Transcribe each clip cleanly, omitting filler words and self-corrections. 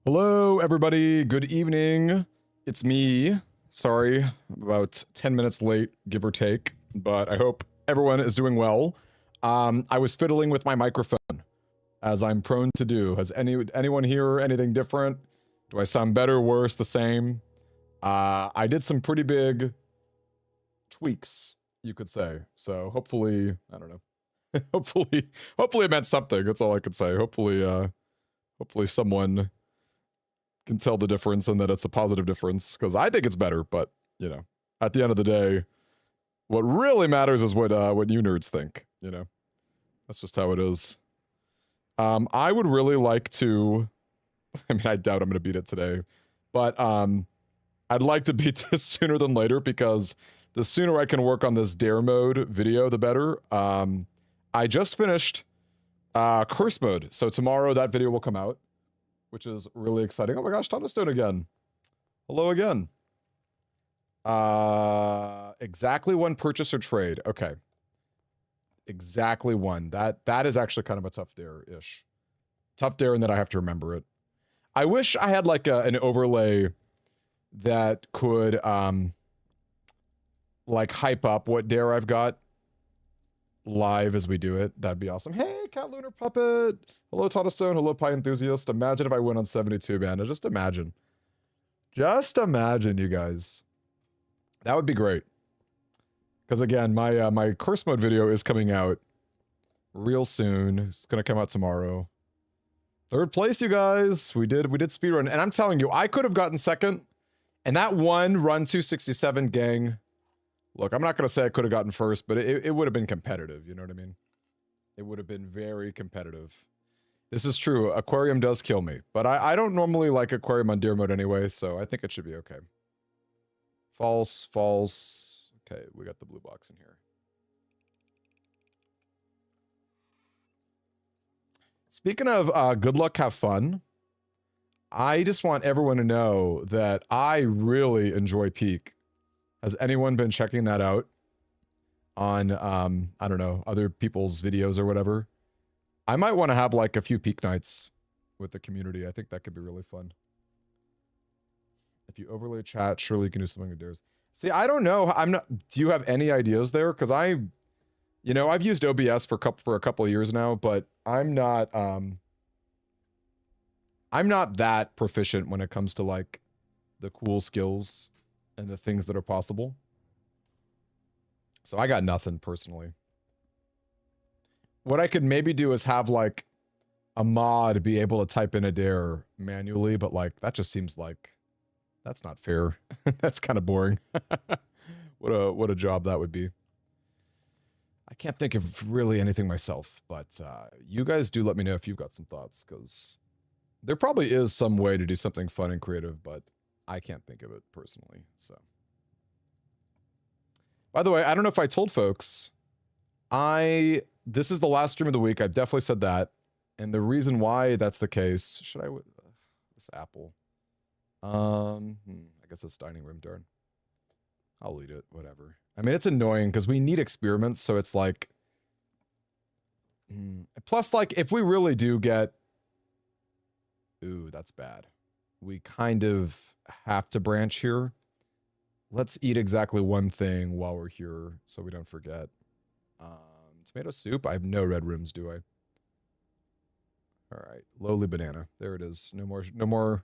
Hello, everybody. Good evening. It's me. Sorry, about 10 minutes late, give or take, but I hope everyone is doing well. I was fiddling with my microphone, as I'm prone to do. Has anyone here anything different? Do I sound better, worse, the same? I did some pretty big tweaks, you could say. So hopefully, I don't know. hopefully it meant something. That's all I could say. Hopefully someone can tell the difference and that it's a positive difference, because I think it's better, but you know, at the end of the day, what really matters is what you nerds think, you know. That's just how it is. I would really like to, I mean, I doubt I'm gonna beat it today, but I'd like to beat this sooner than later, because the sooner I can work on this dare mode video, the better. I just finished curse mode, so tomorrow that video will come out, which is really exciting. Oh my gosh, Thunderstone again. Hello again. Exactly one purchase or trade. Okay. Exactly one. That is actually kind of a tough dare-ish. Tough dare in that I have to remember it. I wish I had like an overlay that could like hype up what dare I've got live as we do it. That'd be awesome. Hey, Cat Lunar Puppet. Hello, Thunderstone. Hello, Pie Enthusiast. Imagine if I win on 72, man. Just imagine. Just imagine, you guys. That would be great. Because again, my curse mode video is coming out real soon. It's gonna come out tomorrow. Third place, you guys. We did speedrun, and I'm telling you, I could have gotten second. And that one run 267 gang. Look, I'm not gonna say I could have gotten first, but it would have been competitive. You know what I mean? It would have been very competitive. This is true. Aquarium does kill me, but I don't normally like Aquarium on dare mode anyway, so I think it should be okay. False, false. Okay, we got the blue box in here. Speaking of good luck, have fun. I just want everyone to know that I really enjoy Peak. Has anyone been checking that out on, I don't know, other people's videos or whatever? I might want to have like a few Peak nights with the community. I think that could be really fun. If you overlay chat, surely you can do something with dares. See, I don't know. Do you have any ideas there? Because you know, I've used OBS for a couple of years now, but I'm not that proficient when it comes to like the cool skills and the things that are possible. So I got nothing personally. What I could maybe do is have like a mod be able to type in a dare manually, but like that just seems like that's not fair. That's kind of boring. What a job that would be. I can't think of really anything myself, but you guys do let me know if you've got some thoughts, because there probably is some way to do something fun and creative, but I can't think of it personally, so. By the way, I don't know if I told folks, this is the last stream of the week. I've definitely said that. And the reason why that's the case, this apple. I guess it's dining room, darn. I'll eat it, whatever. I mean, it's annoying because we need experiments, so it's like... Plus, like, if we really do get... Ooh, that's bad. We kind of have to branch here. Let's eat exactly one thing while we're here, so we don't forget. Tomato soup? I have no red rooms, do I? Alright, lowly banana. There it is. No more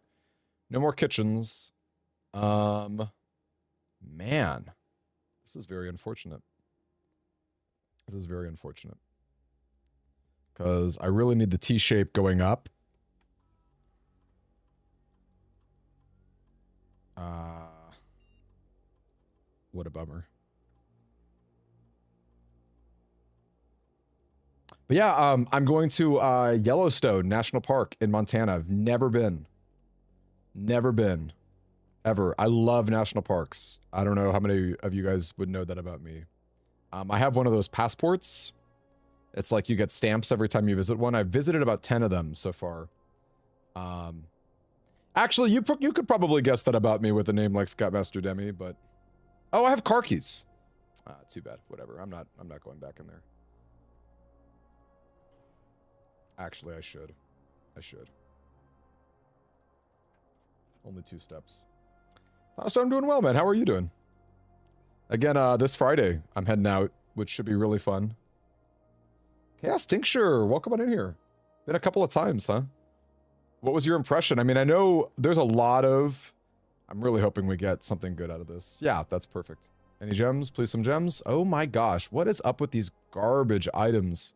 kitchens. Man. This is very unfortunate. This is very unfortunate. Because I really need the T-shape going up. What a bummer. But yeah, I'm going to Yellowstone National Park in Montana. I've never been. Never been. Ever. I love national parks. I don't know how many of you guys would know that about me. I have one of those passports. It's like you get stamps every time you visit one. I've visited about 10 of them so far. Actually, you could probably guess that about me with a name like Scoutmaster Demi, but... Oh, I have car keys. Too bad. Whatever. I'm not going back in there. Actually, I should. Only 2 steps. So I'm doing well, man. How are you doing? Again, this Friday, I'm heading out, which should be really fun. Chaos Tincture, welcome on in here. Been a couple of times, huh? What was your impression? I mean, I know there's a lot of... I'm really hoping we get something good out of this. Yeah, that's perfect. Any gems? Please some gems. Oh my gosh, what is up with these garbage items?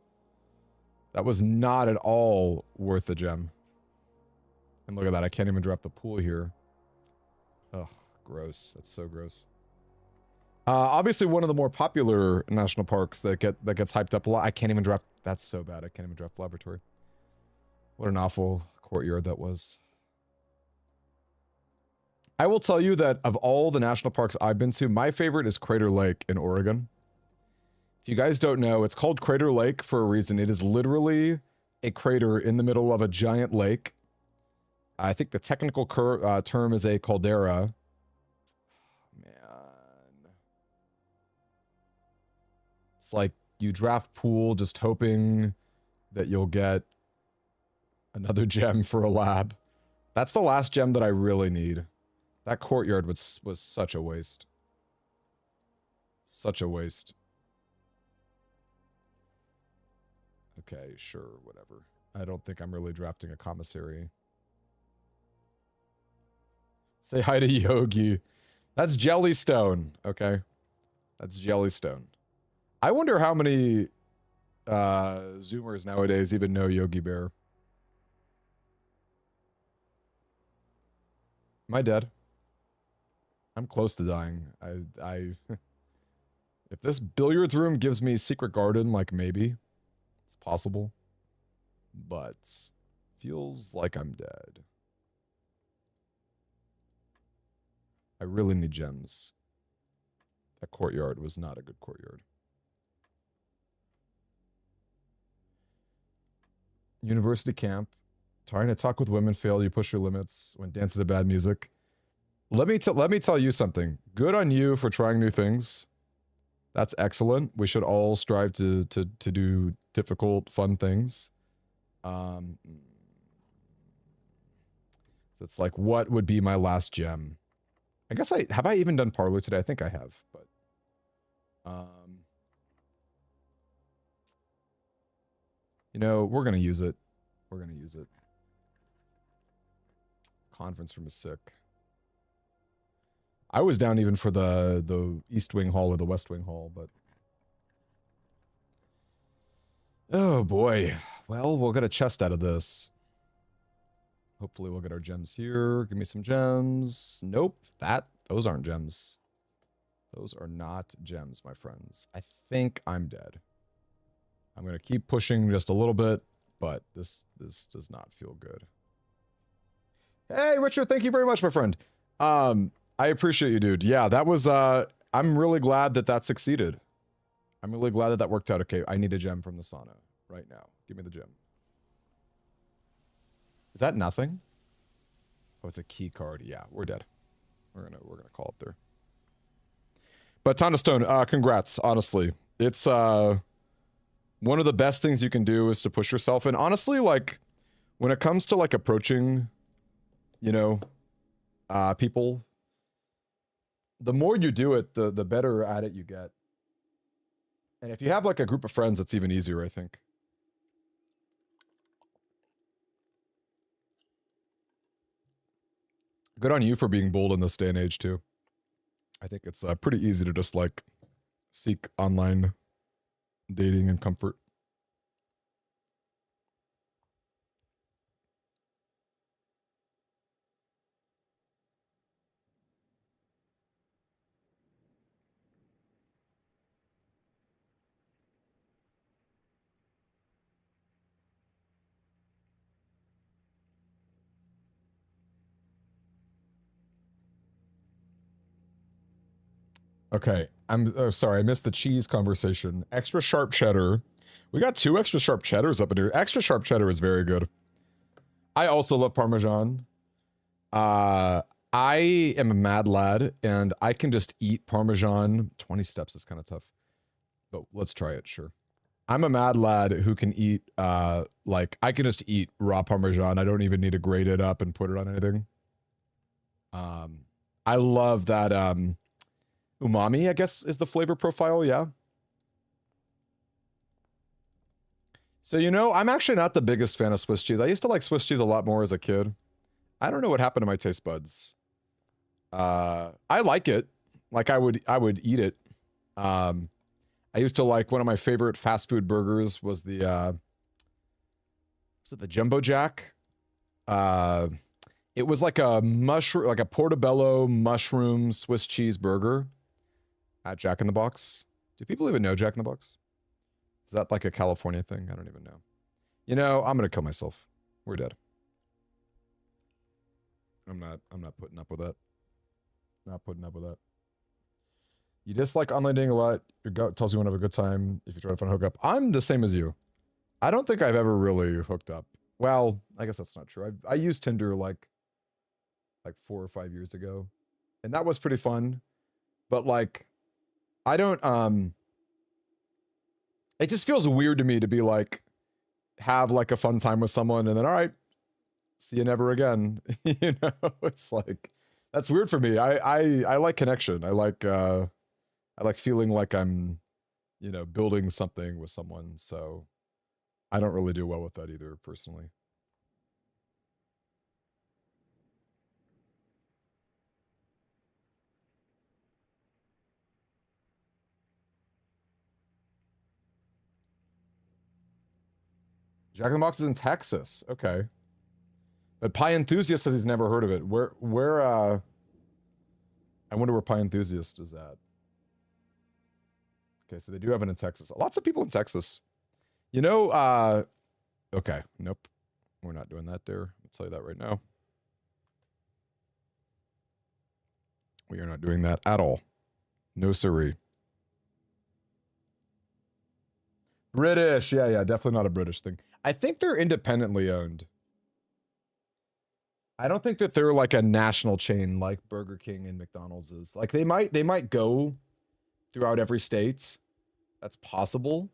That was not at all worth a gem. And look at that, I can't even drop the pool here. Ugh, gross. That's so gross. Obviously one of the more popular national parks that gets hyped up a lot. I can't even drop... That's so bad, I can't even drop Laboratory. What an awful courtyard that was. I will tell you that of all the national parks I've been to, my favorite is Crater Lake in Oregon. If you guys don't know, it's called Crater Lake for a reason. It is literally a crater in the middle of a giant lake. I think the technical term is a caldera. Man. It's like you draft pool just hoping that you'll get another gem for a lab. That's the last gem that I really need. That courtyard was such a waste. Such a waste. Okay, sure, whatever. I don't think I'm really drafting a commissary. Say hi to Yogi. That's Jellystone, okay? That's Jellystone. I wonder how many Zoomers nowadays even know Yogi Bear. Am I dead? I'm close to dying. If this billiards room gives me secret garden, like maybe. It's possible. But feels like I'm dead. I really need gems. That courtyard was not a good courtyard. University camp. Trying to talk with women fail. You push your limits when dancing to bad music. Let me tell you something. Good on you for trying new things. That's excellent. We should all strive to do difficult, fun things. It's like, what would be my last gem? I guess have I even done Parlor today? I think I have, but you know, we're gonna use it. We're gonna use it. Conference room is sick. I was down even for the East Wing Hall or the West Wing Hall, but... Oh boy. Well, we'll get a chest out of this. Hopefully we'll get our gems here. Give me some gems. Nope. Those aren't gems. Those are not gems, my friends. I think I'm dead. I'm going to keep pushing just a little bit, but this does not feel good. Hey, Richard, thank you very much, my friend. I appreciate you, dude. Yeah, that was, I'm really glad that succeeded. I'm really glad that worked out okay. I need a gem from the sauna right now. Give me the gem. Is that nothing? Oh, it's a key card. Yeah, we're dead. We're gonna call it there. But Tana Stone, congrats, honestly. It's, one of the best things you can do is to push yourself. And honestly, like, when it comes to, like, approaching, you know, people... The more you do it, the better at it you get. And if you have like a group of friends, it's even easier, I think. Good on you for being bold in this day and age, too. I think it's pretty easy to just like seek online dating and comfort. Okay, I'm sorry, I missed the cheese conversation. Extra sharp cheddar. We got 2 extra sharp cheddars up in here. Extra sharp cheddar is very good. I also love Parmesan. I am a mad lad, and I can just eat Parmesan. 20 steps is kind of tough, but let's try it, sure. I'm a mad lad who can eat, like, I can just eat raw Parmesan. I don't even need to grate it up and put it on anything. I love that umami, I guess, is the flavor profile, yeah. So, you know, I'm actually not the biggest fan of Swiss cheese. I used to like Swiss cheese a lot more as a kid. I don't know what happened to my taste buds. I like it. Like I would eat it. I used to like, one of my favorite fast food burgers was the was it the Jumbo Jack? It was like a mushroom, like a portobello mushroom Swiss cheese burger at Jack in the Box. Do people even know Jack in the Box? Is that like a California thing? I don't even know. You know, I'm gonna kill myself. We're dead. I'm not putting up with that. Not putting up with that. You dislike online dating a lot. Your gut tells you want to have a good time if you try to find a hookup. I'm the same as you. I don't think I've ever really hooked up. Well, I guess that's not true. I used Tinder like 4 or 5 years ago, and that was pretty fun. But like, I don't it just feels weird to me to be like, have like a fun time with someone and then, all right, see you never again. You know, it's like, that's weird for me. I like connection. I like feeling like I'm, you know, building something with someone. So I don't really do well with that either, personally. Jack in the Box is in Texas. Okay. But Pie Enthusiast says he's never heard of it. Where I wonder where Pie Enthusiast is at. Okay, so they do have it in Texas. Lots of people in Texas. You know, okay, nope. We're not doing that there. I'll tell you that right now. We are not doing that at all. No siree. British, yeah, definitely not a British thing. I think they're independently owned. I don't think that they're like a national chain like Burger King and McDonald's is. Like they might go throughout every state. That's possible.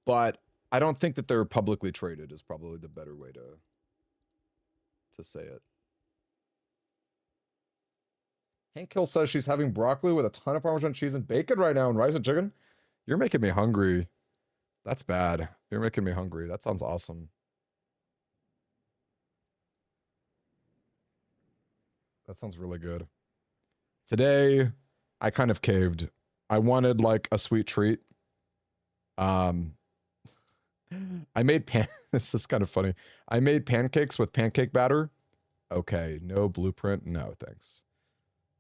But I don't think that they're publicly traded is probably the better way to say it. Hank Hill says she's having broccoli with a ton of Parmesan cheese and bacon right now and rice and chicken. You're making me hungry. That's bad. You're making me hungry. That sounds awesome. That sounds really good. Today, I kind of caved. I wanted like a sweet treat. I made this is kind of funny. I made pancakes with pancake batter. Okay, no blueprint. No, thanks.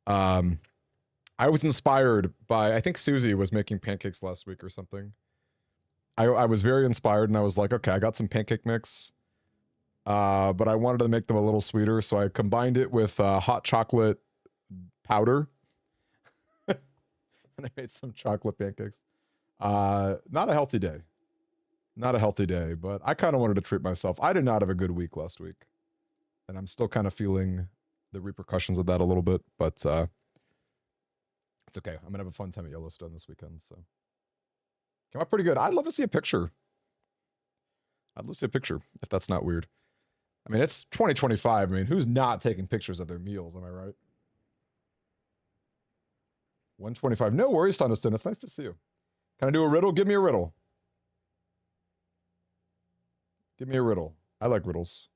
I was inspired by, I think Susie was making pancakes last week or something. I was very inspired and I was like, okay, I got some pancake mix. But I wanted to make them a little sweeter, so I combined it with hot chocolate powder. And I made some chocolate pancakes. Not a healthy day. Not a healthy day, but I kind of wanted to treat myself. I did not have a good week last week. And I'm still kind of feeling the repercussions of that a little bit, but it's okay. I'm going to have a fun time at Yellowstone this weekend, so. Came out pretty good. I'd love to see a picture. I'd love to see a picture, if that's not weird. I mean, it's 2025. I mean, who's not taking pictures of their meals? Am I right? 125. No worries, Toniston. It's nice to see you. Can I do a riddle? Give me a riddle. Give me a riddle. I like riddles.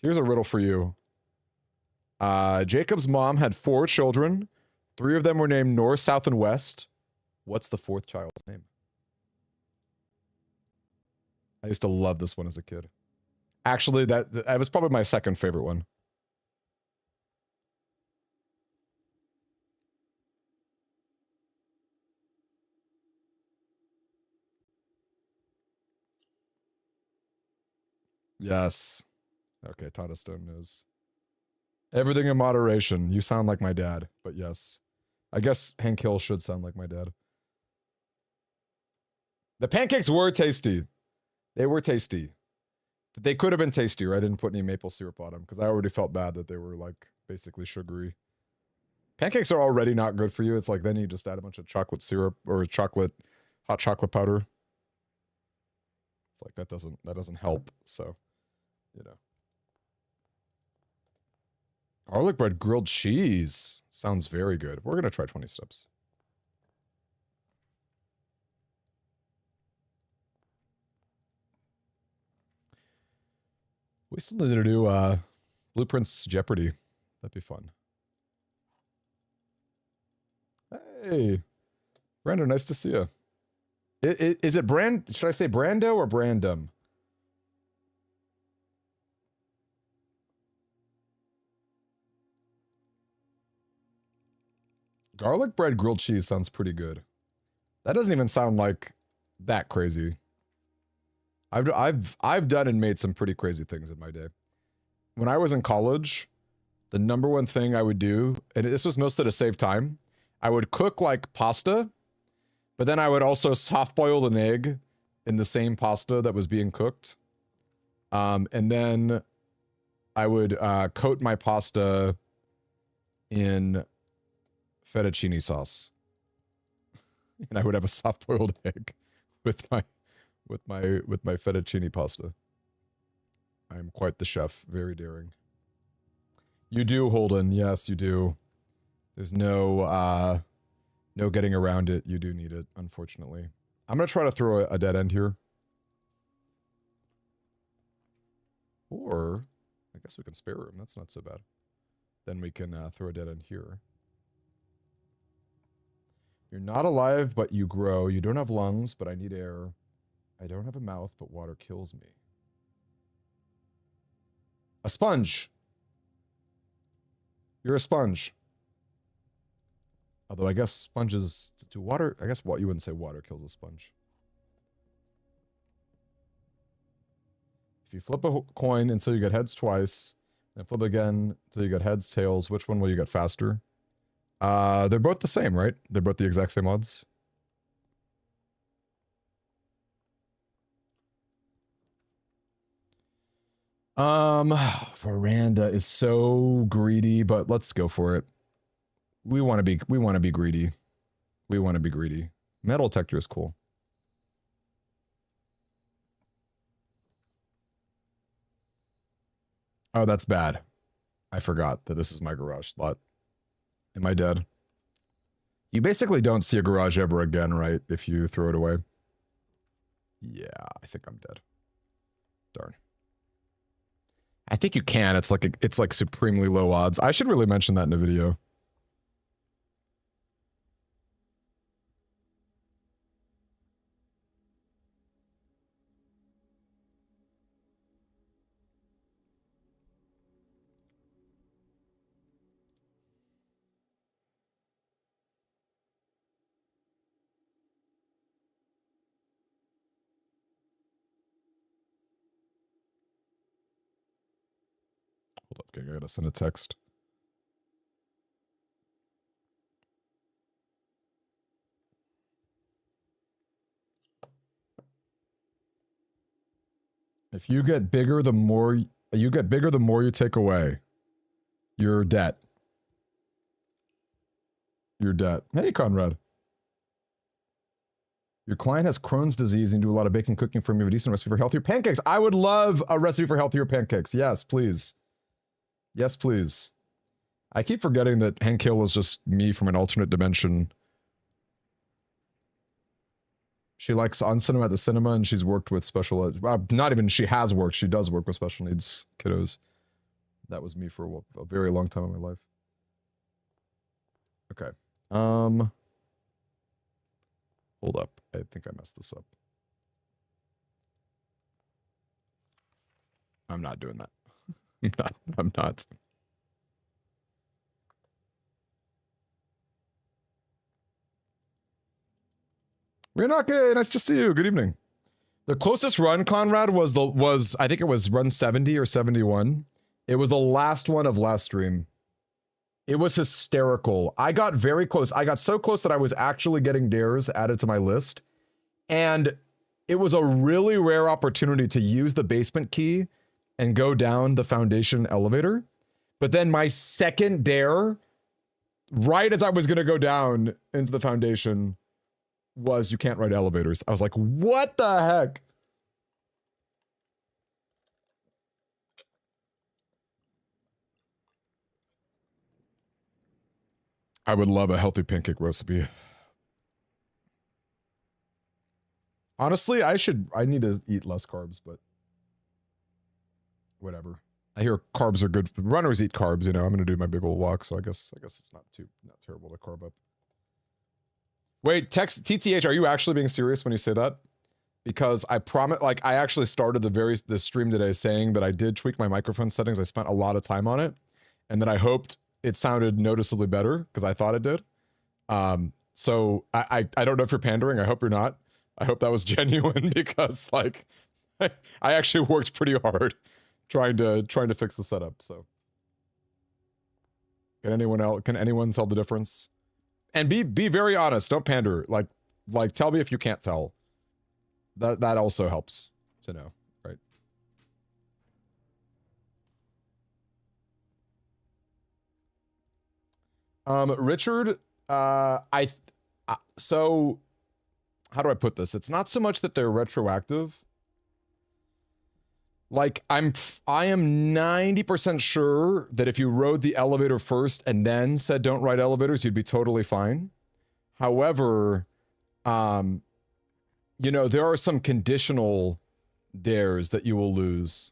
Here's a riddle for you. Jacob's mom had 4 children. 3 of them were named North, South, and West. What's the 4th child's name? I used to love this one as a kid. Actually, that was probably my second favorite one. Yes. Okay, Tata Stone knows. Everything in moderation. You sound like my dad, but yes. I guess Hank Hill should sound like my dad. The pancakes were tasty. They were tasty. But they could have been tastier. I didn't put any maple syrup on them because I already felt bad that they were like basically sugary. Pancakes are already not good for you. It's like then you just add a bunch of chocolate syrup or hot chocolate powder. It's like that doesn't help. So, you know. Garlic bread grilled cheese. Sounds very good. We're going to try 20 steps. We still need to do Blueprints Jeopardy. That'd be fun. Hey, Brando, nice to see you. Is it should I say Brando or Brandom? Garlic bread grilled cheese sounds pretty good. That doesn't even sound like that crazy. I've done and made some pretty crazy things in my day. When I was in college, the number one thing I would do, and this was mostly to save time, I would cook like pasta, but then I would also soft boil an egg in the same pasta that was being cooked. And then I would coat my pasta in fettuccine sauce. And I would have a soft boiled egg with my fettuccine pasta. I am quite the chef, very daring. You do, Holden. Yes, you do. There's no getting around it. You do need it, unfortunately. I'm gonna try to throw a dead end here. Or, I guess we can spare room. That's not so bad. Then we can throw a dead end here. You're not alive, but you grow. You don't have lungs, but I need air. I don't have a mouth, but water kills me. A sponge. You're a sponge. Although I guess sponges do water. I guess what you wouldn't say water kills a sponge. If you flip a coin until you get heads twice, then flip again until you get heads, tails, which one will you get faster? They're both the same, right? They're both the exact same odds. Veranda is so greedy, but let's go for it. We want to be greedy. We want to be greedy. Metal detector is cool. Oh, that's bad. I forgot that this is my garage slot. Am I dead? You basically don't see a garage ever again, right? If you throw it away. Yeah, I think I'm dead. Darn. I think you can. It's like supremely low odds. I should really mention that in a video. Hold up, gang. I gotta send a text. If you get bigger, the more you take away. Your debt. Your debt. Hey, Conrad. Your client has Crohn's disease and you do a lot of baking cooking for me. Have a decent recipe for healthier pancakes. I would love a recipe for healthier pancakes. Yes, please. Yes, please. I keep forgetting that Hank Hill is just me from an alternate dimension. She likes on cinema at the cinema, and she's worked with special ed. Not even she has worked. She does work with special needs kiddos. That was me for a very long time in my life. Okay. Hold up. I think I messed this up. I'm not doing that. I'm not. Renake, nice to see you. Good evening. The closest run, Conrad, was I think it was run 70 or 71. It was the last one of last stream. It was hysterical. I got very close. I got so close that I was actually getting dares added to my list. And it was a really rare opportunity to use the basement key and go down the foundation elevator. But then my second dare, right as I was going to go down into the foundation, was you can't ride elevators. I was like, what the heck? I would love a healthy pancake recipe. Honestly, I need to eat less carbs, but whatever. I hear carbs are good. Runners eat carbs, you know. I'm gonna do my big old walk, so I guess it's not terrible to carb up. Wait, text TTH, are you actually being serious when you say that? Because I promise, like, I actually started the stream today saying that I did tweak my microphone settings. I spent a lot of time on it, and that I hoped it sounded noticeably better because I thought it did. So I don't know if you're pandering. I hope you're not. I hope that was genuine because, like, I actually worked pretty hard trying to fix the setup. So can anyone tell the difference? And be very honest. Don't pander. Like tell me if you can't tell. That also helps to know, right? Richard, so how do I put this? It's not so much that they're retroactive. Like, I am 90% sure that if you rode the elevator first and then said don't ride elevators, you'd be totally fine. However, you know, there are some conditional dares that you will lose.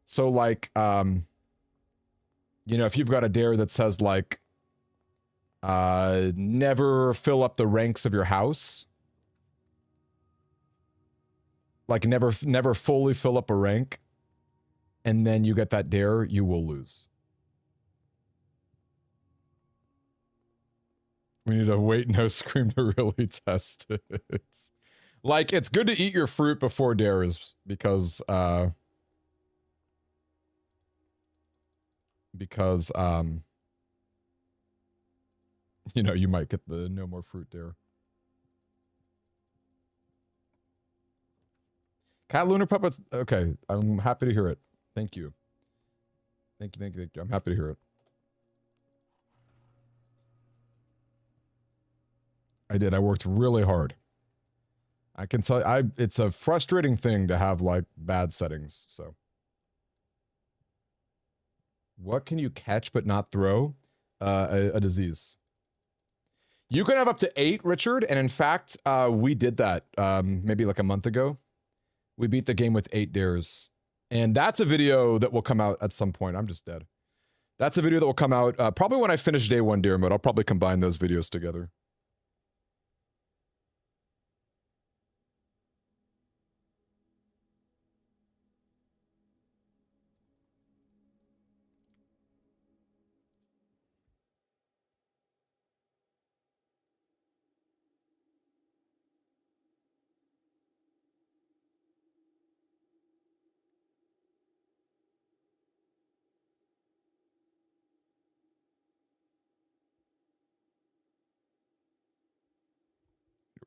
So, like, you know, if you've got a dare that says, like, never fill up the ranks of your house, like never fully fill up a rank, and then you get that dare, you will lose. We need a wait no scream to really test it. Like, it's good to eat your fruit before dares because you know, you might get the no more fruit dare. Cat Lunar Puppets, okay, I'm happy to hear it. Thank you. Thank you. I'm happy to hear it. I did. I worked really hard. I can tell you, it's a frustrating thing to have, like, bad settings, so. What can you catch but not throw? A disease. You can have up to 8, Richard, and in fact, we did that maybe like a month ago. We beat the game with 8 dares. And that's a video that will come out at some point. I'm just dead. That's a video that will come out probably when I finish day 1 dare mode. I'll probably combine those videos together.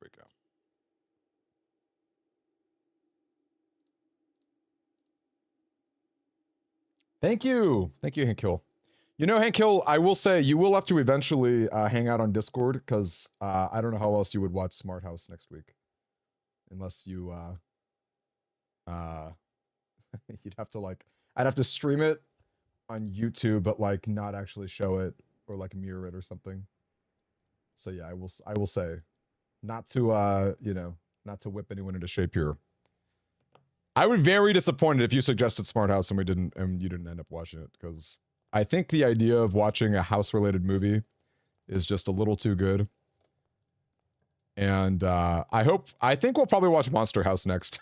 Here we go. Thank you. Thank you, Hank Hill. You know, Hank Hill, I will say you will have to eventually hang out on Discord because I don't know how else you would watch Smart House next week. Unless you, you'd have to, like, I'd have to stream it on YouTube, but, like, not actually show it or, like, mirror it or something. So yeah, I will say, not to, you know, not to whip anyone into shape here. I would be very disappointed if you suggested Smart House and you didn't end up watching it, because I think the idea of watching a house-related movie is just a little too good. And I think we'll probably watch Monster House next.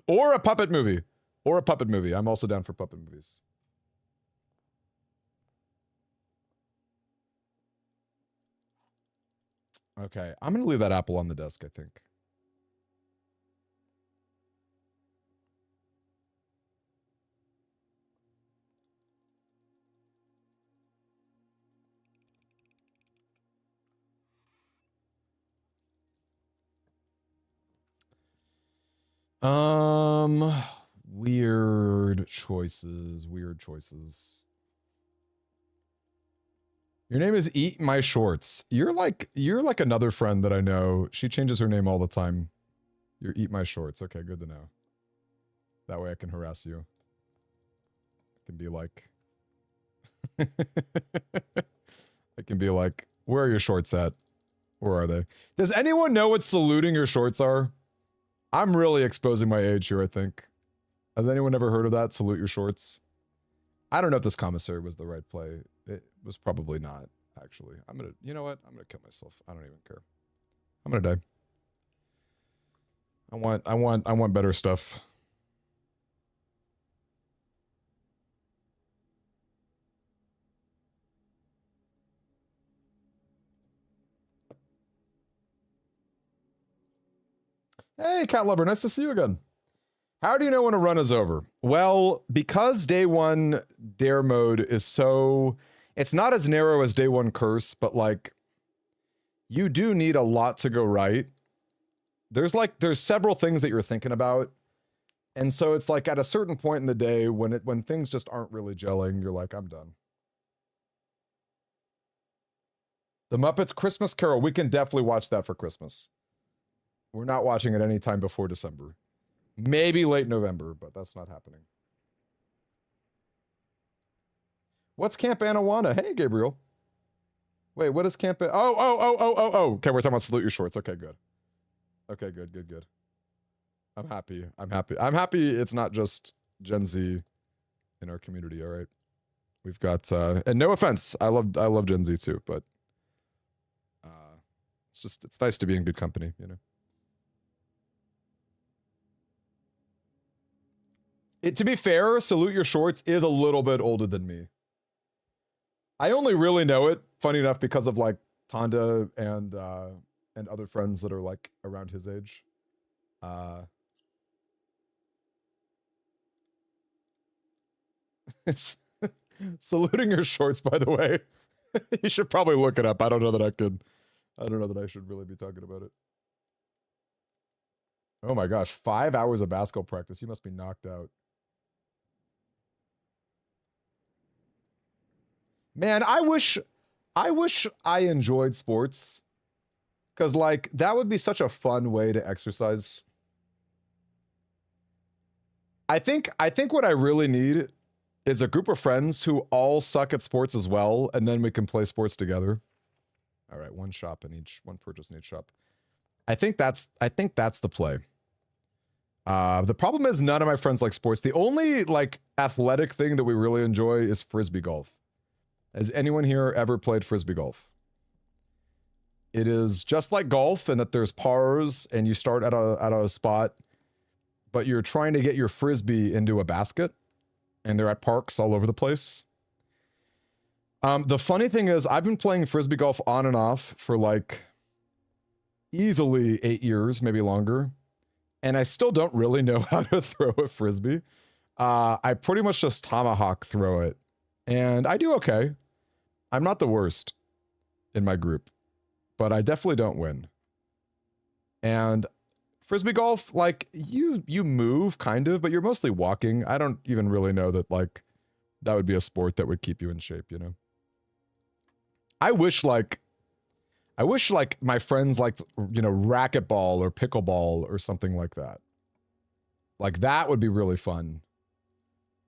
Or a puppet movie. I'm also down for puppet movies. Okay, I'm gonna leave that apple on the desk, I think. Weird choices. Your name is Eat My Shorts. You're like another friend that I know. She changes her name all the time. You're Eat My Shorts. Okay, good to know. That way I can harass you. I can be like... I can be like, where are your shorts at? Where are they? Does anyone know what saluting your shorts are? I'm really exposing my age here, I think. Has anyone ever heard of that? Salute your shorts? I don't know if this commissary was the right play. It was probably not, actually. You know what? I'm gonna kill myself. I don't even care. I'm gonna die. I want better stuff. Hey, cat lover, nice to see you again. How do you know when a run is over? Well, because day one dare mode is so... It's not as narrow as day one curse, but like, you do need a lot to go right. There's several things that you're thinking about. And so it's like at a certain point in the day when things just aren't really gelling, you're like, I'm done. The Muppets Christmas Carol, we can definitely watch that for Christmas. We're not watching it any time before December. Maybe late November, but that's not happening. What's Camp Anawana? Hey, Gabriel. Wait, what is Camp... Oh. Okay, we're talking about salute your shorts. Okay, good. Okay, good. I'm happy. I'm happy it's not just Gen Z in our community, all right? We've got... and no offense, I love Gen Z too, but... it's nice to be in good company, you know? To be fair, Salute Your Shorts is a little bit older than me. I only really know it, funny enough, because of like Tonda and other friends that are like around his age. It's Saluting Your Shorts, by the way. You should probably look it up. I don't know that I should really be talking about it. Oh my gosh, 5 hours of basketball practice. You must be knocked out. Man, I wish I enjoyed sports, because like that would be such a fun way to exercise. I think what I really need is a group of friends who all suck at sports as well, and then we can play sports together. All right, one purchase in each shop. I think that's the play. The problem is none of my friends like sports. The only like athletic thing that we really enjoy is frisbee golf. Has anyone here ever played frisbee golf? It is just like golf in that there's pars and you start at a spot, but you're trying to get your frisbee into a basket, and they're at parks all over the place. The funny thing is I've been playing frisbee golf on and off for like easily 8 years, maybe longer. And I still don't really know how to throw a frisbee. I pretty much just tomahawk throw it. And I do okay. I'm not the worst in my group, but I definitely don't win. And frisbee golf, like you move kind of, but you're mostly walking. I don't even really know that like that would be a sport that would keep you in shape, you know? I wish like my friends liked, you know, racquetball or pickleball or something like that. Like that would be really fun.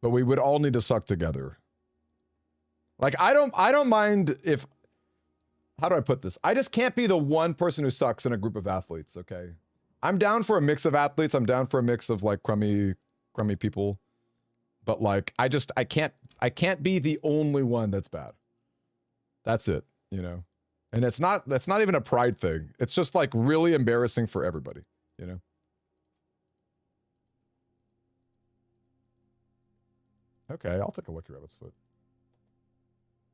But we would all need to suck together. Like I don't mind if, how do I put this? I just can't be the one person who sucks in a group of athletes, okay? I'm down for a mix of athletes. I'm down for a mix of like crummy people. But like I can't be the only one that's bad. That's it, you know? And that's not even a pride thing. It's just like really embarrassing for everybody, you know? Okay, I'll take a look at Rabbit's Foot.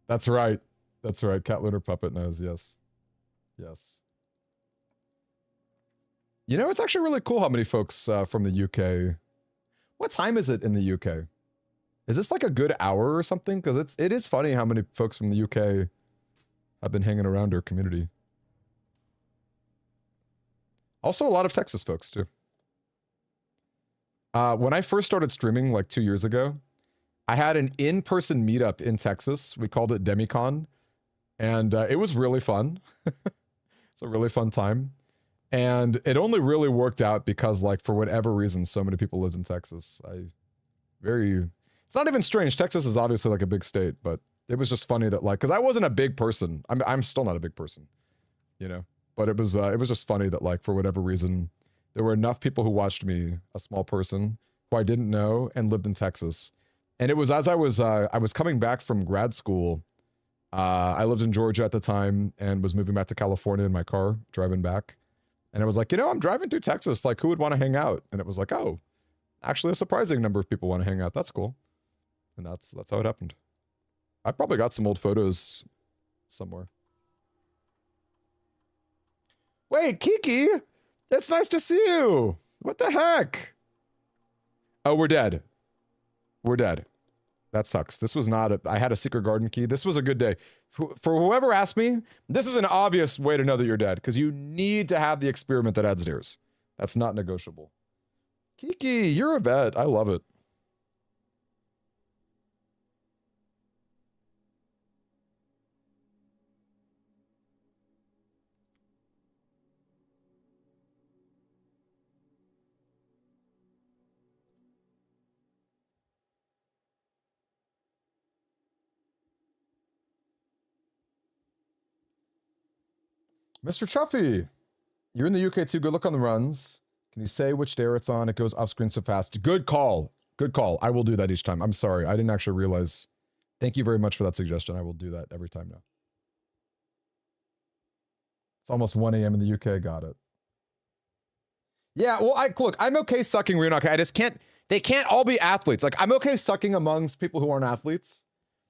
That's right. That's right. Cat Lunar Puppet knows, yes. Yes. You know, it's actually really cool how many folks from the UK... What time is it in the UK? Is this like a good hour or something? Because it is funny how many folks from the UK have been hanging around our community. Also a lot of Texas folks too. When I first started streaming like 2 years ago, I had an in-person meetup in Texas. We called it DemiCon. And it was really fun. It's a really fun time. And it only really worked out because like for whatever reason, so many people lived in Texas. It's not even strange. Texas is obviously like a big state, but It was just funny that like, because I wasn't a big person. I'm still not a big person, you know. But it was just funny that like for whatever reason, there were enough people who watched me, a small person who I didn't know and lived in Texas. And it was as I was coming back from grad school. I lived in Georgia at the time and was moving back to California in my car, driving back. And I was like, you know, I'm driving through Texas. Like, who would want to hang out? And it was like, oh, actually a surprising number of people want to hang out. That's cool. And that's how it happened. I probably got some old photos somewhere. Wait, Kiki, it's nice to see you. What the heck? Oh, we're dead. We're dead. That sucks. This was not I had a secret garden key. This was a good day. For whoever asked me, this is an obvious way to know that you're dead, because you need to have the experiment that adds stairs. That's not negotiable. Kiki, you're a vet. I love it. Mr. Chuffy, you're in the UK too. Good luck on the runs. Can you say which dare it's on? It goes off screen so fast. Good call. Good call. I will do that each time. I'm sorry. I didn't actually realize. Thank you very much for that suggestion. I will do that every time now. It's almost 1 a.m. in the UK. Got it. Yeah, well, look, I'm okay sucking where you're not okay. I just can't, they can't all be athletes. Like, I'm okay sucking amongst people who aren't athletes.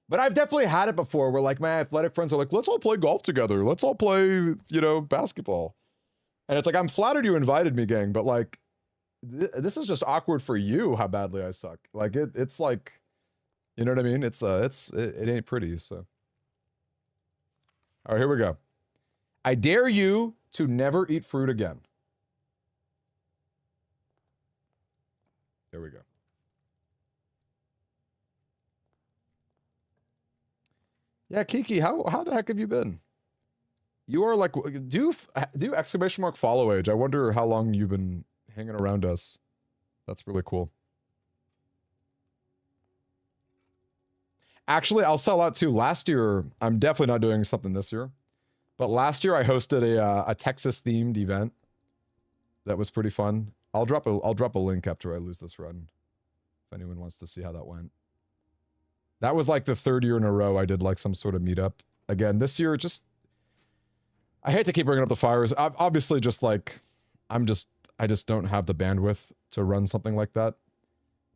But I've definitely had it before where like my athletic friends are like, let's all play golf together. Let's all play, you know, basketball. And it's like, I'm flattered you invited me, gang, but like, this is just awkward for you how badly I suck. Like it's like, you know what I mean? It ain't pretty, so. All right, here we go. I dare you to never eat fruit again. There we go. Yeah, Kiki, how the heck have you been? You are like, do exclamation mark follow age. I wonder how long you've been hanging around us. That's really cool. Actually, I'll sell out too. Last year, I'm definitely not doing something this year, but last year I hosted a Texas themed event that was pretty fun. I'll drop a link after I lose this run if anyone wants to see how that went. That was like the 3rd year in a row I did like some sort of meetup. Again, this year, I hate to keep bringing up the fires. Obviously, just like, I just don't have the bandwidth to run something like that.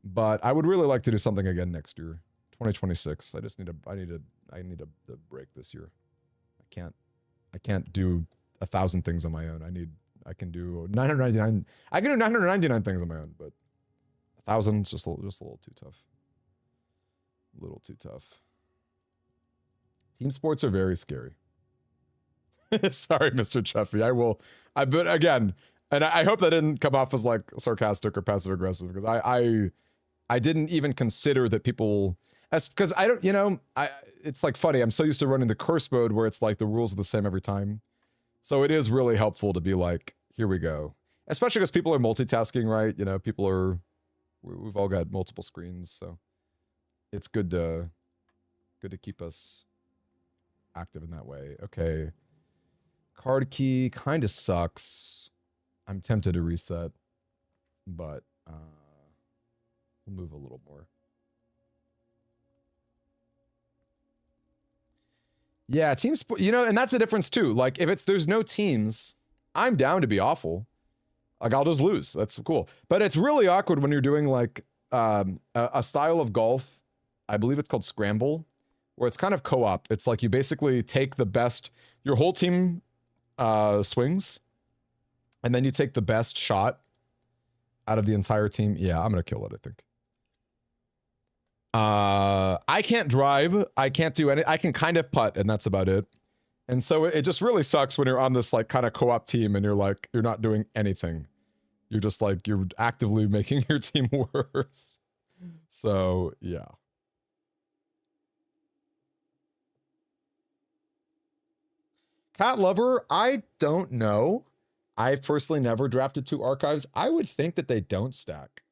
But I would really like to do something again next year, 2026. I need a break this year. I can't do 1,000 things on my own. I can do 999. I can do 999 things on my own, but 1,000 is just a little too tough. A little too tough. Team sports are very scary. Sorry, Mr. Chuffy. But again, and I hope that didn't come off as like sarcastic or passive aggressive, because I didn't even consider that people, because I don't, you know, it's like funny. I'm so used to running the curse mode where it's like the rules are the same every time. So it is really helpful to be like, here we go. Especially because people are multitasking, right? You know, we've all got multiple screens, so it's good to keep us active in that way. Okay. Card key kind of sucks. I'm tempted to reset, but we'll move a little more. Yeah, teams, you know, and that's the difference too. Like if there's no teams, I'm down to be awful. Like I'll just lose. That's cool. But it's really awkward when you're doing like a style of golf. I believe it's called Scramble, where it's kind of co-op. It's like you basically take the best, your whole team swings, and then you take the best shot out of the entire team. Yeah, I'm gonna kill it, I think. I can't drive. I can't do any. I can kind of putt, and that's about it. And so it just really sucks when you're on this like kind of co-op team and you're like, you're not doing anything. You're just like, you're actively making your team worse. So yeah. Cat Lover, I don't know. I've personally never drafted 2 archives. I would think that they don't stack.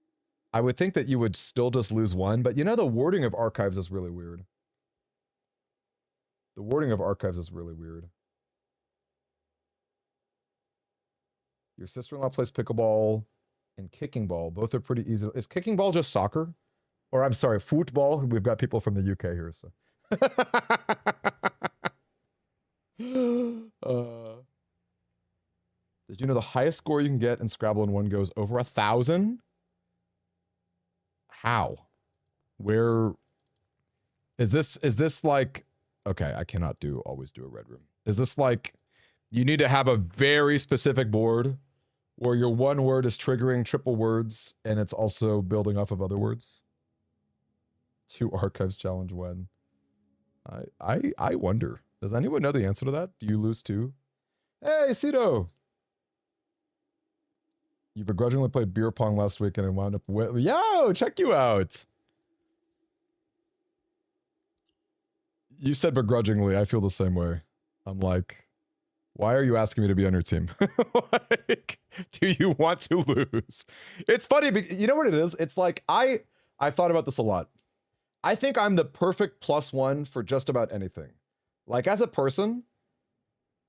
I would think that you would still just lose one, but you know, the wording of archives is really weird. The wording of archives is really weird. Your sister-in-law plays pickleball and kicking ball. Both are pretty easy. Is kicking ball just soccer? Or I'm sorry, football? We've got people from the UK here, so. Did you know the highest score you can get in Scrabble in one go is over 1,000? How? Where is this like, okay, I cannot always do a red room. Is this like, you need to have a very specific board where your one word is triggering triple words and it's also building off of other words? 2 archives challenge when? I wonder. Does anyone know the answer to that? Do you lose too? Hey, Cito! You begrudgingly played beer pong last weekend and wound up with... Yo, check you out! You said begrudgingly. I feel the same way. I'm like, why are you asking me to be on your team? Like, do you want to lose? It's funny, because, you know what it is? It's like, I've thought about this a lot. I think I'm the perfect +1 for just about anything. Like, as a person,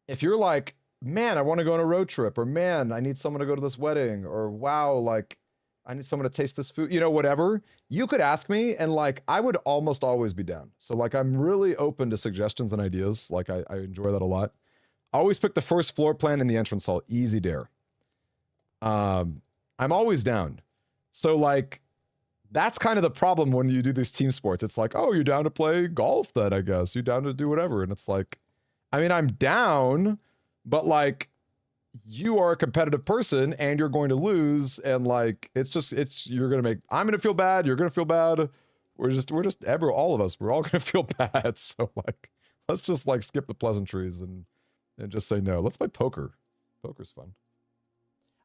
if you're like, man, I want to go on a road trip, or man, I need someone to go to this wedding, or wow, like, I need someone to taste this food, you know, whatever, you could ask me, and like, I would almost always be down. So like, I'm really open to suggestions and ideas. Like, I enjoy that a lot. I always pick the first floor plan in the entrance hall, easy dare. I'm always down. So like, that's kind of the problem when you do these team sports. It's like, oh, you're down to play golf then, I guess. You're down to do whatever. And it's like, I mean, I'm down, but like, you are a competitive person and you're going to lose. And like, you're going to I'm going to feel bad. You're going to feel bad. All of us, we're all going to feel bad. So like, let's just like skip the pleasantries and just say no. Let's play poker. Poker's fun.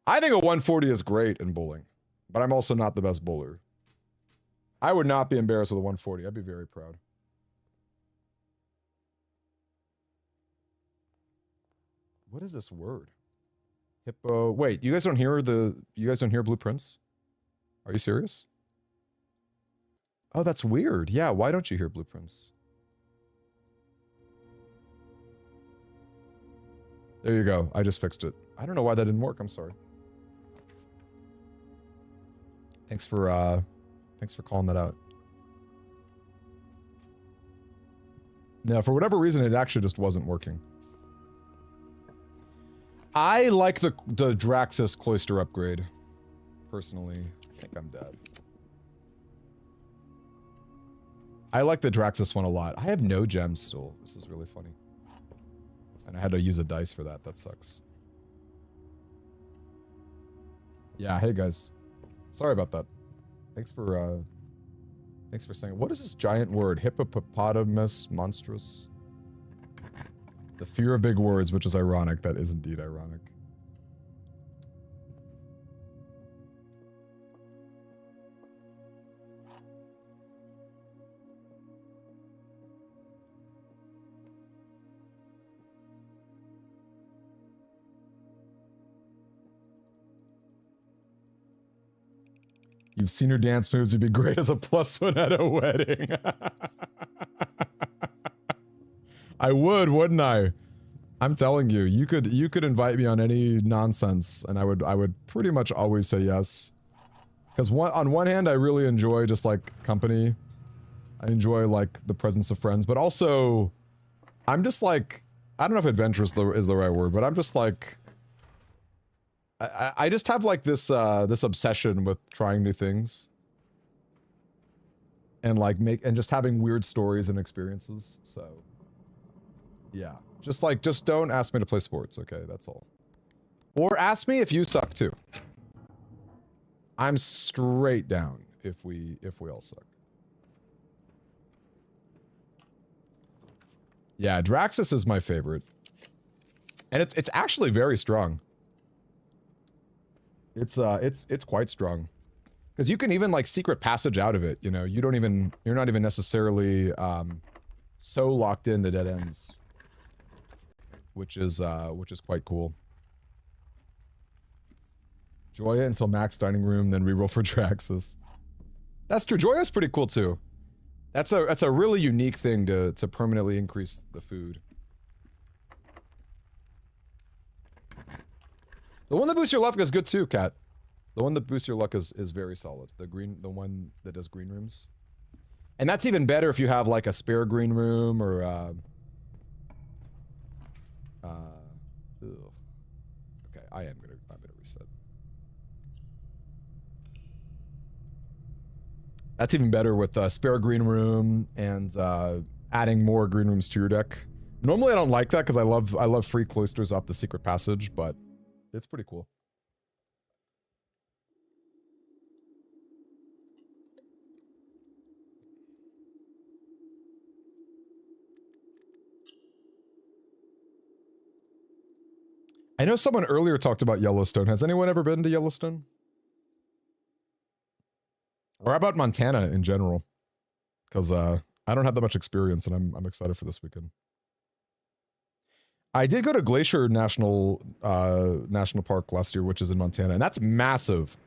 I think a 140 is great in bowling, but I'm also not the best bowler. I would not be embarrassed with a 140. I'd be very proud. What is this word? Hippo. Wait, you guys don't hear blueprints? Are you serious? Oh, that's weird. Yeah, why don't you hear blueprints? There you go. I just fixed it. I don't know why that didn't work. I'm sorry. Thanks for calling that out. No, for whatever reason, it actually just wasn't working. I like the Draxus Cloister upgrade. Personally, I think I'm dead. I like the Draxus one a lot. I have no gems still. This is really funny. And I had to use a dice for that. That sucks. Yeah, hey guys. Sorry about that. Thanks for saying. What is this giant word? Hippopotamus monstrous? The fear of big words, which is ironic. That is indeed ironic. You've seen her dance moves. You'd be great as a +1 at a wedding. I would, wouldn't I? I'm telling you, you could invite me on any nonsense, and I would pretty much always say yes. Because on one hand, I really enjoy just like company. I enjoy like the presence of friends, but also, I'm just like, I don't know if adventurous is the right word, but I'm just like, I just have like this this obsession with trying new things. And like just having weird stories and experiences, so. Yeah, just don't ask me to play sports, okay? That's all. Or ask me if you suck too. I'm straight down if we all suck. Yeah, Draxus is my favorite. And it's actually very strong. It's quite strong. Because you can even like secret passage out of it, you know, you're not even necessarily so locked into dead ends. Which is quite cool. Joya until max dining room, then reroll for Draxus. That's true. Joya's pretty cool too. That's a really unique thing to permanently increase the food. The one that boosts your luck is good too, Kat. The one that boosts your luck is very solid. The one that does green rooms. And that's even better if you have like a spare green room or okay, I'm gonna reset. That's even better with spare green room and adding more green rooms to your deck. Normally I don't like that because I love free cloisters off the secret passage, but it's pretty cool. I know someone earlier talked about Yellowstone. Has anyone ever been to Yellowstone? Or how about Montana in general? Because I don't have that much experience, and I'm excited for this weekend. I did go to Glacier National Park last year, which is in Montana, and that's massive.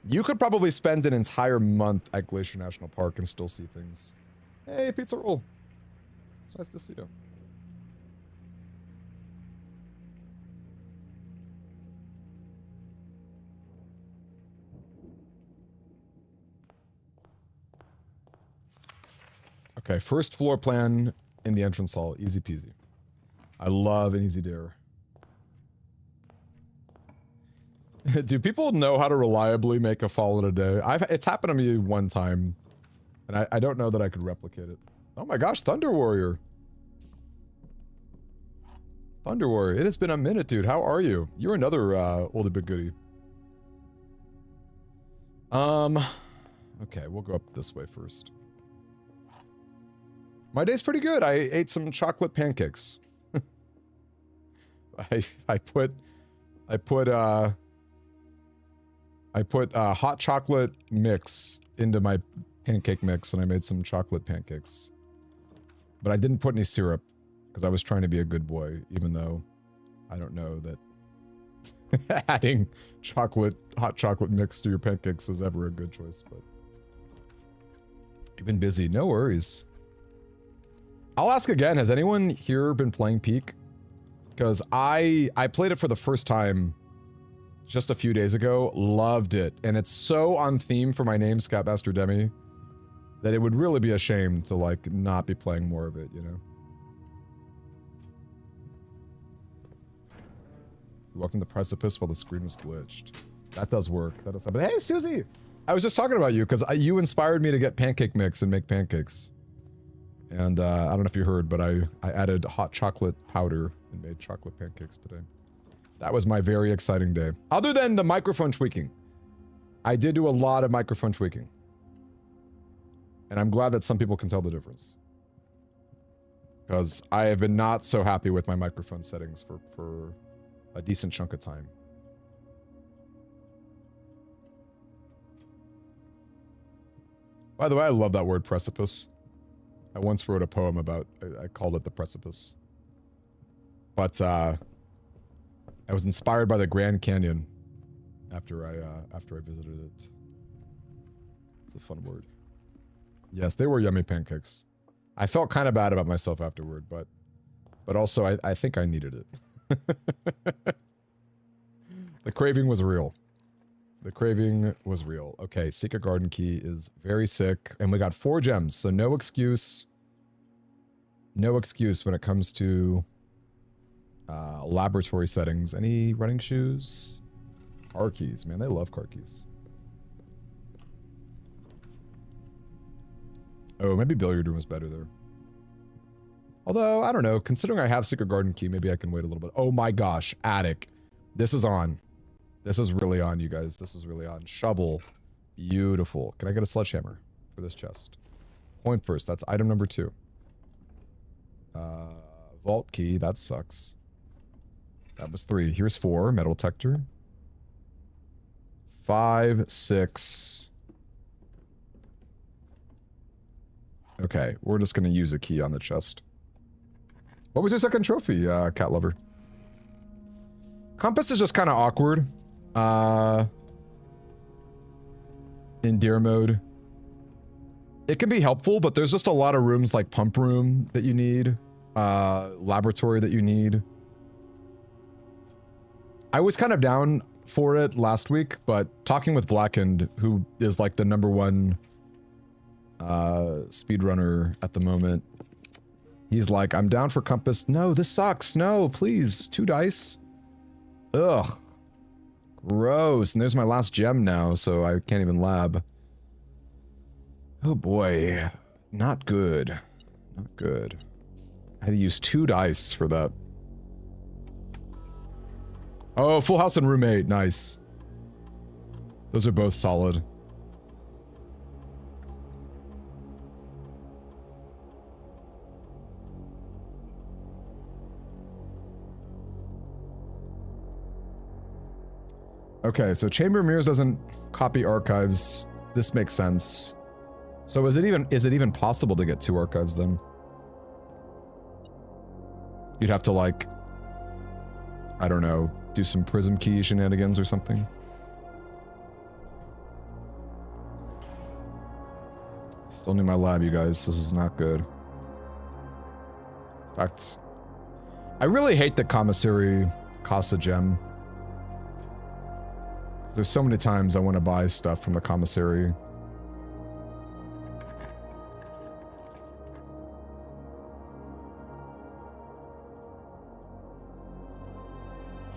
You could probably spend an entire month at Glacier National Park and still see things. Hey, pizza roll. It's nice to see you. Okay, first floor plan in the entrance hall. Easy peasy. I love an easy dare. Do people know how to reliably make a fall in a day? It's happened to me one time, and I don't know that I could replicate it. Oh my gosh, Thunder Warrior. Thunder Warrior, it has been a minute, dude. How are you? You're another oldie but goodie. Okay, we'll go up this way first. My day's pretty good. I ate some chocolate pancakes. I put hot chocolate mix into my pancake mix, and I made some chocolate pancakes. But I didn't put any syrup because I was trying to be a good boy, even though I don't know that adding hot chocolate mix to your pancakes is ever a good choice. But you've been busy. No worries. I'll ask again, has anyone here been playing Peak? Because I played it for the first time just a few days ago, loved it, and it's so on theme for my name, Scoutmaster Demi, that it would really be a shame to, like, not be playing more of it, you know? You walked in the precipice while the screen was glitched. That does work. That does happen. Hey, Susie! I was just talking about you, because you inspired me to get pancake mix and make pancakes. And I don't know if you heard, but I added hot chocolate powder and made chocolate pancakes today. That was my very exciting day. Other than the microphone tweaking. I did do a lot of microphone tweaking. And I'm glad that some people can tell the difference. Because I have been not so happy with my microphone settings for a decent chunk of time. By the way, I love that word precipice. I once wrote a poem about, I called it the precipice. But I was inspired by the Grand Canyon after I visited it. It's a fun word. Yes, they were yummy pancakes. I felt kind of bad about myself afterward, but also I think I needed it. The craving was real. The craving was real. Okay, Secret Garden Key is very sick. And we got 4 gems, so no excuse. No excuse when it comes to laboratory settings. Any running shoes? Car keys, man, they love car keys. Oh, maybe billiard room was better there. Although, I don't know, considering I have Secret Garden Key, maybe I can wait a little bit. Oh my gosh, attic. This is on. This is really on, you guys. This is really on. Shovel. Beautiful. Can I get a sledgehammer for this chest? Point first. That's item number 2. Vault key. That sucks. That was 3. Here's 4. Metal detector. 5, 6. Okay. We're just going to use a key on the chest. What was your second trophy, cat lover? Compass is just kind of awkward. In deer mode. It can be helpful, but there's just a lot of rooms like pump room that you need, laboratory that you need. I was kind of down for it last week, but talking with Blackened, who is like the #1 speedrunner at the moment, he's like, I'm down for Compass. No, this sucks. No, please. 2 dice. Ugh. Gross. And there's my last gem now, so I can't even lab. Oh boy. Not good. Not good. I had to use 2 dice for that. Oh, Full House and Roommate. Nice. Those are both solid. Okay, so Chamber of Mirrors doesn't copy archives. This makes sense. So is it even possible to get 2 archives then? You'd have to like, I don't know, do some prism key shenanigans or something. Still need my lab, you guys. This is not good. In fact, I really hate that commissary costs a gem. There's so many times I want to buy stuff from the commissary.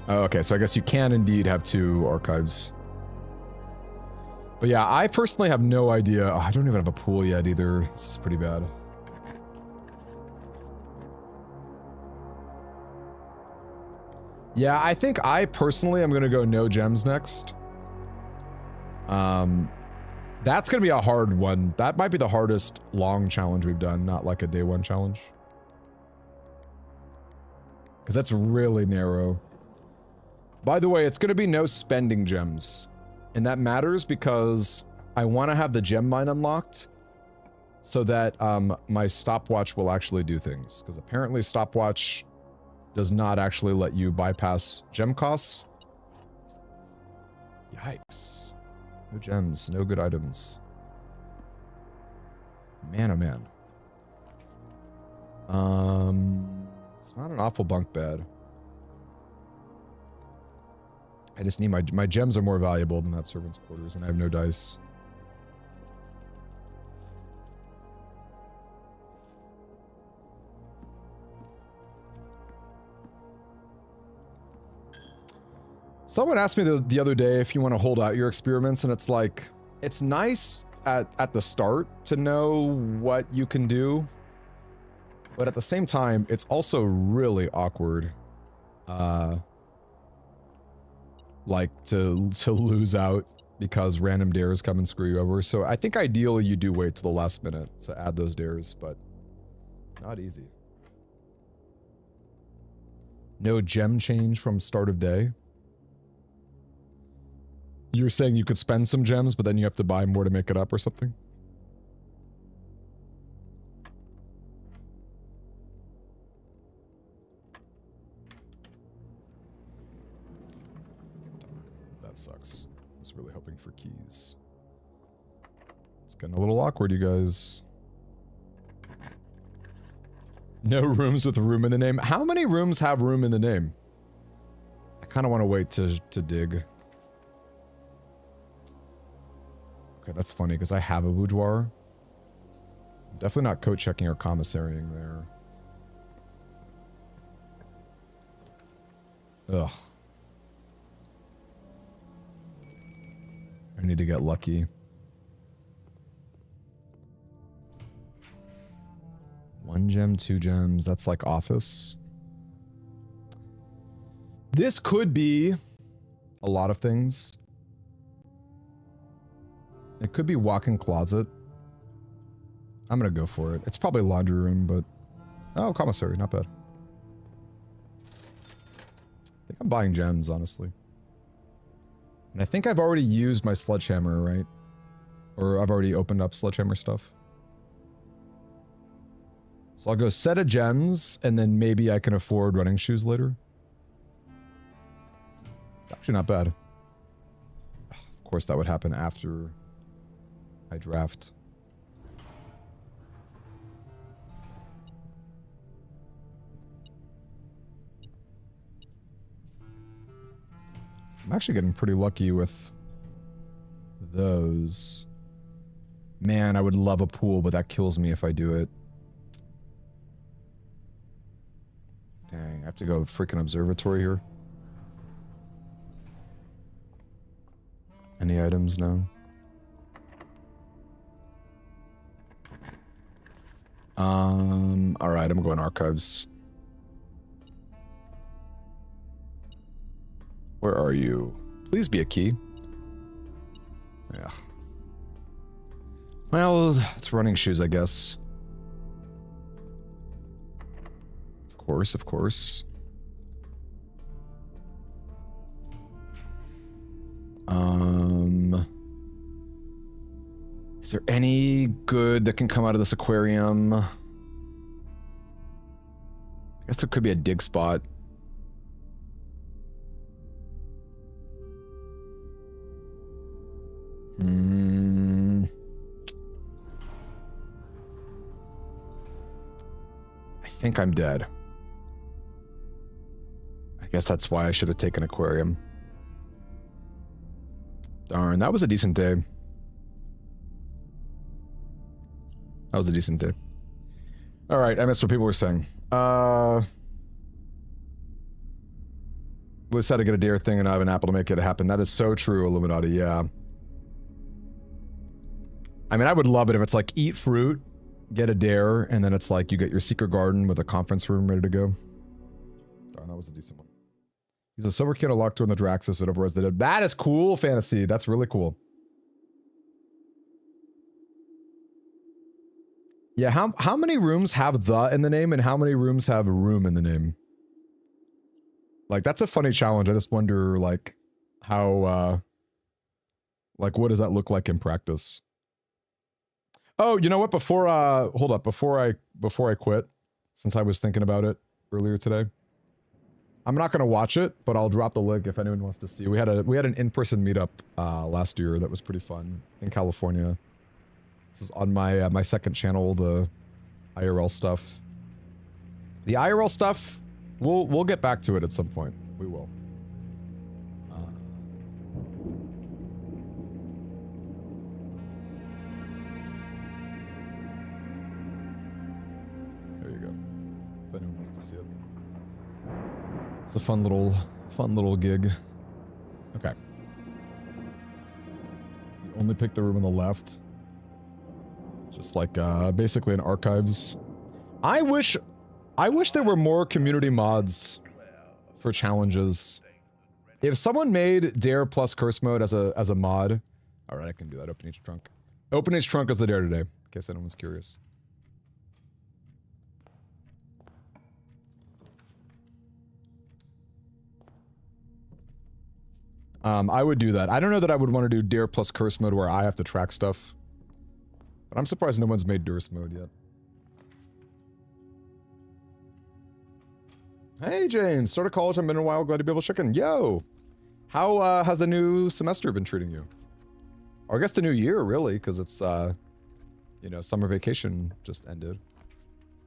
Oh, okay, so I guess you can indeed have 2 archives. But yeah, I personally have no idea. Oh, I don't even have a pool yet either. This is pretty bad. Yeah, I think I personally am going to go no gems next. That's going to be a hard one. That might be the hardest long challenge we've done, not like a day 1 challenge. Because that's really narrow. By the way, it's going to be no spending gems. And that matters because I want to have the gem mine unlocked so that my stopwatch will actually do things. Because apparently stopwatch does not actually let you bypass gem costs. Yikes. No gems, no good items. Man, oh man. It's not an awful bunk bed. I just need my gems are more valuable than that servant's quarters, and I have no dice. Someone asked me the other day if you want to hold out your experiments, and it's like, it's nice at the start to know what you can do, but at the same time, it's also really awkward, like to lose out because random dares come and screw you over. So I think ideally you do wait till the last minute to add those dares, but not easy. No gem change from start of day. You're saying you could spend some gems, but then you have to buy more to make it up or something? That sucks. I was really hoping for keys. It's getting a little awkward, you guys. No rooms with room in the name. How many rooms have room in the name? I kind of want to wait to dig. Okay, that's funny, because I have a boudoir. I'm definitely not coat checking or commissarying there. Ugh. I need to get lucky. 1 gem, 2 gems. That's like office. This could be a lot of things. It could be walk-in closet. I'm gonna go for it. It's probably laundry room, but... Oh, commissary. Not bad. I think I'm buying gems, honestly. And I think I've already used my sledgehammer, right? Or I've already opened up sledgehammer stuff. So I'll go set of gems, and then maybe I can afford running shoes later. Actually not bad. Of course that would happen after I draft. I'm actually getting pretty lucky with those. Man, I would love a pool, but that kills me if I do it. Dang, I have to go freaking observatory here. Any items now? Alright, I'm going archives. Where are you? Please be a key. Yeah. Well, it's running shoes, I guess. Of course, of course. Is there any good that can come out of this aquarium? I guess there could be a dig spot. I think I'm dead. I guess that's why I should have taken aquarium. Darn, that was a decent day. That was a decent day. Alright, I missed what people were saying. Liz had to get a dare thing and I have an apple to make it happen. That is so true, Illuminati, yeah. I mean, I would love it if it's like, eat fruit, get a dare, and then it's like, you get your secret garden with a conference room ready to go. Darn, that was a decent one. He's a silver kid, a locked door in the Draxus that overrides the dead. That is cool, Fantasy. That's really cool. Yeah, how many rooms have the in the name and how many rooms have room in the name? Like, that's a funny challenge. I just wonder, like, how, like, what does that look like in practice? Oh, you know what? Before, hold up. Before I quit, since I was thinking about it earlier today, I'm not going to watch it, but I'll drop the link if anyone wants to see. We had an in-person meetup, last year that was pretty fun in California. This is on my my second channel, the IRL stuff. The IRL stuff, we'll get back to it at some point. We will. There you go. If anyone wants to see it. It's a fun little gig. Okay. You only pick the room on the left. Just like, basically an archives. I wish there were more community mods for challenges. If someone made Dare plus Curse Mode as a mod... Alright, I can do that. Open each trunk. Open each trunk is the Dare today, in case anyone's curious. I would do that. I don't know that I would want to do Dare plus Curse Mode where I have to track stuff. But I'm surprised no one's made Durst mode yet. Hey, James. Started college. I've been in a while. Glad to be able to check in. Yo! How has the new semester been treating you? Or I guess the new year, really, because it's, you know, summer vacation just ended.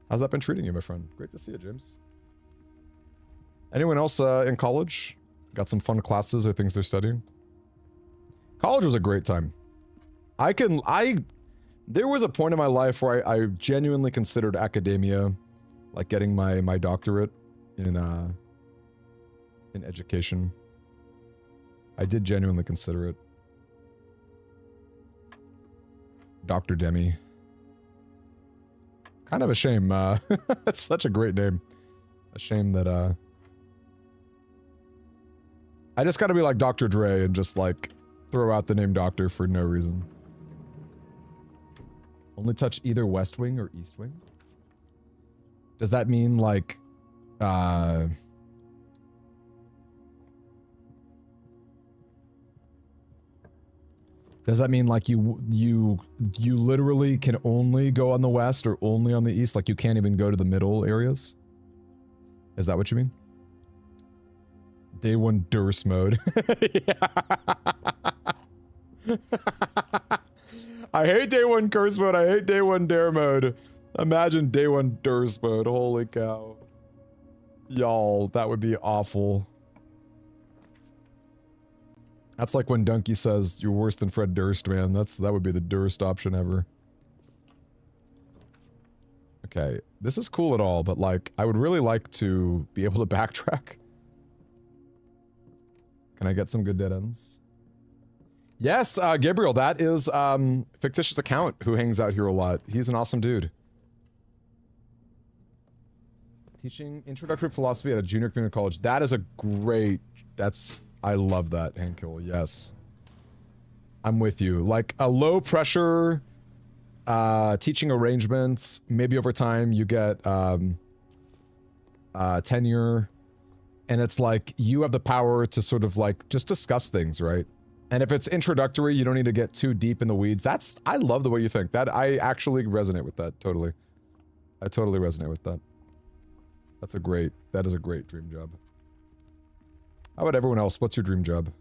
How's that been treating you, my friend? Great to see you, James. Anyone else in college? Got some fun classes or things they're studying? College was a great time. There was a point in my life where I genuinely considered academia, like getting my doctorate in education. I did genuinely consider it. Dr. Demi. Kind of a shame, that's such a great name. A shame that, I just gotta be like Dr. Dre and just like throw out the name Doctor for no reason. Only touch either West Wing or East Wing? Does that mean like, does that mean like you literally can only go on the West or only on the East? Like you can't even go to the middle areas? Is that what you mean? Day one Durst mode. I hate day one curse mode. I hate day one dare mode. Imagine day one Durst mode. Holy cow. Y'all, that would be awful. That's like when Donkey says, you're worse than Fred Durst, man. That would be the Durst option ever. Okay, this is cool at all, but like, I would really like to be able to backtrack. Can I get some good dead ends? Yes, Gabriel, that is fictitious account who hangs out here a lot. He's an awesome dude. Teaching introductory philosophy at a junior community college. That is a great, I love that, Hankill, yes. I'm with you. Like a low pressure teaching arrangements, maybe over time you get tenure, and it's like you have the power to sort of like just discuss things, right? And if it's introductory, you don't need to get too deep in the weeds. I love the way you think. I actually resonate with that, totally. I totally resonate with that. That is a great dream job. How about everyone else? What's your dream job?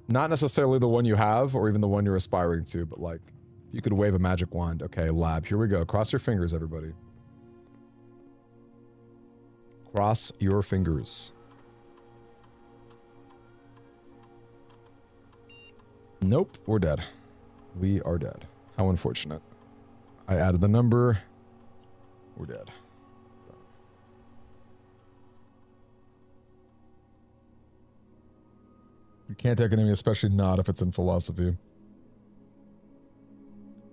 Not necessarily the one you have, or even the one you're aspiring to, but like, you could wave a magic wand. Okay, lab, here we go. Cross your fingers, everybody. Cross your fingers. Nope, we're dead. We are dead. How unfortunate. I added the number. We're dead. You can't take an enemy, especially not if it's in philosophy.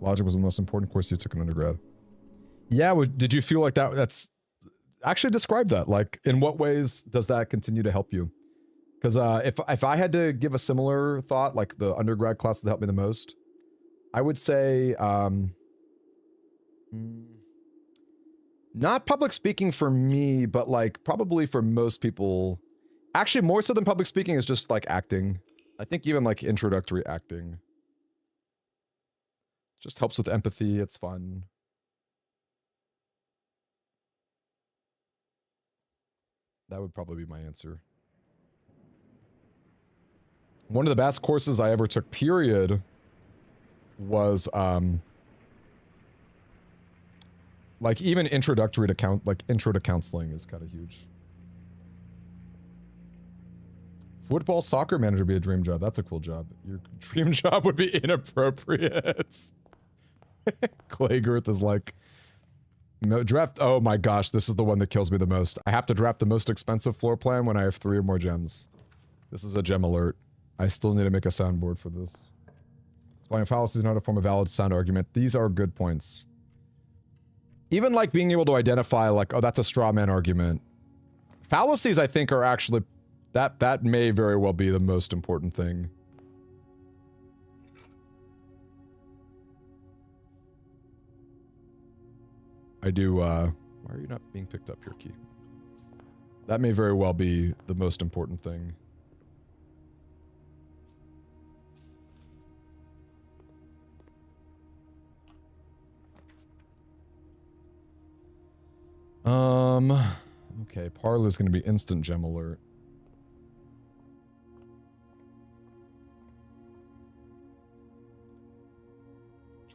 Logic was the most important course you took in undergrad. Yeah, did you feel like that's... Actually describe that. Like, in what ways does that continue to help you? Because if I had to give a similar thought, like the undergrad class that helped me the most, I would say... not public speaking for me, but like probably for most people... Actually, more so than public speaking is just like acting. I think even like introductory acting. Just helps with empathy, it's fun. That would probably be my answer. One of the best courses I ever took, period, was like even introductory to intro to counseling is kind of huge. Football soccer manager would be a dream job. That's a cool job. Your dream job would be inappropriate. Clay Girth is like, no, draft. Oh my gosh, this is the one that kills me the most. I have to draft the most expensive floor plan when I have 3 or more gems. This is a gem alert. I still need to make a soundboard for this. Spawning fallacy is not a form of valid sound argument. These are good points. Even like being able to identify like, oh, that's a straw man argument. Fallacies, I think, are actually... That may very well be the most important thing. I do, why are you not being picked up here, Key? That may very well be the most important thing. Okay, Parlor's gonna be instant gem alert.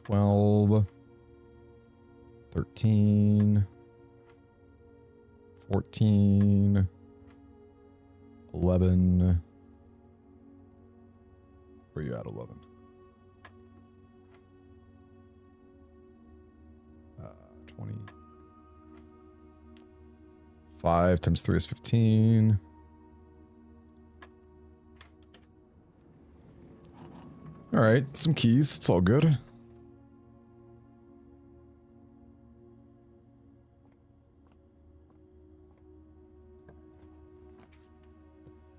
$12, 13, 14, 11. Where are you at, 11? 20. 5 times 3 is 15. All right, some keys. It's all good.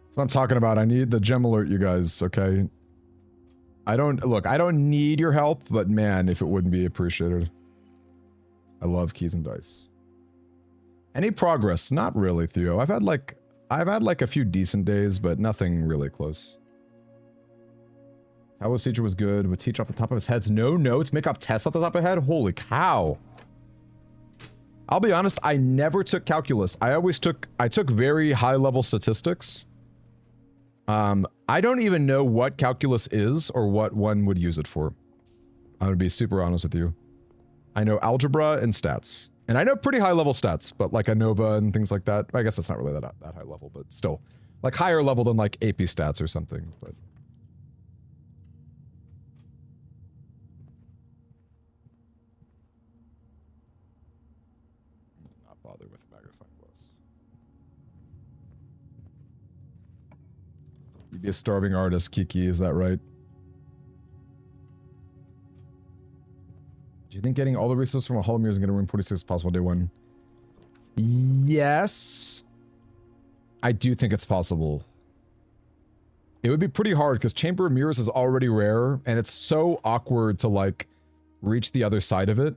That's what I'm talking about. I need the gem alert, you guys, okay? I don't need your help, but man, if it wouldn't be appreciated. I love keys and dice. Any progress? Not really, Theo. I've had like a few decent days, but nothing really close. How was teacher was good. Would teach off the top of his head. No notes. Make off tests off the top of the head. Holy cow. I'll be honest. I never took calculus. I took very high level statistics. I don't even know what calculus is or what one would use it for. I'm gonna be super honest with you. I know algebra and stats. And I know pretty high level stats, but like ANOVA and things like that. I guess that's not really that high level, but still. Like higher level than like AP stats or something, but. Not bother with magnifying glass. You'd be a starving artist, Kiki, is that right? Do you think getting all the resources from a Hall of Mirrors is going to ruin 46 possible day one? Yes. I do think it's possible. It would be pretty hard because Chamber of Mirrors is already rare and it's so awkward to like reach the other side of it.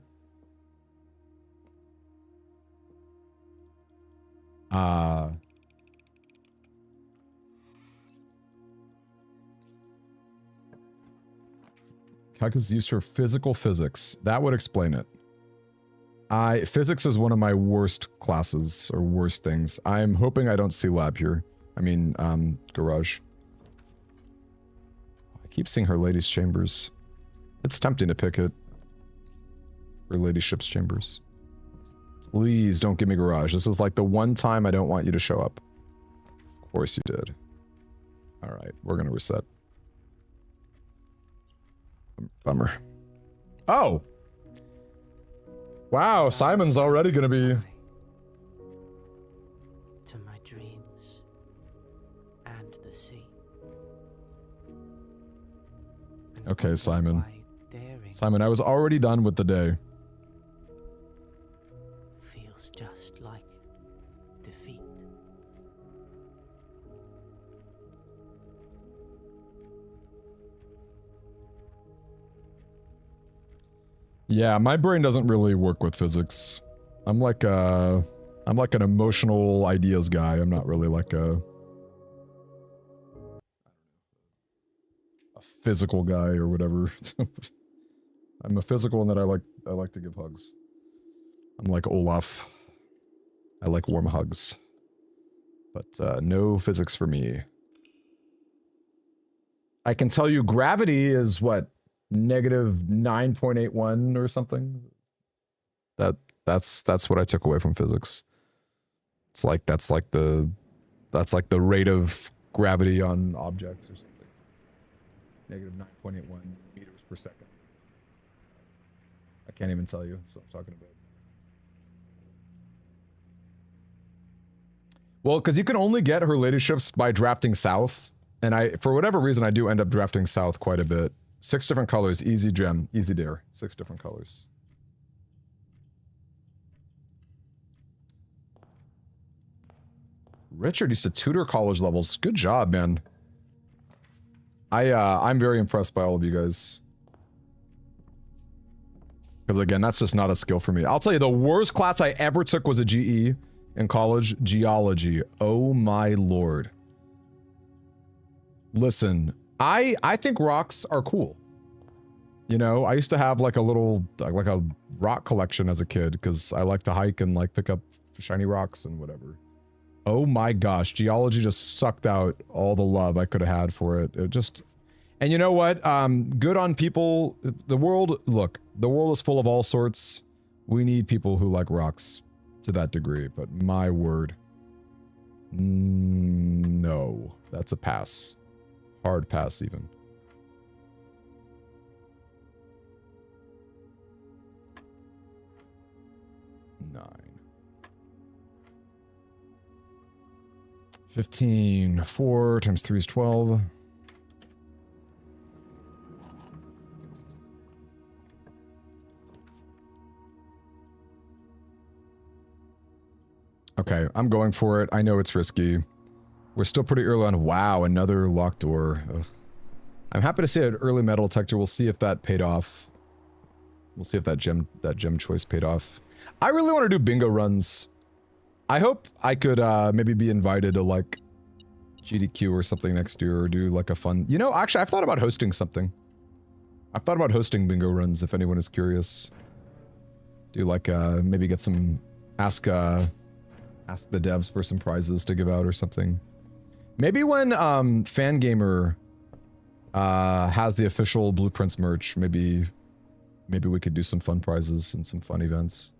Calculus is used for physical physics. That would explain it. Physics is one of my worst classes, or worst things. I'm hoping I don't see lab here. I mean, garage. I keep seeing Her Lady's Chambers. It's tempting to pick it. Her Ladyship's Chambers. Please don't give me garage. This is like the one time I don't want you to show up. Of course you did. Alright, we're gonna reset. Bummer. Oh! Wow, Simon's already gonna be... To my dreams and the sea. And okay, Simon. Simon, I was already done with the day. Feels just like defeat. Yeah, my brain doesn't really work with physics. I'm like an emotional ideas guy. I'm not really like a physical guy or whatever. I'm a physical in that I like to give hugs. I'm like Olaf. I like warm hugs. But no physics for me. I can tell you gravity is what? Negative 9.81 or something. That's what I took away from physics. It's like that's like the rate of gravity on objects or something. Negative 9.81 meters per second. I can't even tell you. That's what I'm talking about. Well, because you can only get Her Ladyships by drafting south, and for whatever reason, I do end up drafting south quite a bit. 6 different colors, easy gem, easy dare. 6 different colors. Richard used to tutor college levels. Good job, man. I'm very impressed by all of you guys. Because again, that's just not a skill for me. I'll tell you, the worst class I ever took was a GE in college, geology. Oh my lord. Listen, I think rocks are cool. You know, I used to have like a rock collection as a kid because I like to hike and like pick up shiny rocks and whatever. Oh my gosh, geology just sucked out all the love I could have had for it. It just, and you know what? Good on people. The world is full of all sorts. We need people who like rocks to that degree, but my word. No, that's a pass. Hard pass, even. Nine. 15. 4 times 3 is 12. Okay, I'm going for it. I know it's risky. We're still pretty early on. Wow, another locked door. Ugh. I'm happy to say an early metal detector. We'll see if that paid off. We'll see if that gem choice paid off. I really want to do bingo runs. I hope I could maybe be invited to like GDQ or something next year, or do like a fun... You know, actually, I've thought about hosting something. I've thought about hosting bingo runs if anyone is curious. Do like maybe get some... Ask the devs for some prizes to give out or something. Maybe when Fangamer has the official Blueprints merch, maybe we could do some fun prizes and some fun events.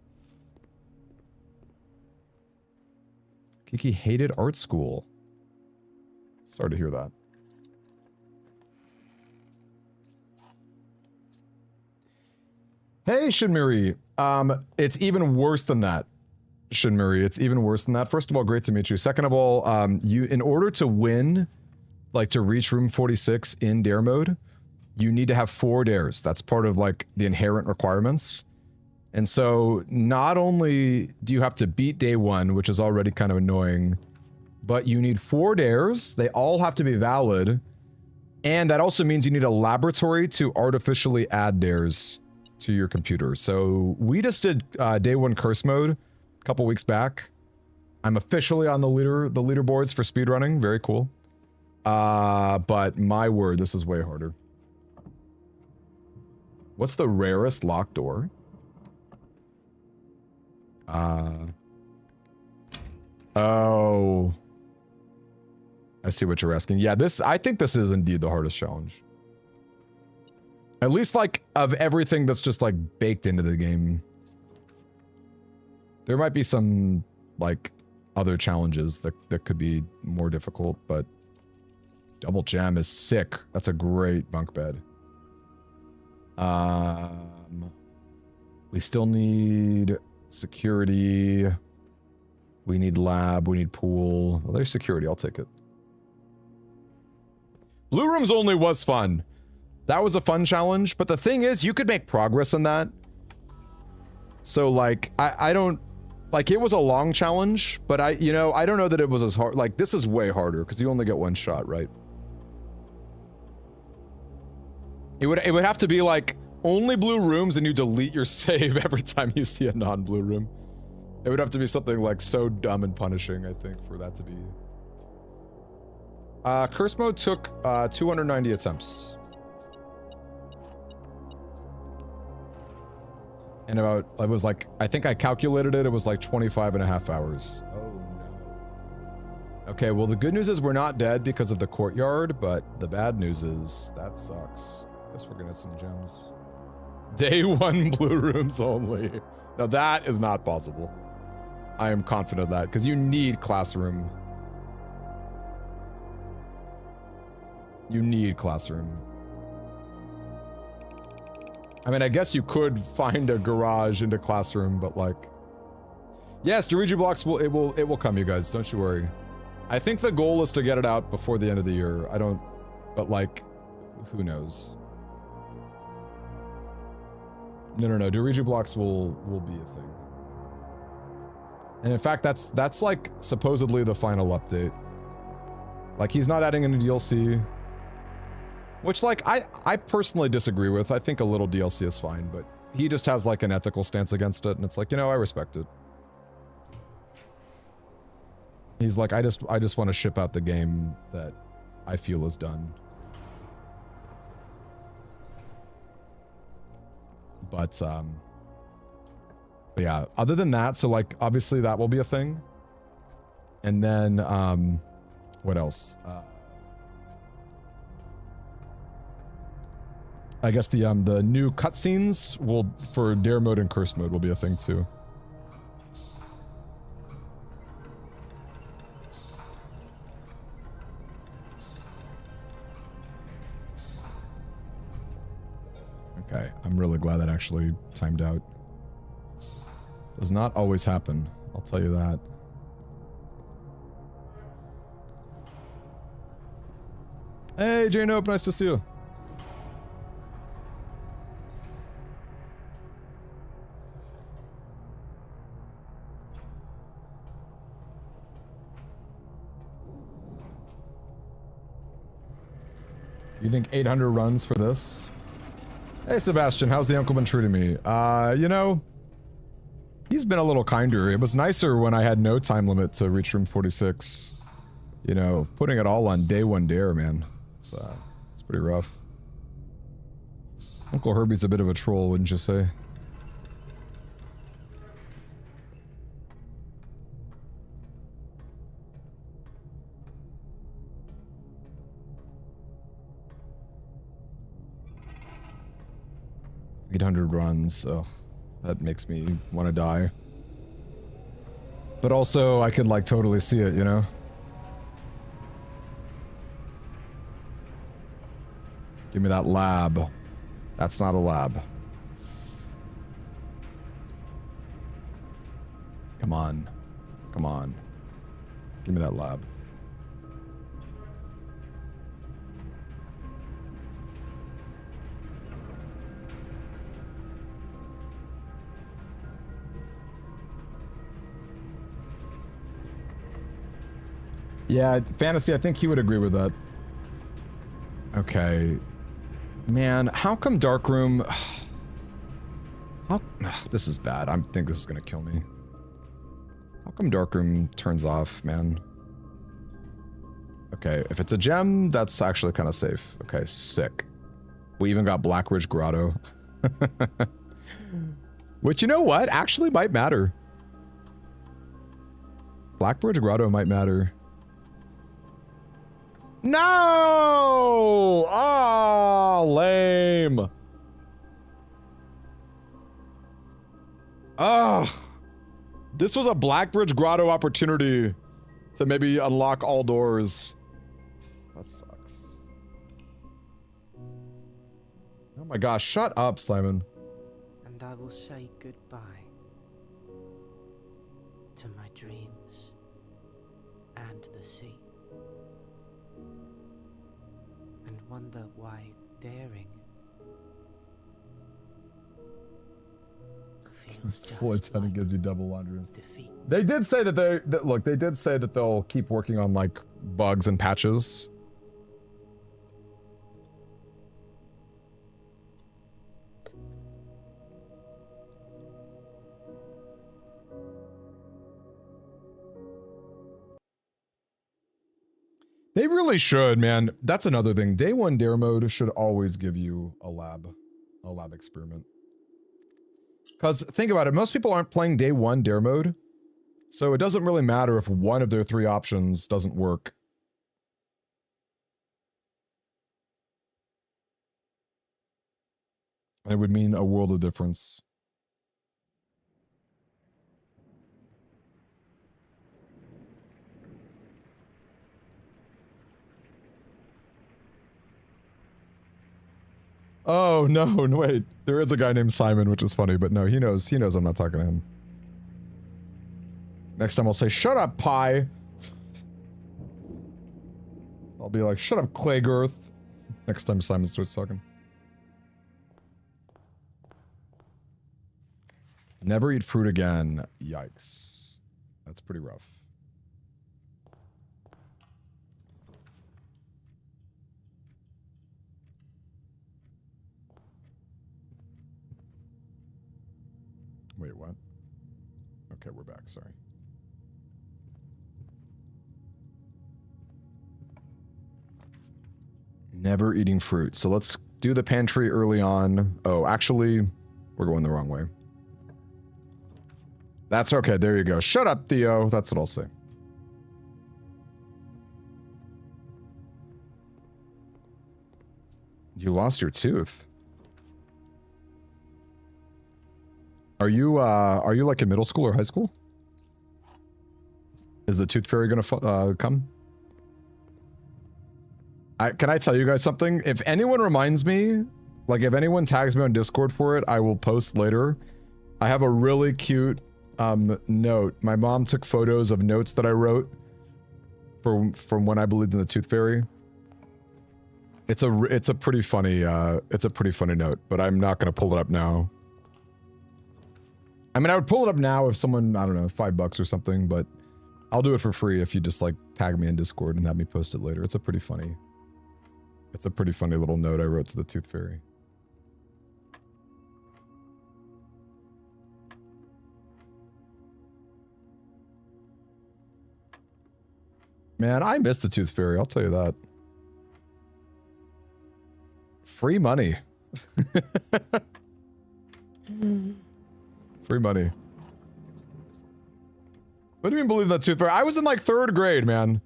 Kiki hated art school. Sorry to hear that. Hey, Shinmiri. It's even worse than that. Shinmiri, it's even worse than that. First of all, great to meet you. Second of all, in order to win, like to reach room 46 in dare mode, you need to have 4 dares. That's part of like the inherent requirements. And so not only do you have to beat day 1, which is already kind of annoying, but you need 4 dares. They all have to be valid. And that also means you need a laboratory to artificially add dares to your computer. So we just did day 1 curse mode a couple weeks back. I'm officially on the leaderboards for speedrunning. Very cool. But my word, this is way harder. What's the rarest locked door? Oh. I see what you're asking. Yeah, I think this is indeed the hardest challenge. At least, like, of everything that's just, like, baked into the game. There might be some, like, other challenges that could be more difficult, but double jam is sick. That's a great bunk bed. We still need security. We need lab. We need pool. Well, there's security. I'll take it. Blue Rooms Only was fun. That was a fun challenge, but the thing is, you could make progress in that. So, like, I don't... Like, it was a long challenge, but I don't know that it was as hard. Like, this is way harder, because you only get 1 shot, right? It would have to be, like, only blue rooms and you delete your save every time you see a non-blue room. It would have to be something, like, so dumb and punishing, I think, for that to be... Curse mode took 290 attempts. And about, it was like, I think I calculated it, it was like 25.5 hours. Oh no. Okay, well the good news is we're not dead because of the courtyard, but the bad news is, that sucks. Guess we're gonna have some gems. Day 1 blue rooms only. Now that is not possible. I am confident of that, because you need classroom. You need classroom. I mean, I guess you could find a garage into classroom, but like... Yes, Doriji blocks it will come, you guys. Don't you worry. I think the goal is to get it out before the end of the year. I don't... But like, who knows? No. Doriji blocks will be a thing. And in fact, that's like supposedly the final update. Like, he's not adding any DLC. Which, like, I personally disagree with. I think a little DLC is fine, but he just has, like, an ethical stance against it, and it's like, you know, I respect it. He's like, I just want to ship out the game that I feel is done. But yeah, other than that, so, like, obviously that will be a thing. And then, what else? I guess the new cutscenes will, for dare mode and curse mode, will be a thing too. Okay, I'm really glad that actually timed out. Does not always happen, I'll tell you that. Hey, J-Nope, nice to see you. You think 800 runs for this? Hey, Sebastian, how's the uncle been treating me? You know, he's been a little kinder. It was nicer when I had no time limit to reach room 46. You know, putting it all on day 1 dare, man. It's pretty rough. Uncle Herbie's a bit of a troll, wouldn't you say? $800 runs, oh, that makes me want to die. But also, I could, like, totally see it, you know? Give me that lab. That's not a lab. Come on. Come on. Give me that lab. Yeah, Fantasy, I think he would agree with that. Okay. Man, how come Darkroom... How... This is bad. I think this is gonna kill me. How come Darkroom turns off, man? Okay, if it's a gem, that's actually kind of safe. Okay, sick. We even got Blackridge Grotto. Which, you know what? Actually might matter. Blackridge Grotto might matter. No! Oh, lame. Ugh. This was a Blackridge Grotto opportunity to maybe unlock all doors. That sucks. Oh my gosh, shut up, Simon. And I will say goodbye to my dreams and the sea. And wonder why daring feels just Full attendant like gives you double laundries. defeat. They did say that look, they did say that they'll keep working on like bugs and patches. They really should, man. That's another thing. Day one dare mode should always give you a lab experiment. Because think about it, most people aren't playing day one dare mode, so it doesn't really matter if one of their 3 options doesn't work. And it would mean a world of difference. Oh, no, wait. There is a guy named Simon, which is funny, but no, he knows I'm not talking to him. Next time I'll say, shut up, Pie. I'll be like, shut up, Claygirth. Next time Simon starts talking. Never eat fruit again. Yikes. That's pretty rough. Wait, what? Okay, we're back, sorry. Never eating fruit. So let's do the pantry early on. Oh, actually, we're going the wrong way. That's okay, there you go. Shut up, Theo. That's what I'll say. You lost your tooth. Are you like in middle school or high school? Is the tooth fairy gonna come? Can I tell you guys something? If anyone reminds me, like if anyone tags me on Discord for it, I will post later. I have a really cute note. My mom took photos of notes that I wrote from when I believed in the tooth fairy. It's a pretty funny note, but I'm not gonna pull it up now. I mean, I would pull it up now if someone, I don't know, $5 or something, but I'll do it for free if you just like tag me in Discord and have me post it later. It's a pretty funny little note I wrote to the tooth fairy. Man, I miss the tooth fairy, I'll tell you that. Free money. Free money. What do you mean believe that tooth fairy? I was in like 3rd grade, man.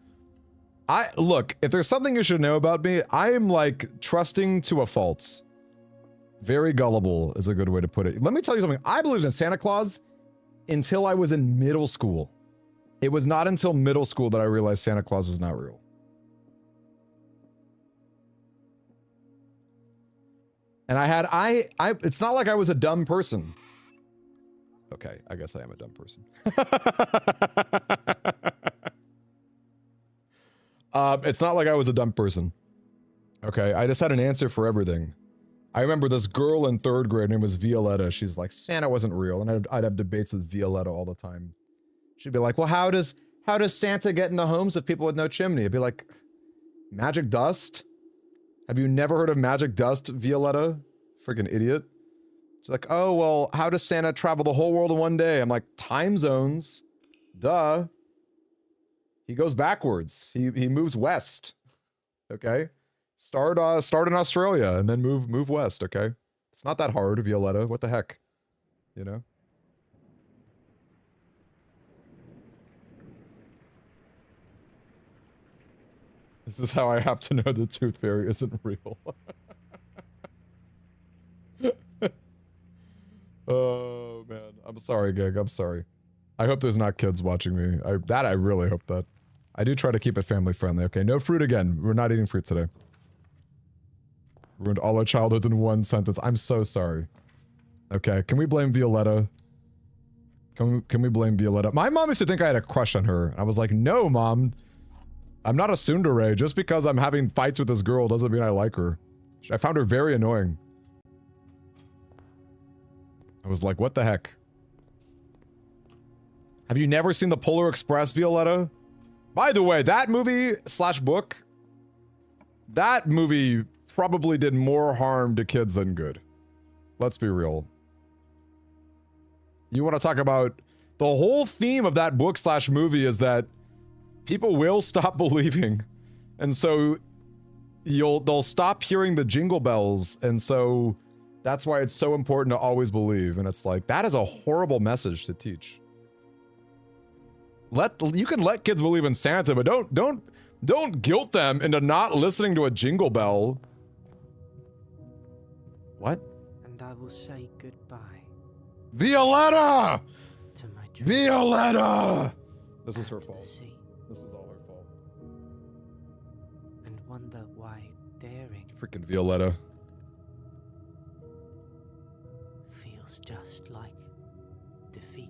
Look, if there's something you should know about me, I am like trusting to a fault. Very gullible is a good way to put it. Let me tell you something. I believed in Santa Claus until I was in middle school. It was not until middle school that I realized Santa Claus was not real. And it's not like I was a dumb person. Okay, I guess I am a dumb person. It's not like I was a dumb person. Okay, I just had an answer for everything. I remember this girl in 3rd grade, her name was Violetta. She's like, Santa wasn't real. And I'd have debates with Violetta all the time. She'd be like, well, how does Santa get in the homes of people with no chimney? I'd be like, magic dust? Have you never heard of magic dust, Violetta? Freaking idiot. She's like, oh, well, how does Santa travel the whole world in one day? I'm like, time zones. Duh. He goes backwards. He moves west. Okay? Start in Australia and then move west, okay? It's not that hard, Violetta. What the heck? You know? This is how I have to know the tooth fairy isn't real. Oh, man. I'm sorry, Gig. I'm sorry. I hope there's not kids watching me. I really hope that. I do try to keep it family friendly. Okay, no fruit again. We're not eating fruit today. Ruined all our childhoods in one sentence. I'm so sorry. Okay, can we blame Violetta? Can we blame Violetta? My mom used to think I had a crush on her. I was like, no, Mom. I'm not a tsundere. Just because I'm having fights with this girl doesn't mean I like her. I found her very annoying. I was like, what the heck? Have you never seen the Polar Express, Violetta? By the way, that movie / book, that movie probably did more harm to kids than good. Let's be real. You want to talk about the whole theme of that book / movie is that people will stop believing, and so they'll stop hearing the jingle bells, and so that's why it's so important to always believe. And it's like, that is a horrible message to teach. You can let kids believe in Santa, but don't guilt them into not listening to a jingle bell. What? And I will say goodbye. Violetta! To my dream. Violetta! This was her and the fault. sea, This was all her fault. and wonder why daring Freaking Violetta. feels just like defeat.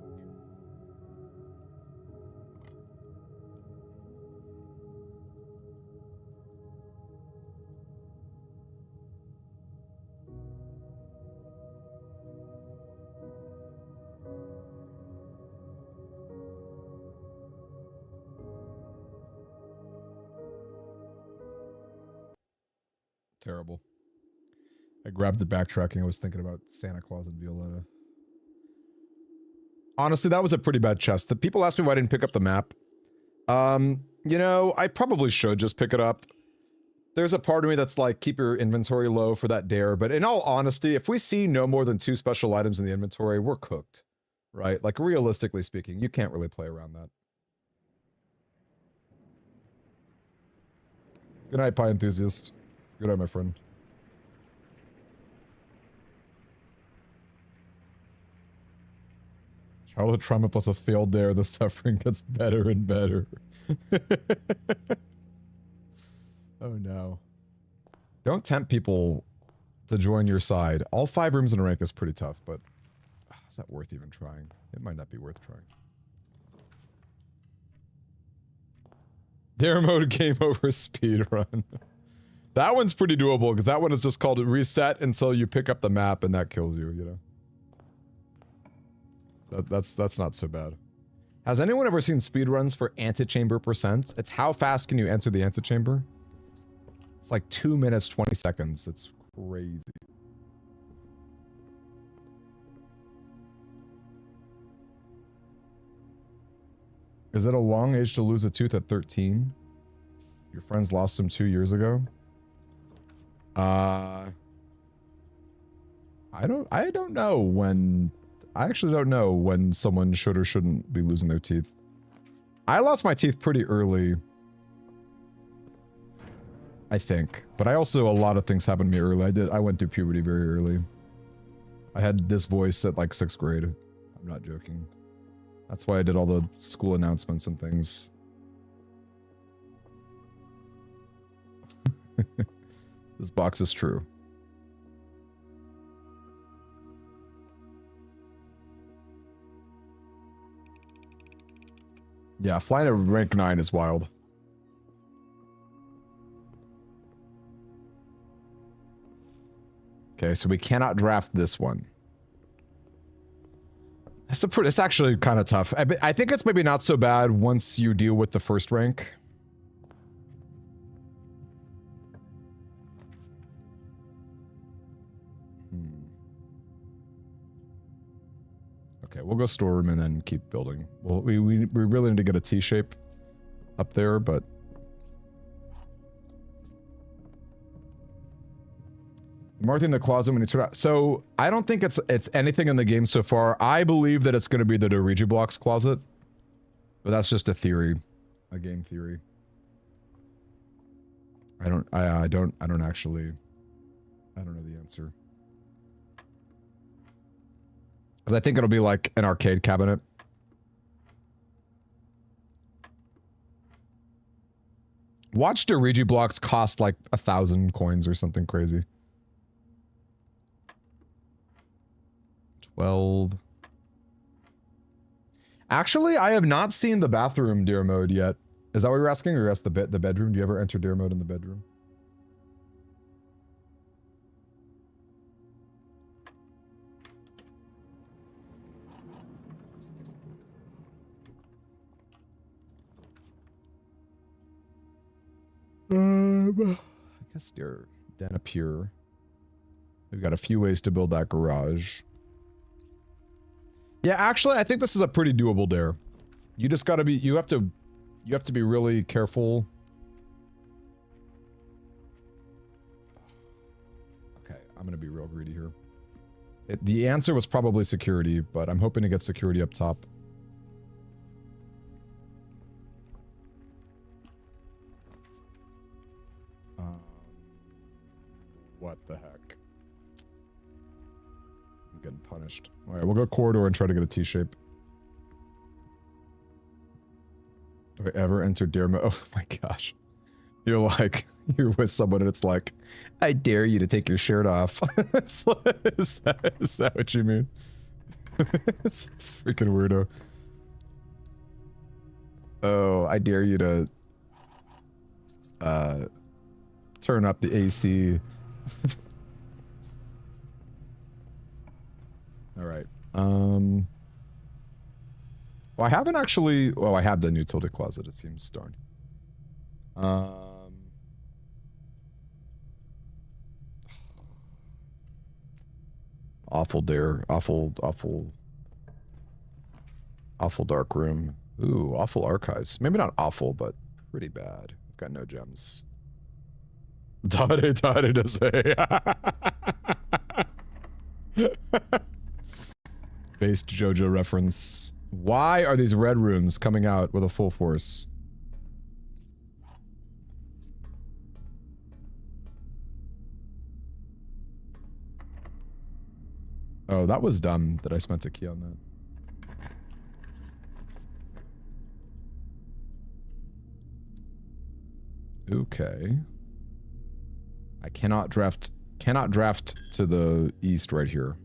Terrible. I grabbed the backtracking. I was thinking about Santa Claus and Violetta. Honestly, that was a pretty bad chest. The people asked me why I didn't pick up the map. You know, I probably should just pick it up. There's a part of me that's like, keep your inventory low for that dare. But in all honesty, if we see no more than 2 special items in the inventory, we're cooked. Right? Like, realistically speaking, you can't really play around that. Good night, Pie Enthusiast. Good night, my friend. Childhood trauma plus a failed dare, the suffering gets better and better. Oh no. Don't tempt people to join your side. All 5 rooms in a rank is pretty tough, but is that worth even trying? It might not be worth trying. Dare mode game over speedrun. That one's pretty doable, because that one is just called reset until you pick up the map and that kills you, you know? That's not so bad. Has anyone ever seen speedruns for antechamber percents? It's how fast can you enter the antechamber? It's like 2 minutes, 20 seconds. It's crazy. Is it a long age to lose a tooth at 13? Your friends lost them 2 years ago? I don't know when... I actually don't know when someone should or shouldn't be losing their teeth. I lost my teeth pretty early. I think. But I also, a lot of things happened to me early. I went through puberty very early. I had this voice at like 6th grade. I'm not joking. That's why I did all the school announcements and things. This box is true. Yeah, flying to rank 9 is wild. Okay, so we cannot draft this one. It's actually kind of tough. I think it's maybe not so bad once you deal with the first rank. Okay, we'll go storeroom and then keep building. Well, we really need to get a T shape up there, but marking the closet when you turn out. So I don't think it's anything in the game so far. I believe that it's going to be the Doriji blocks closet, but that's just a theory, a game theory. I don't actually. I don't know the answer. Because I think it'll be like an arcade cabinet. Watch Doriji blocks cost like 1,000 coins or something crazy. 12. Actually, I have not seen the bathroom dare mode yet. Is that what you're asking? Or yes, the bedroom? Do you ever enter dare mode in the bedroom? I guess dare den appear. We've got a few ways to build that garage. Yeah, actually, I think this is a pretty doable dare. You just gotta be, you have to be really careful. Okay, I'm gonna be real greedy here. The answer was probably security, but I'm hoping to get security up top. What the heck? I'm getting punished. Alright, we'll go corridor and try to get a T-shape. Have I ever entered dare mode? Oh my gosh. You're like, you're with someone and it's like, I dare you to take your shirt off. Is that what you mean? It's freaking weirdo. Oh, I dare you to turn up the AC. All right. Well, I haven't actually. Well, I have the new tilted closet. It seems darn. Awful dare. Awful dark room. Ooh, awful archives. Maybe not awful, but pretty bad. I've got no gems. Dade to say. Based JoJo reference. Why are these red rooms coming out with a full force? Oh, that was dumb that I spent a key on that. Okay. I cannot draft to the east right here.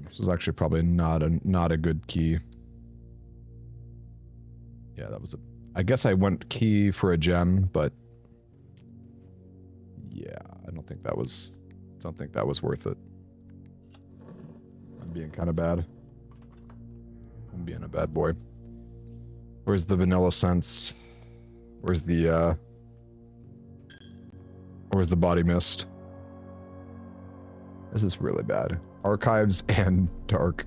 This was actually probably not a good key. Yeah, that was a. I guess I went key for a gem, but yeah, I don't think that was worth it. I'm being kind of bad. I'm being a bad boy. Where's the vanilla sense? Where's the body mist? This is really bad. Archives and dark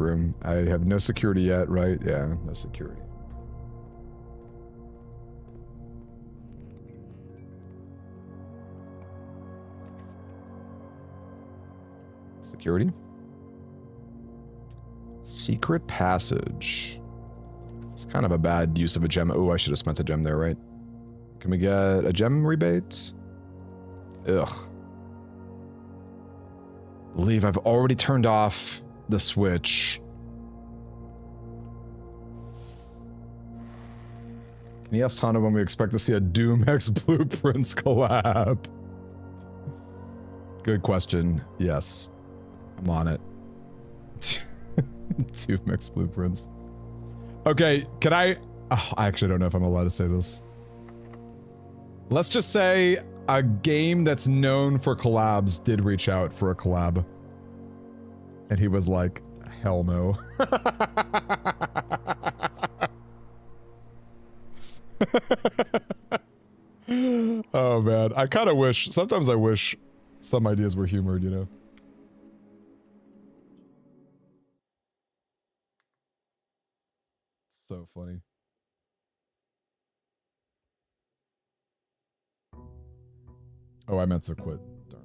room. I have no security yet, right? Yeah, no security. Security? Secret passage. It's kind of a bad use of a gem. Oh, I should have spent a gem there, right? Can we get a gem rebate? Ugh. I believe I've already turned off the switch. Can you ask Tana when we expect to see a Doom X Blueprints collab? Good question. Yes. I'm on it. Two mixed blueprints. Okay, can I... Oh, I actually don't know if I'm allowed to say this. Let's just say a game that's known for collabs did reach out for a collab. And he was like, hell no. Oh man, I kind of wish, sometimes I wish some ideas were humored, you know? So funny. Oh, I meant to quit. Darn.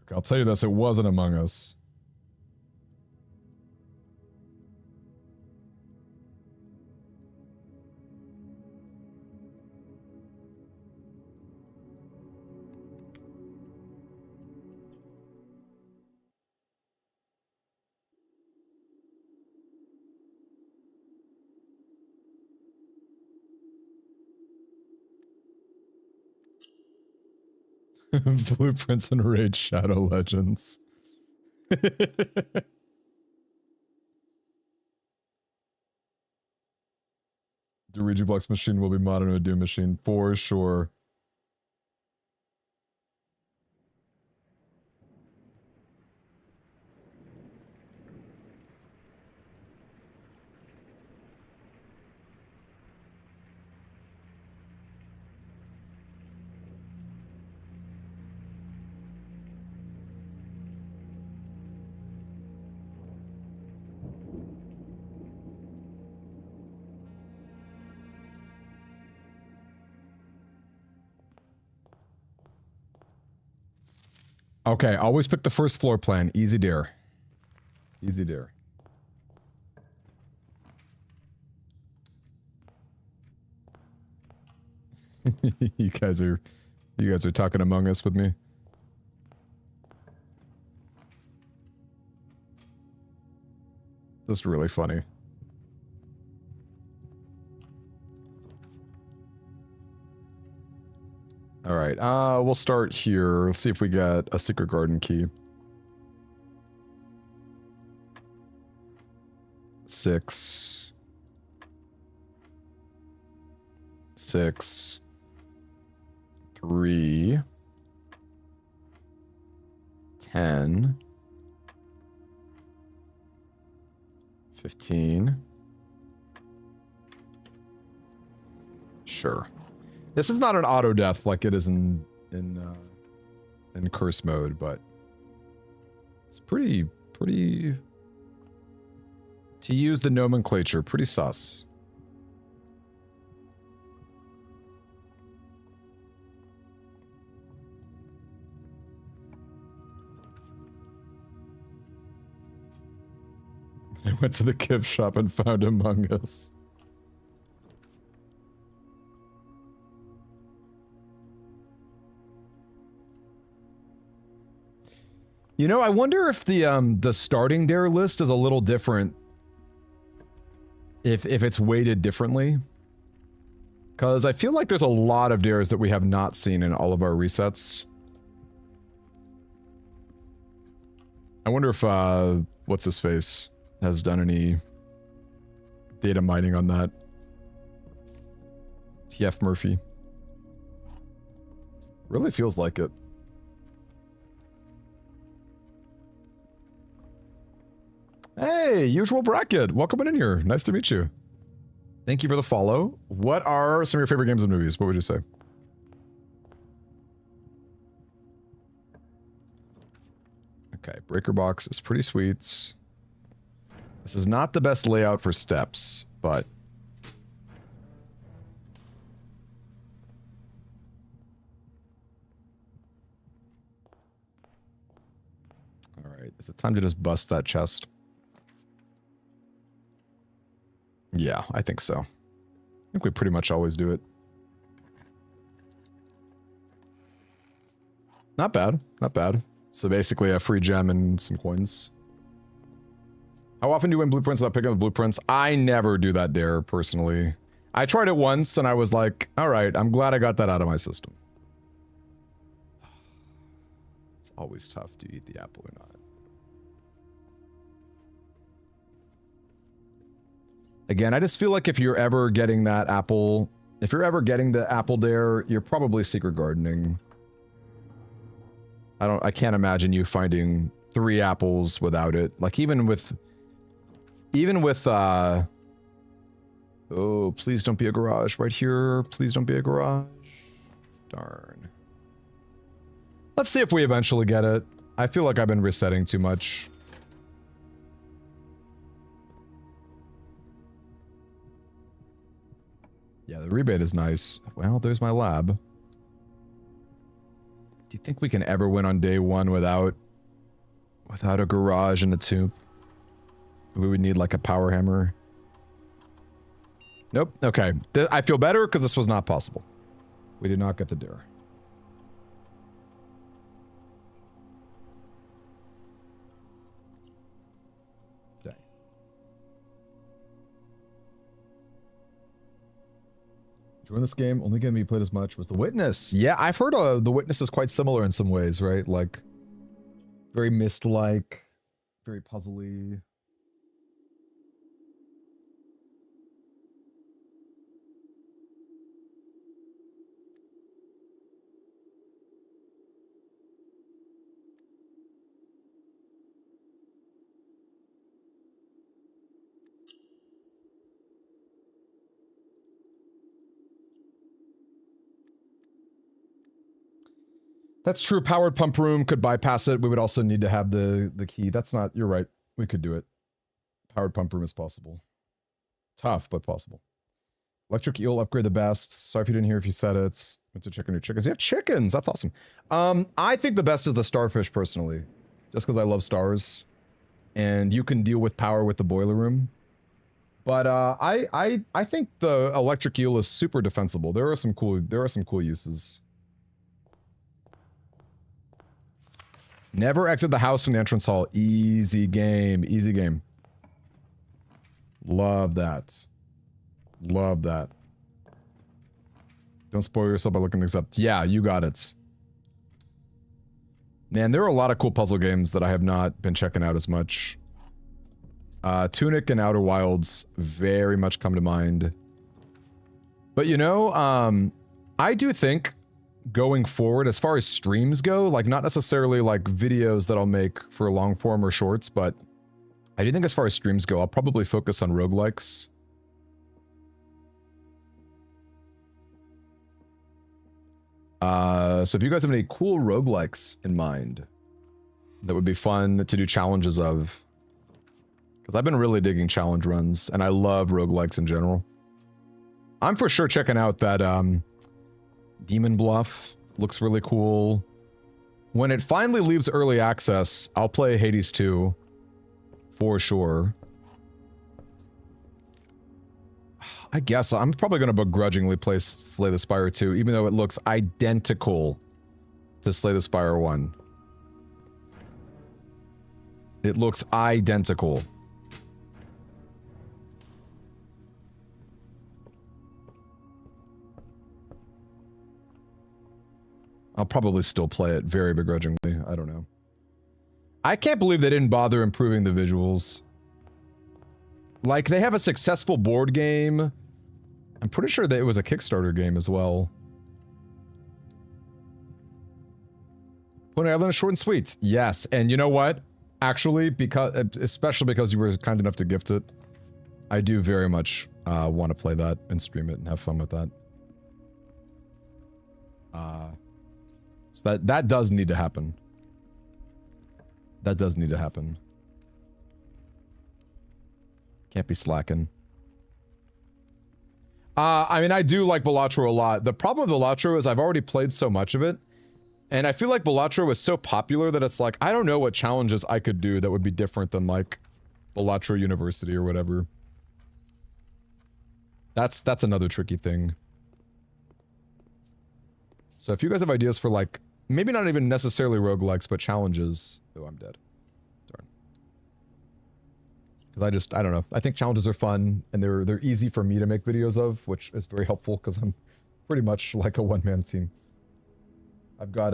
Okay, I'll tell you this, it wasn't Among Us. Blueprints and Raid Shadow Legends. The Regiblox machine will be modded to a Doom machine, for sure. Okay, always pick the first floor plan. Easy dare. Easy dare. You guys are talking Among Us with me. Just really funny. All right, we'll start here. Let's see if we get a secret garden key. 6. 6. 3. 10. 15. Sure. This is not an auto death like it is in curse mode, but it's pretty to use the nomenclature, pretty sus. I went to the gift shop and found Among Us. You know, I wonder if the starting dare list is a little different. If it's weighted differently. Because I feel like there's a lot of dares that we have not seen in all of our resets. I wonder if, what's his face has done any data mining on that. TF Murphy. Really feels like it. Hey, usual bracket. Welcome in here. Nice to meet you. Thank you for the follow. What are some of your favorite games and movies? What would you say? Okay, Breaker Box is pretty sweet. This is not the best layout for steps, but... Alright, is it time to just bust that chest? Yeah, I think so. I think we pretty much always do it. Not bad, not bad. So basically a free gem and some coins. How often do you win blueprints without picking up blueprints? I never do that dare, personally. I tried it once, and I was like, alright, I'm glad I got that out of my system. It's always tough to eat the apple or not. Again, I just feel like if you're ever getting that apple... If you're ever getting the apple dare, you're probably secret gardening. I can't imagine you finding 3 apples without it. Like, even with, oh, please don't be a garage right here. Please don't be a garage. Darn. Let's see if we eventually get it. I feel like I've been resetting too much. Yeah, the rebate is nice. Well, there's my lab. Do you think we can ever win on day 1 without a garage and a tomb? We would need like a power hammer. Nope. Okay. I feel better because this was not possible. We did not get the dare. Dang. Join this game. Only game you played as much was The Witness. Yeah, I've heard The Witness is quite similar in some ways, right? Like, very Myst-like, very puzzly. That's true. Powered pump room could bypass it. We would also need to have the key. That's not... You're right. We could do it. Powered pump room is possible. Tough, but possible. Electric eel upgrade the best. Sorry if you didn't hear if you said it. Went to chicken or chickens. You have chickens. That's awesome. I think the best is the starfish, personally. Just because I love stars. And you can deal with power with the boiler room. But I think the electric eel is super defensible. There are some cool uses. Never exit the house from the entrance hall. Easy game. Easy game. Love that. Love that. Don't spoil yourself by looking things up. Yeah, you got it. Man, there are a lot of cool puzzle games that I have not been checking out as much. Tunic and Outer Wilds very much come to mind. But you know, I do think going forward, as far as streams go, like not necessarily like videos that I'll make for long form or shorts, but I do think as far as streams go, I'll probably focus on roguelikes. So if you guys have any cool roguelikes in mind that would be fun to do challenges of, because I've been really digging challenge runs, and I love roguelikes in general. I'm for sure checking out that, Demon Bluff. Looks really cool. When it finally leaves early access, I'll play Hades 2. For sure. I guess I'm probably going to begrudgingly play Slay the Spire 2, even though it looks identical to Slay the Spire 1. It looks identical. I'll probably still play it very begrudgingly. I don't know. I can't believe they didn't bother improving the visuals. Like, they have a successful board game. I'm pretty sure that it was a Kickstarter game as well. Pony Island is short and sweet. Yes, and you know what? Actually, especially because you were kind enough to gift it, I do very much want to play that and stream it and have fun with that. So that does need to happen. That does need to happen. Can't be slacking. I mean, I do like Balatro a lot. The problem with Balatro is I've already played so much of it, and I feel like Balatro is so popular that it's like, I don't know what challenges I could do that would be different than, like, Balatro University or whatever. That's another tricky thing. So if you guys have ideas for, like, maybe not even necessarily roguelikes, but challenges... Oh, I'm dead. Because I don't know. I think challenges are fun and they're easy for me to make videos of, which is very helpful because I'm pretty much like a one-man team. I've got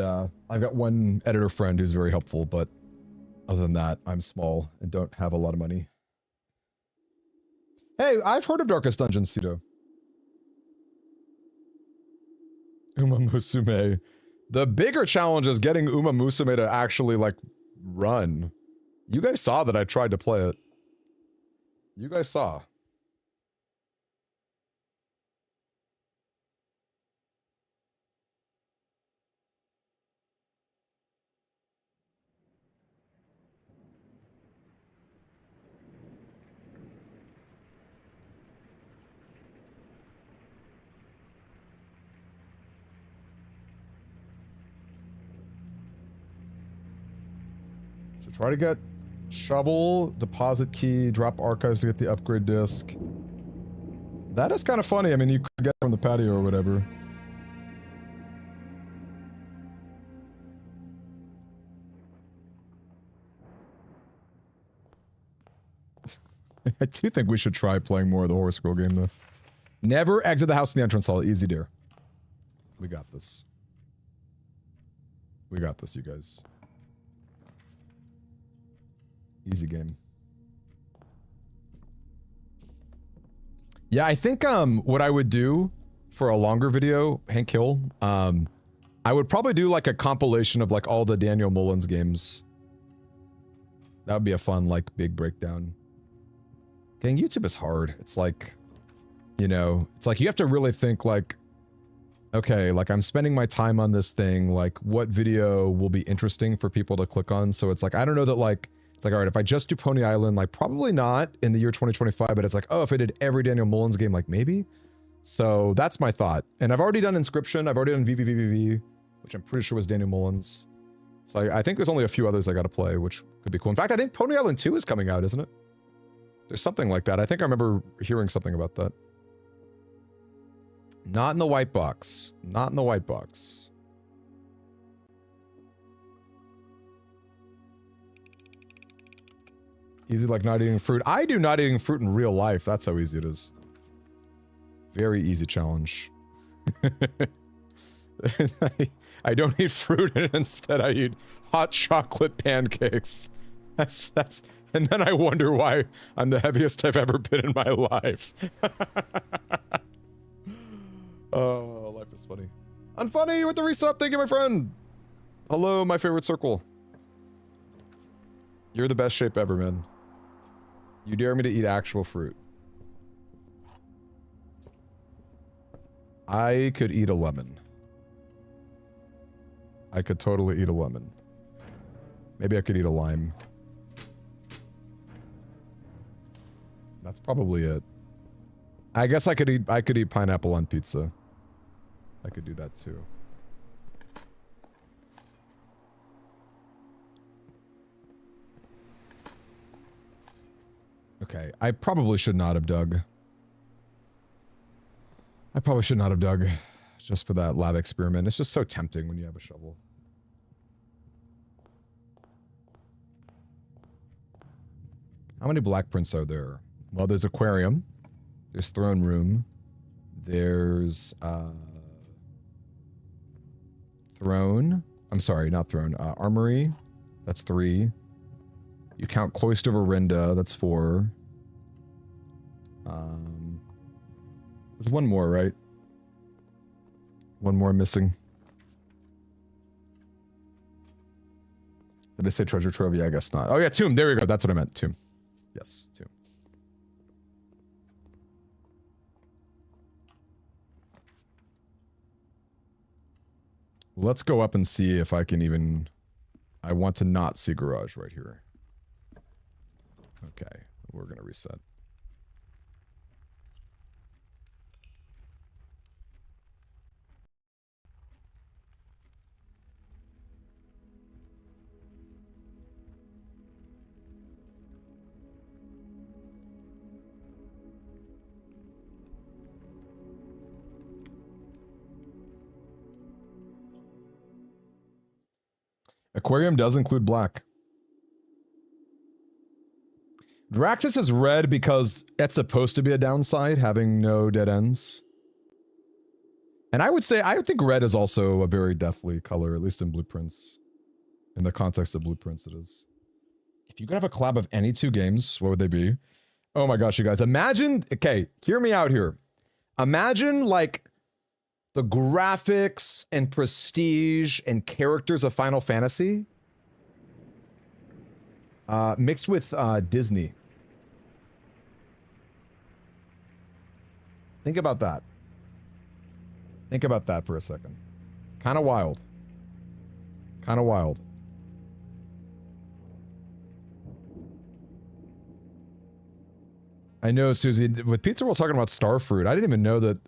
one editor friend who's very helpful, but other than that, I'm small and don't have a lot of money. Hey, I've heard of Darkest Dungeons, Cito. Uma Musume. The bigger challenge is getting Uma Musume to actually, like, run. You guys saw that I tried to play it. You guys saw. So try to get shovel, deposit key, drop archives to get the upgrade disc. That is kind of funny. I mean, you could get from the patio or whatever. I do think we should try playing more of the horror scroll game, though. Never exit the house in the entrance hall. Easy, dear. We got this. We got this, you guys. Easy game. Yeah, I think what I would do for a longer video, Hank Hill, I would probably do like a compilation of like all the Daniel Mullins games. That would be a fun like big breakdown. Getting YouTube is hard. It's like, you know, it's like you have to really think like, okay, like I'm spending my time on this thing, like what video will be interesting for people to click on? So it's like, I don't know that like, it's like, all right, if I just do Pony Island, like probably not in the year 2025, but it's like, oh, if I did every Daniel Mullins game, like maybe. So that's my thought. And I've already done Inscryption. I've already done VVVVV, which I'm pretty sure was Daniel Mullins. So I think there's only a few others I got to play, which could be cool. In fact, I think Pony Island 2 is coming out, isn't it? There's something like that. I think I remember hearing something about that. Not in the white box. Not in the white box. Easy like not eating fruit. I do not eating fruit in real life. That's how easy it is. Very easy challenge. I don't eat fruit and instead I eat hot chocolate pancakes. That's and then I wonder why I'm the heaviest I've ever been in my life. Oh, life is funny. Unfunny with the resub. Thank you, my friend. Hello, my favorite circle. You're the best shape ever, man. You dare me to eat actual fruit. I could eat a lemon. I could totally eat a lemon. Maybe I could eat a lime. That's probably it. I guess I could eat pineapple on pizza. I could do that too. Okay, I probably should not have dug. I probably should not have dug just for that lab experiment. It's just so tempting when you have a shovel. How many black prints are there? Well, there's aquarium. There's throne room. There's, throne. I'm sorry, not throne. Armory. That's 3. You count Cloister of Orinda. That's 4. There's one more, right? One more missing. Did I say treasure trove? Yeah, I guess not. Oh yeah, tomb. There we go. That's what I meant. Tomb. Yes, tomb. Let's go up and see if I can even... I want to not see garage right here. Okay, we're gonna reset. Aquarium does include black. Draxus is red because that's supposed to be a downside, having no dead ends. And I would say, I think red is also a very deathly color, at least in blueprints. In the context of blueprints, it is. If you could have a collab of any two games, what would they be? Oh my gosh, you guys. Imagine, okay, hear me out here. Imagine like the graphics and prestige and characters of Final Fantasy mixed with Disney. Think about that. Think about that for a second. Kind of wild. Kind of wild. I know, Susie, with Pizza World talking about Starfruit, I didn't even know that.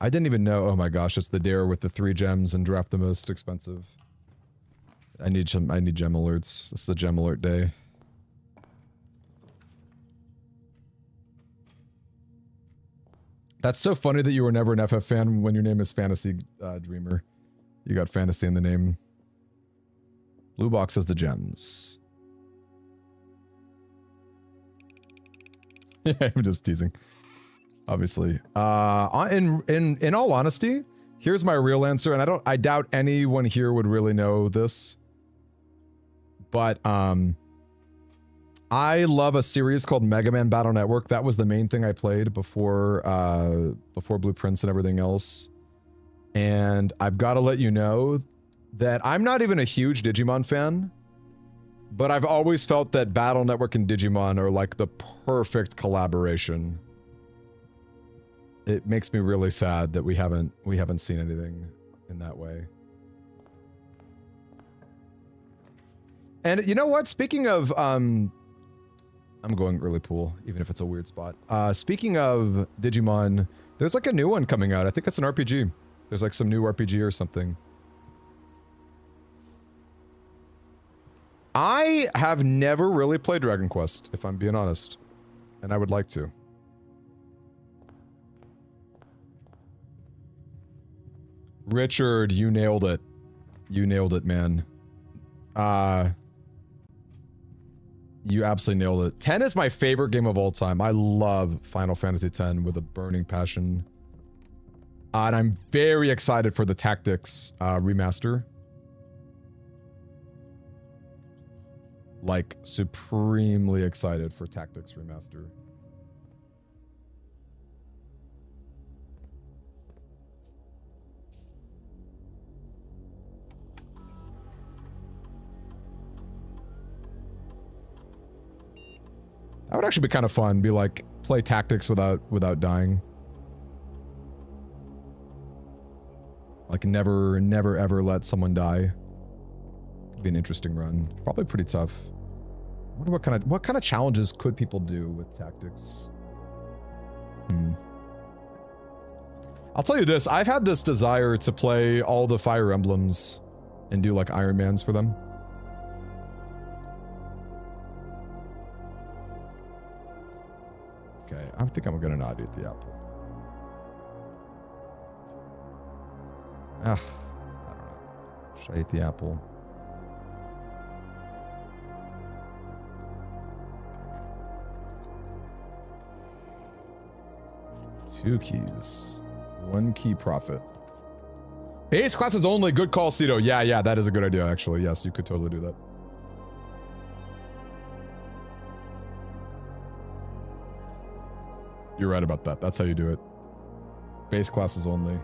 I didn't even know, oh my gosh, it's the dare with the 3 gems and draft the most expensive. I need gem alerts. This is a gem alert day. That's so funny that you were never an FF fan when your name is Fantasy Dreamer. You got fantasy in the name. Blue box has the gems. Yeah, I'm just teasing. Obviously. In all honesty, here's my real answer, and I doubt anyone here would really know this. But I love a series called Mega Man Battle Network. That was the main thing I played before Blueprints and everything else. And I've got to let you know that I'm not even a huge Digimon fan, but I've always felt that Battle Network and Digimon are like the perfect collaboration. It makes me really sad that we haven't seen anything in that way. And you know what? Speaking of I'm going early pool, even if it's a weird spot. Speaking of Digimon, there's like a new one coming out. I think it's an RPG. There's like some new RPG or something. I have never really played Dragon Quest, if I'm being honest. And I would like to. Richard, you nailed it. You nailed it, man. You absolutely nailed it. 10 is my favorite game of all time. I love Final Fantasy X with a burning passion. And I'm very excited for the Tactics remaster. Like, supremely excited for Tactics remaster. That would actually be kind of fun. Be like, play Tactics without dying. Like, never ever let someone die. Could be an interesting run. Probably pretty tough. I wonder what kind of challenges could people do with Tactics? I'll tell you this, I've had this desire to play all the Fire Emblems and do like Iron Mans for them. Okay, I think I'm gonna not eat the apple. Ugh, I don't know. Should I eat the apple? Two keys. One key profit. Base classes only. Good call, Cito. Yeah, that is a good idea, actually. Yes, you could totally do that. You're right about that. That's how you do it. Base classes only.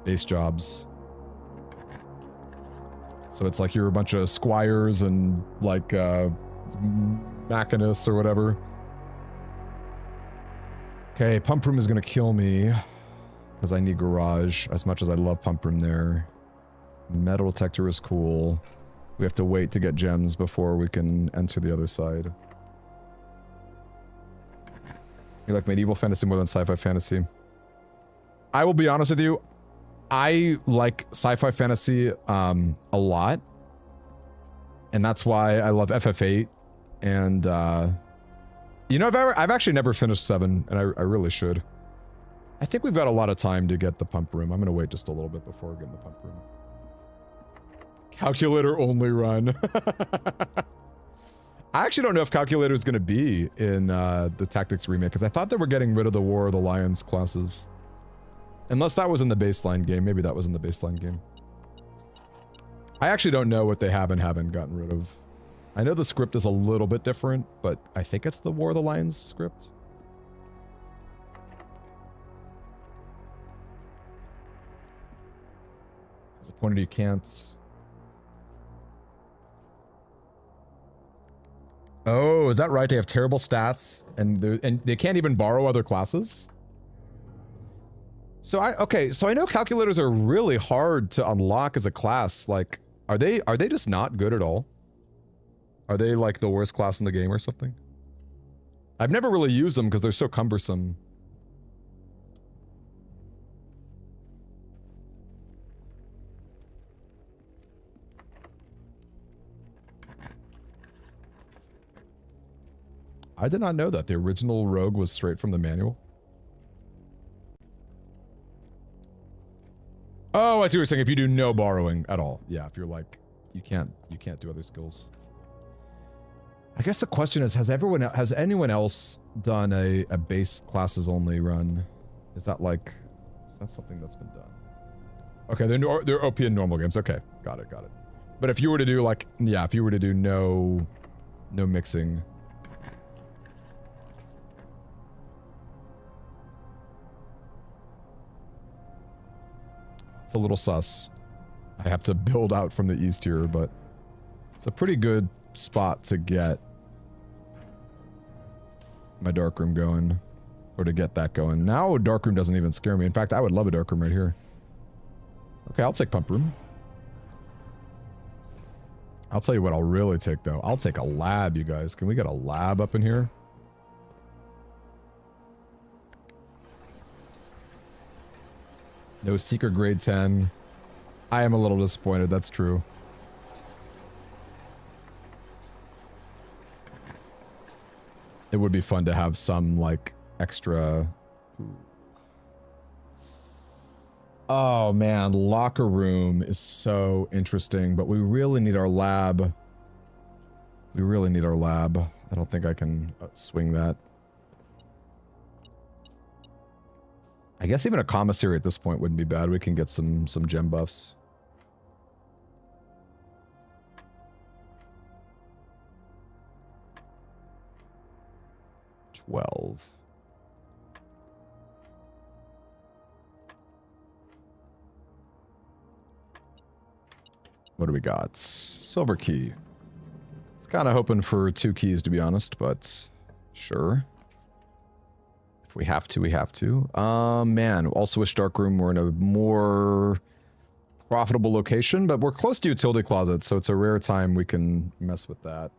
Base jobs. So it's like you're a bunch of squires and like machinists or whatever. Okay, pump room is gonna kill me because I need garage as much as I love pump room there. Metal detector is cool. We have to wait to get gems before we can enter the other side. You like medieval fantasy more than sci-fi fantasy? I will be honest with you. I like sci-fi fantasy a lot. And that's why I love FF8. And you know, I've actually never finished 7, and I really should. I think we've got a lot of time to get the pump room. I'm gonna wait just a little bit before getting the pump room. Calculator only run. I actually don't know if Calculator is going to be in the Tactics remake, because I thought they were getting rid of the War of the Lions classes. Unless that was in the baseline game. Maybe that was in the baseline game. I actually don't know what they have and haven't gotten rid of. I know the script is a little bit different, but I think it's the War of the Lions script. Disappointed you can't. Oh, is that right? They have terrible stats and they can't even borrow other classes? So so I know calculators are really hard to unlock as a class. Like, are they just not good at all? Are they like the worst class in the game or something? I've never really used them because they're so cumbersome. I did not know that the original Rogue was straight from the manual. Oh, I see what you're saying. If you do no borrowing at all. Yeah, if you're like, you can't do other skills. I guess the question is, has anyone else done a base classes only run? Is that something that's been done? Okay, they're OP in normal games. Okay, got it. But if you were to do like, yeah, if you were to do no mixing. It's a little sus. I have to build out from the east here, but it's a pretty good spot to get my darkroom going, or to get that going. Now darkroom doesn't even scare me. In fact, I would love a darkroom right here. Okay, I'll take pump room. I'll tell you what I'll really take though. I'll take a lab, you guys. Can we get a lab up in here? No secret grade 10. I am a little disappointed, that's true. It would be fun to have some, like, extra... Oh, man. Locker room is so interesting, but we really need our lab. We really need our lab. I don't think I can swing that. I guess even a commissary at this point wouldn't be bad. We can get some gem buffs. $12. What do we got? Silver key. It's kind of hoping for 2 keys, to be honest, but sure. If we have to, we have to. Man, also wish darkroom were in a more profitable location, but we're close to utility closet, so it's a rare time we can mess with that.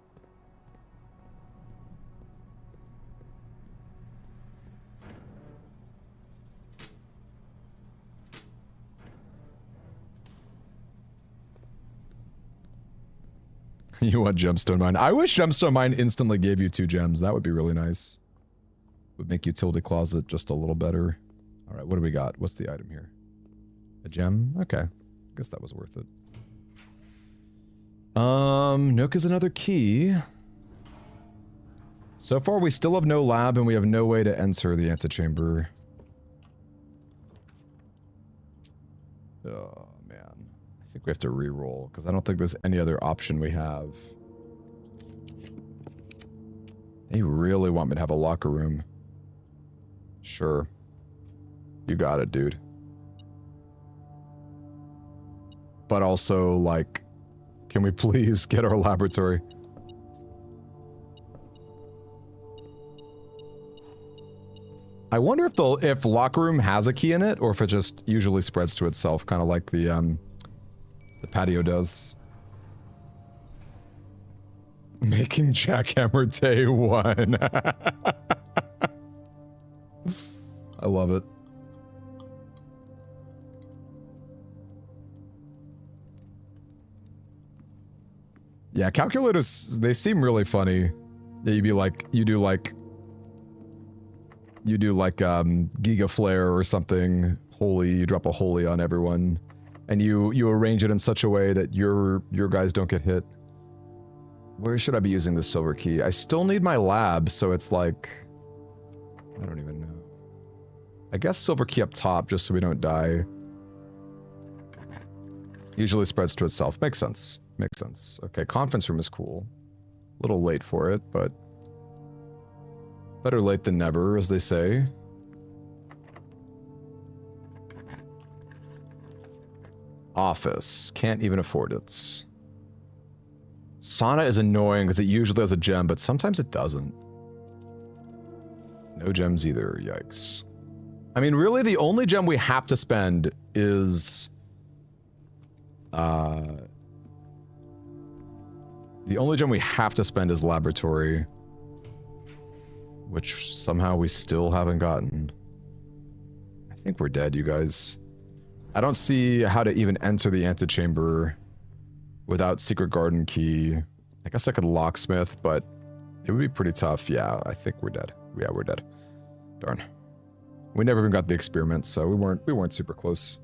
You want gemstone mine? I wish gemstone mine instantly gave you 2 gems. That would be really nice. Would make utility closet just a little better. All right, what do we got? What's the item here? A gem? Okay. Guess that was worth it. Nook is another key. So far, we still have no lab, and we have no way to enter the antechamber. Oh, man. I think we have to re-roll, because I don't think there's any other option we have. They really want me to have a locker room. Sure. You got it, dude. But also, like, can we please get our laboratory? I wonder if locker room has a key in it, or if it just usually spreads to itself, kind of like the patio does. Making jackhammer day 1. I love it. Yeah, calculators, they seem really funny. Yeah, you do like Giga Flare or something. Holy, you drop a holy on everyone. And you arrange it in such a way that your guys don't get hit. Where should I be using the silver key? I still need my lab, so it's like... I don't even know. I guess silver key up top, just so we don't die. Usually spreads to itself. Makes sense. Makes sense. Okay, conference room is cool. A little late for it, but... better late than never, as they say. Office. Can't even afford it. Sauna is annoying because it usually has a gem, but sometimes it doesn't. No gems either. Yikes. I mean, really, the only gem we have to spend is... the only gem we have to spend is laboratory. Which somehow we still haven't gotten. I think we're dead, you guys. I don't see how to even enter the antechamber without secret garden key. I guess I could locksmith, but it would be pretty tough. Yeah, I think we're dead. Yeah, we're dead. Darn. We never even got the experiment, so we weren't super close.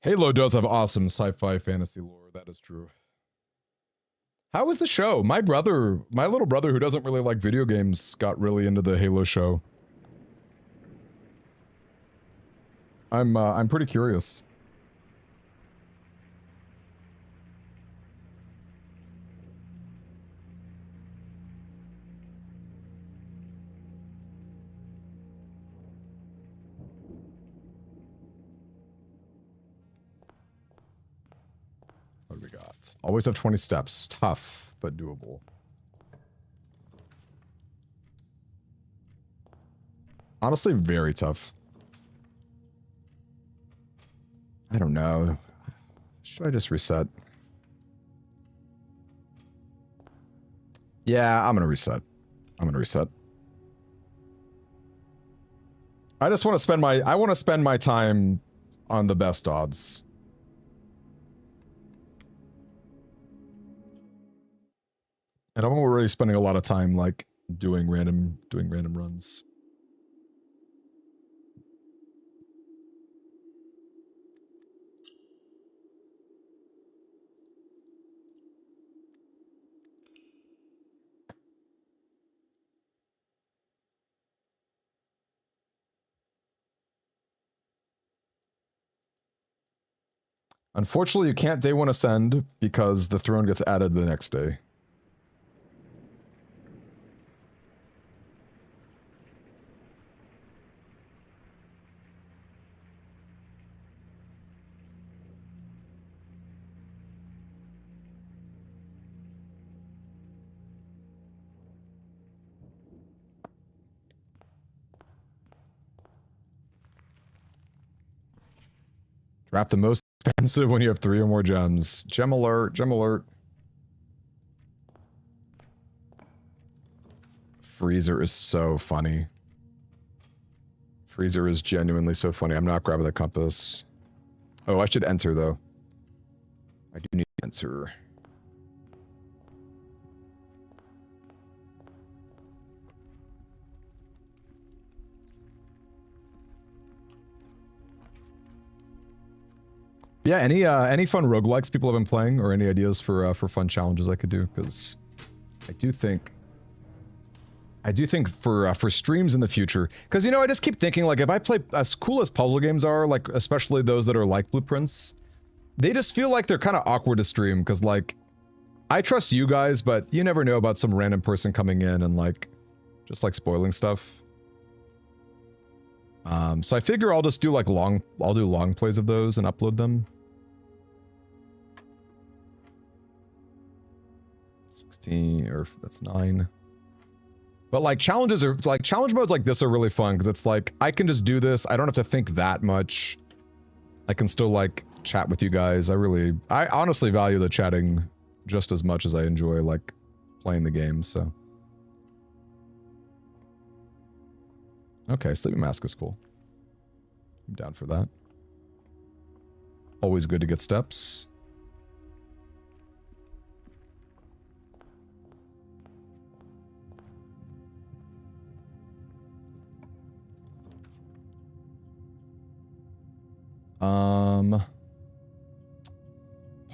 Halo does have awesome sci-fi fantasy lore, that is true. How was the show? My little brother who doesn't really like video games got really into the Halo show. I'm pretty curious. What do we got? Always have 20 steps. Tough, but doable. Honestly, very tough. I don't know. Should I just reset? Yeah, I'm gonna reset. I'm gonna reset. I just want to spend my time on the best odds. And I'm already spending a lot of time, like, doing random runs. Unfortunately, you can't day one ascend because the throne gets added the next day. Draft the most expensive when you have 3 or more gems. Gem alert, gem alert. Freezer is so funny. Freezer is genuinely so funny. I'm not grabbing the compass. Oh, I should enter, though. I do need to enter. Yeah, any fun roguelikes people have been playing, or any ideas for fun challenges I could do? Because I do think for streams in the future, because, you know, I just keep thinking, like, if I play, as cool as puzzle games are, like, especially those that are like Blueprints, they just feel like they're kind of awkward to stream, because, like, I trust you guys, but you never know about some random person coming in and, like, just, like, spoiling stuff. So I figure I'll just do, like, I'll do long plays of those and upload them. 16, or that's 9. But like challenges are like challenge modes like this are really fun because it's like I can just do this. I don't have to think that much. I can still like chat with you guys. I honestly value the chatting just as much as I enjoy like playing the game, so. Okay, Sleeping Mask is cool. I'm down for that. Always good to get steps.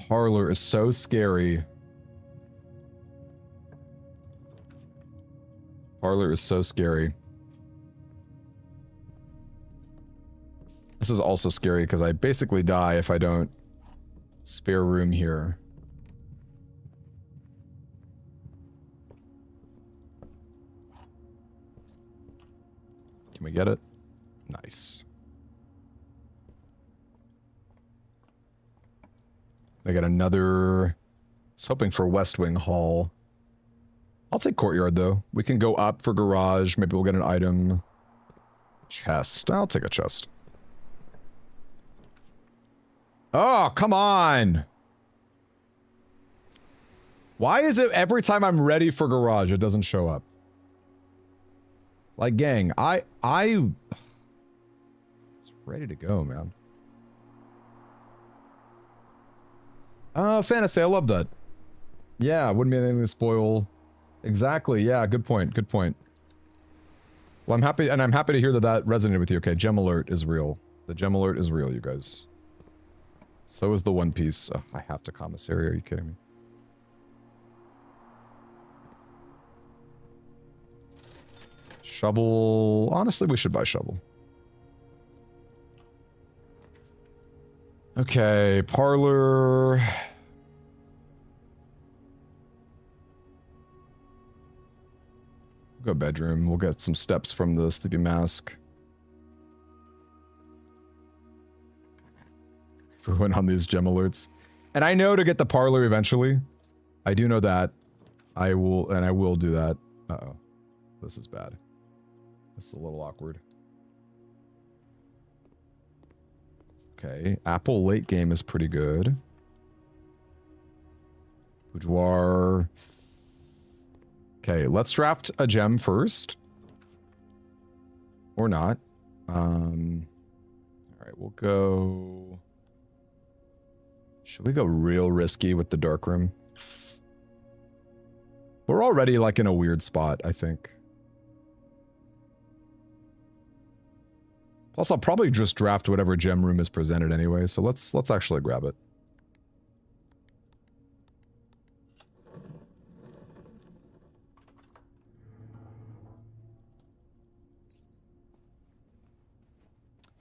Parlor is so scary. Parlor is so scary. This is also scary because I basically die if I don't spare room here. Can we get it? Nice. I got another... I was hoping for West Wing Hall. I'll take Courtyard, though. We can go up for Garage. Maybe we'll get an item. Chest. I'll take a chest. Oh, come on! Why is it every time I'm ready for Garage, it doesn't show up? Like, gang, I was ready to go, man. Oh, Fantasy, I love that. Yeah, wouldn't be anything to spoil. Exactly, yeah, good point, good point. Well, I'm happy to hear that that resonated with you. Okay, Gem Alert is real. The Gem Alert is real, you guys. So is the One Piece. Ugh, I have to commissary, are you kidding me? Shovel... Honestly, we should buy shovel. Okay, Parlor... Go bedroom. We'll get some steps from the Sleeping Mask. Everyone on these gem alerts. And I know to get the Parlor eventually. I do know that. I will do that. Uh-oh. This is bad. This is a little awkward. Okay. Apple late game is pretty good. Boudoir. Okay, let's draft a gem first. Or not. Alright, we'll go... Should we go real risky with the dark room? We're already like in a weird spot, I think. Plus, I'll probably just draft whatever gem room is presented anyway, so let's actually grab it.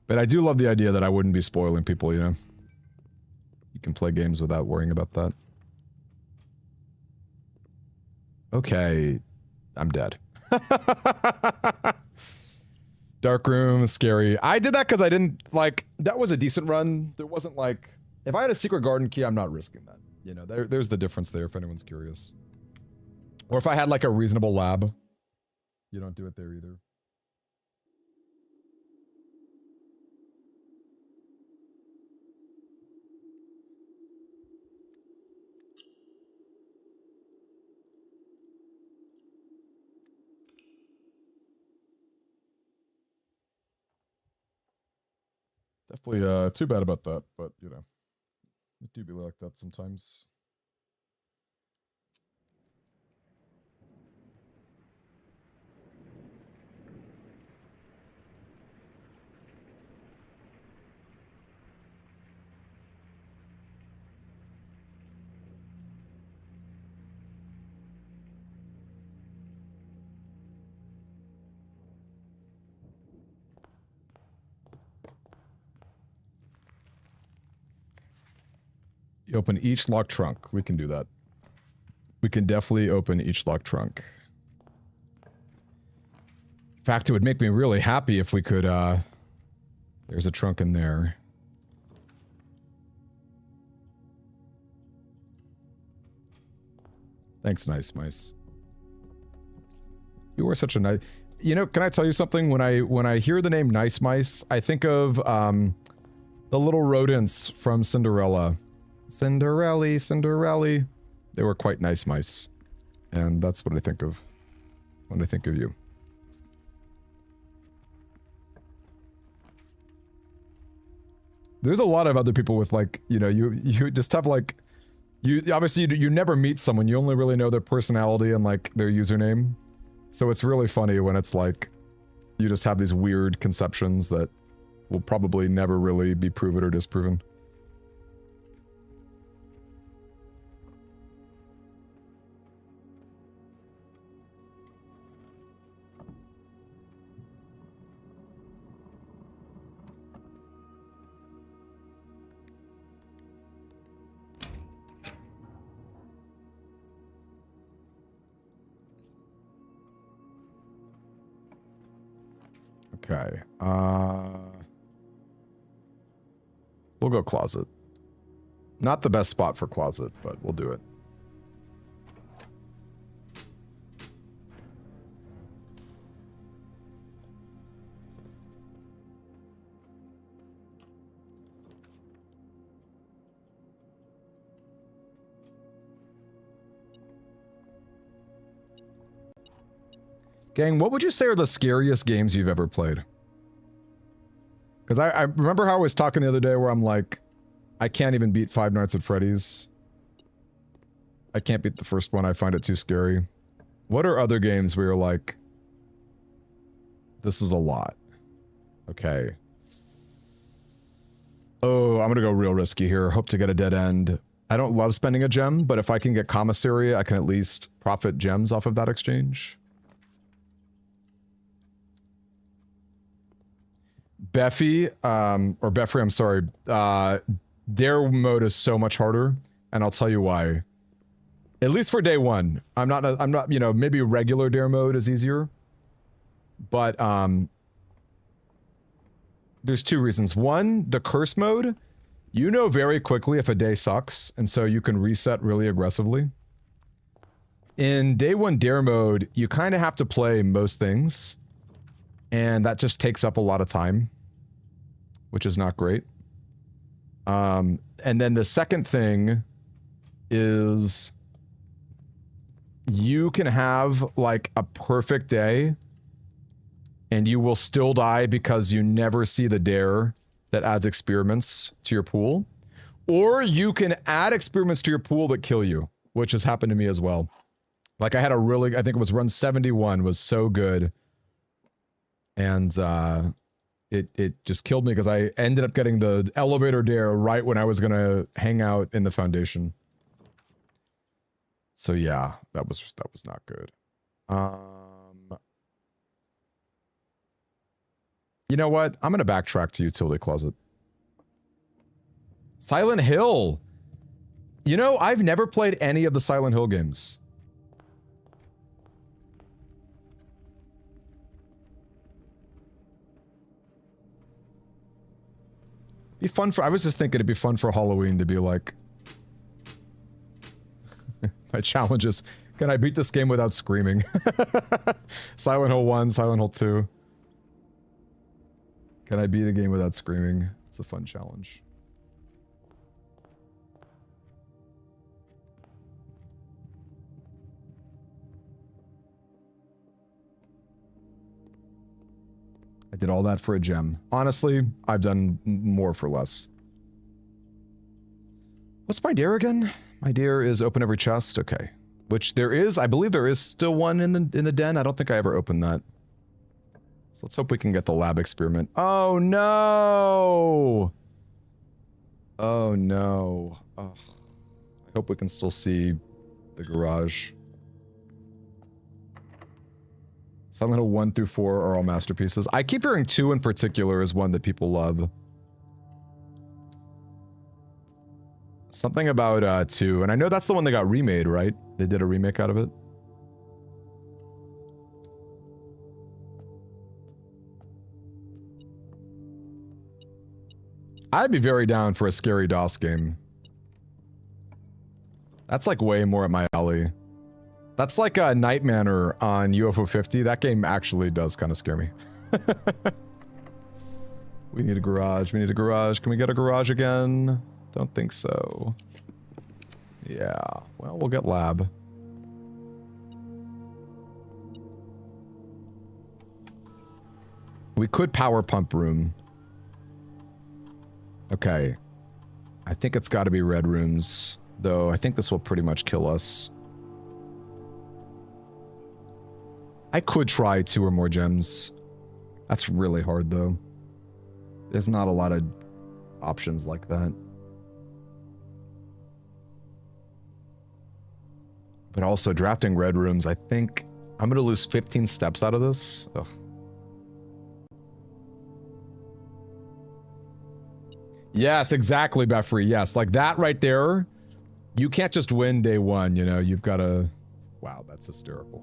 But I do love the idea that I wouldn't be spoiling people, you know? You can play games without worrying about that. Okay. I'm dead. Dark room, scary. I did that because I didn't, like, that was a decent run. There wasn't, like... If I had a secret garden key, I'm not risking that. You know, there's the difference there if anyone's curious. Or if I had, like, a reasonable lab. You don't do it there either. Definitely, too bad about that, but, you know. It do be like that sometimes. You open each locked trunk. We can do that. We can definitely open each locked trunk. In fact, it would make me really happy if we could, there's a trunk in there. Thanks, Nice Mice. You are such a nice... You know, can I tell you something? When I hear the name Nice Mice, I think of, the little rodents from Cinderella. Cinderelli, Cinderelli. They were quite nice mice. And that's what I think of when I think of you. There's a lot of other people with, like, you know, you just have, like... You obviously, you never meet someone. You only really know their personality and, like, their username. So it's really funny when it's like, you just have these weird conceptions that will probably never really be proven or disproven. Okay, we'll go closet. Not the best spot for closet, but we'll do it. Gang, what would you say are the scariest games you've ever played? Because I remember how I was talking the other day where I'm like, I can't even beat Five Nights at Freddy's. I can't beat the first one, I find it too scary. What are other games where you're like, this is a lot? Okay. Oh, I'm gonna go real risky here. Hope to get a dead end. I don't love spending a gem, but if I can get commissary, I can at least profit gems off of that exchange. Beffy, or Beffrey, I'm sorry, their mode is so much harder, and I'll tell you why. At least for day one. I'm not, you know, maybe regular dare mode is easier. But, there's two reasons. One, the curse mode, you know very quickly if a day sucks, and so you can reset really aggressively. In day one dare mode, you kind of have to play most things, and that just takes up a lot of time, which is not great. And then the second thing is you can have like a perfect day and you will still die because you never see the dare that adds experiments to your pool. Or you can add experiments to your pool that kill you, which has happened to me as well. Like I had a really, I think it was run 71 was so good. And it just killed me because I ended up getting the elevator dare right when I was gonna hang out in the foundation. So yeah, that was not good. You know what? I'm gonna backtrack to utility closet. Silent Hill. You know, I've never played any of the Silent Hill games. Be fun for, I was just thinking it'd be fun for Halloween to be like, my challenge is, can I beat this game without screaming? Silent Hill 1, Silent Hill 2. Can I beat a game without screaming? It's a fun challenge. I did all that for a gem. Honestly, I've done more for less. What's my dare again? My dare is open every chest. Okay. Which there is, I believe there is still one in the den. I don't think I ever opened that. So let's hope we can get the lab experiment. Oh no! Oh no. Oh. I hope we can still see the garage. Silent Hill 1 through 4 are all masterpieces. I keep hearing 2 in particular is one that people love. Something about 2, and I know that's the one that got remade, right? They did a remake out of it. I'd be very down for a scary DOS game. That's like way more at my alley. That's like a Night Manor on UFO 50. That game actually does kind of scare me. We need a garage. We need a garage. Can we get a garage again? Don't think so. Yeah. Well, we'll get lab. We could power pump room. Okay. I think it's got to be red rooms, though. I think this will pretty much kill us. I could try 2 or more gems. That's really hard, though. There's not a lot of options like that. But also, drafting red rooms, I think I'm going to lose 15 steps out of this. Ugh. Yes, exactly, Beffrey. Yes, like that right there. You can't just win day one, you know. You've got to... Wow, that's hysterical.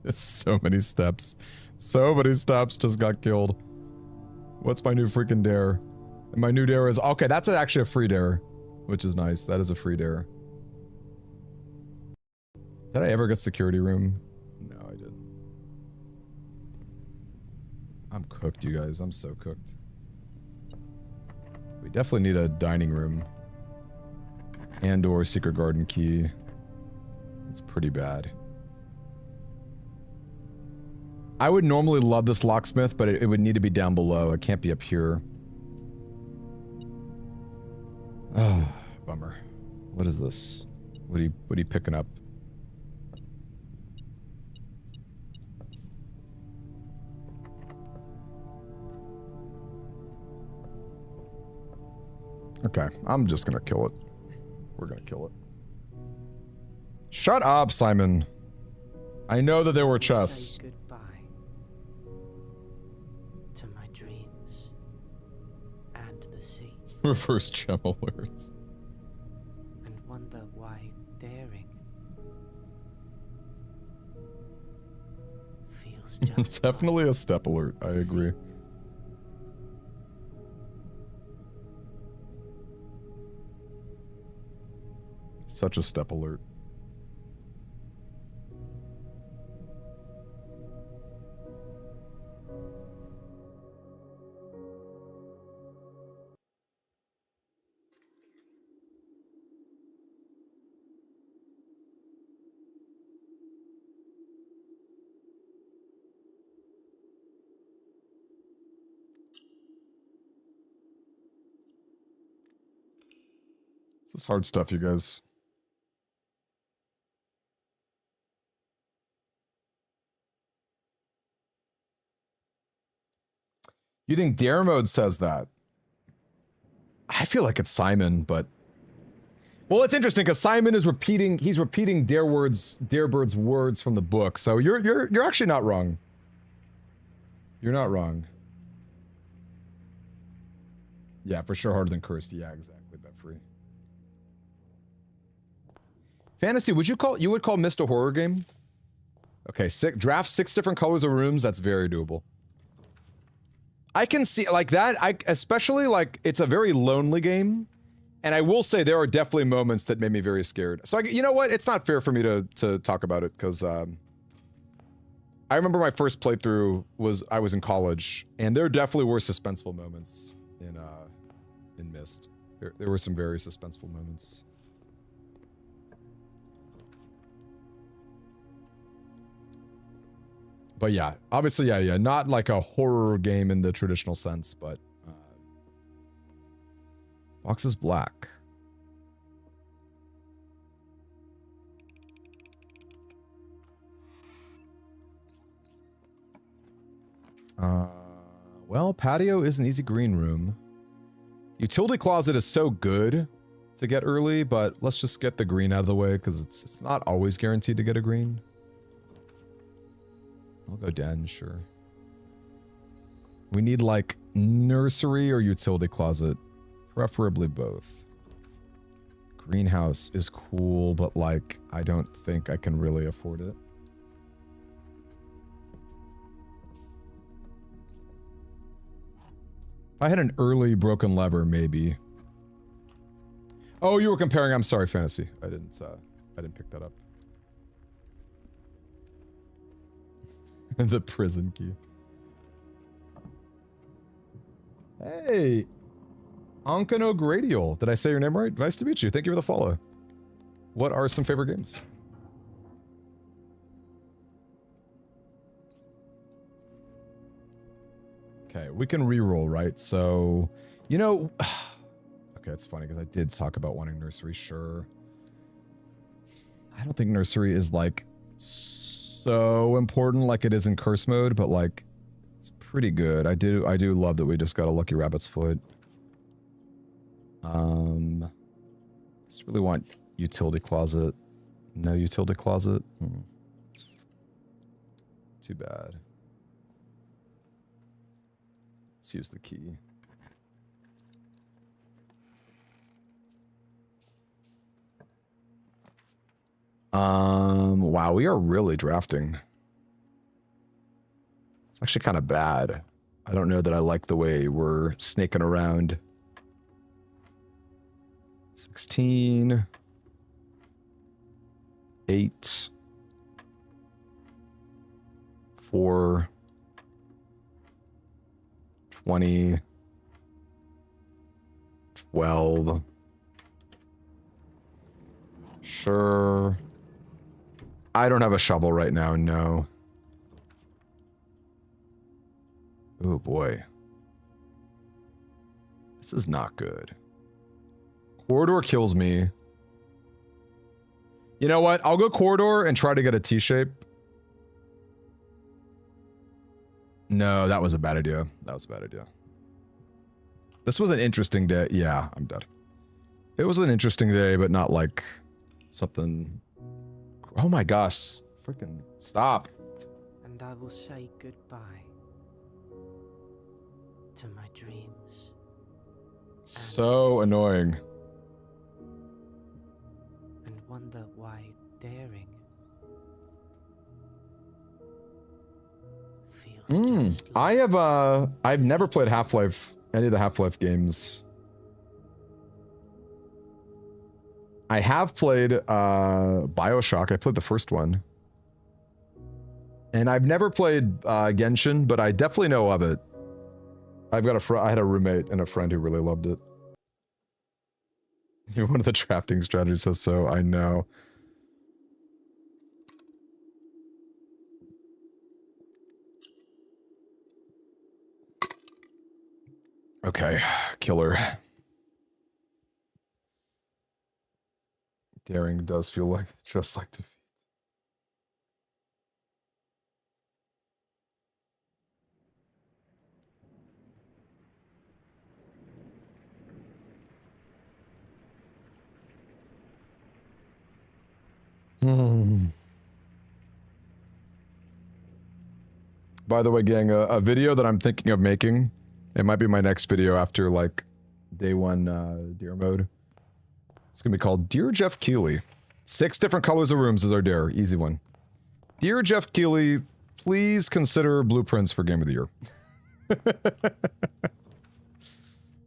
It's so many steps. So many steps just got killed. What's my new freaking dare? And my new dare is... Okay, that's actually a free dare. Which is nice. That is a free dare. Did I ever get security room? No, I didn't. I'm cooked, you guys. I'm so cooked. We definitely need a dining room. And or secret garden key. It's pretty bad. I would normally love this locksmith, but it would need to be down below. It can't be up here. Oh, bummer. What is this? What are you picking up? Okay, I'm just gonna kill it. We're gonna kill it. Shut up, Simon. I know that there were chests. Say goodbye to my dreams and the sea. Reverse gem alerts. And wonder why daring feels just Definitely a step alert, I agree. Such a step alert. This is hard stuff, you guys. You think dare mode says that? I feel like it's Simon, but... Well, it's interesting because Simon is repeating, he's repeating Darebird's words from the book, so you're actually not wrong. You're not wrong. Yeah, for sure harder than Cursed. Yeah, exactly, bet free. Fantasy, would you would call Mist a horror game? Okay, draft 6 different colors of rooms, that's very doable. I can see, like that, especially, like, it's a very lonely game, and I will say there are definitely moments that made me very scared. So, you know what, it's not fair for me to talk about it, because, I remember my first playthrough I was in college, and there definitely were suspenseful moments in Myst. There were some very suspenseful moments. But yeah, obviously, yeah, not like a horror game in the traditional sense, but... box is black. Well, patio is an easy green room. Utility closet is so good to get early, but let's just get the green out of the way, because it's not always guaranteed to get a green. I'll go den, sure. We need, like, nursery or utility closet. Preferably both. Greenhouse is cool, but, like, I don't think I can really afford it. I had an early broken lever, maybe. Oh, you were comparing. I'm sorry, fantasy. I didn't pick that up. The prison key. Hey, Ankano Gradial. Did I say your name right? Nice to meet you. Thank you for the follow. What are some favorite games? Okay, we can reroll, right? So, you know, okay, it's funny because I did talk about wanting nursery, sure. I don't think nursery is like so important like it is in curse mode, but like it's pretty good. I do love that we just got a lucky rabbit's foot. Just really want utility closet. No utility closet. Too bad. Let's use the key. Wow, we are really drafting. It's actually kind of bad. I don't know that I like the way we're snaking around. 16. 8. 4. 20. 12. Sure. I don't have a shovel right now, no. Oh boy. This is not good. Corridor kills me. You know what? I'll go corridor and try to get a T-shape. No, that was a bad idea. That was a bad idea. This was an interesting day. Yeah, I'm dead. It was an interesting day, but not like something... Oh my gosh. Freaking stop. And I will say goodbye to my dreams. So annoying. And wonder why daring feels just like... I've never played Half-Life, any of the Half-Life games. I have played BioShock. I played the first one. And I've never played Genshin, but I definitely know of it. I've got I had a roommate and a friend who really loved it. One of the drafting strategies says so. I know. Okay, killer. Daring does feel like just like defeat. By the way, gang, a video that I'm thinking of making, it might be my next video after like day one dare mode. It's gonna be called Dear Jeff Keighley. 6 different colors of rooms is our dare. Easy one. Dear Jeff Keighley, please consider blueprints for Game of the Year.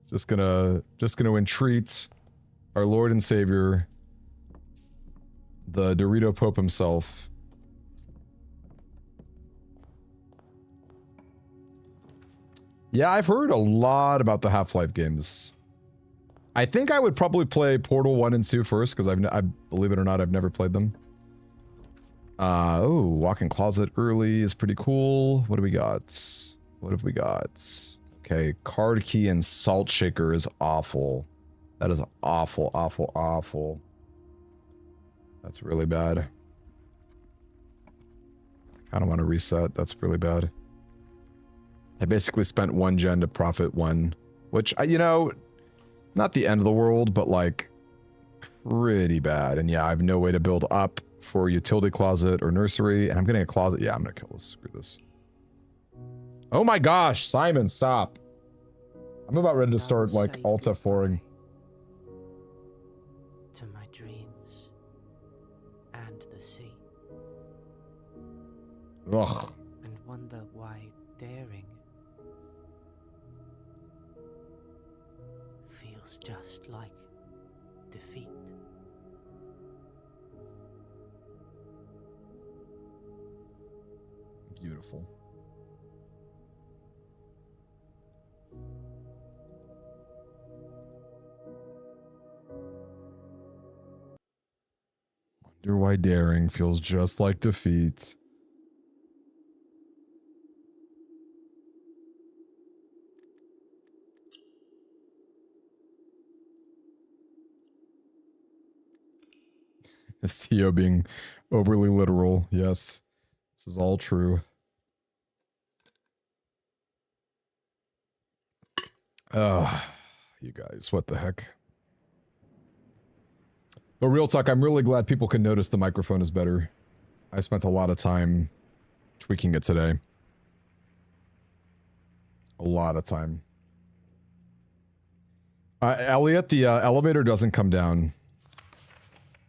just gonna entreat our Lord and Savior, the Dorito Pope himself. Yeah, I've heard a lot about the Half-Life games. I think I would probably play Portal 1 and 2 first, because I believe it or not, I've never played them. Oh, walk-in closet early is pretty cool. What do we got? What have we got? Okay, card key and salt shaker is awful. That is awful, awful, awful. That's really bad. I don't want to reset. That's really bad. I basically spent 1 gen to profit 1, which, you know, not the end of the world, but like pretty bad. And yeah, I have no way to build up for utility closet or nursery, and I'm getting a closet. Yeah, I'm gonna kill this. Screw this. Oh my gosh, Simon, stop. I'm about ready to start like Alt F4ing. To my dreams and the sea. Ugh. And wonder why daring feels just like defeat. Beautiful. Wonder why daring feels just like defeat. Theo being overly literal. Yes, this is all true. You guys, what the heck? But real talk, I'm really glad people can notice the microphone is better. I spent a lot of time tweaking it today. A lot of time. Elliot, the elevator doesn't come down.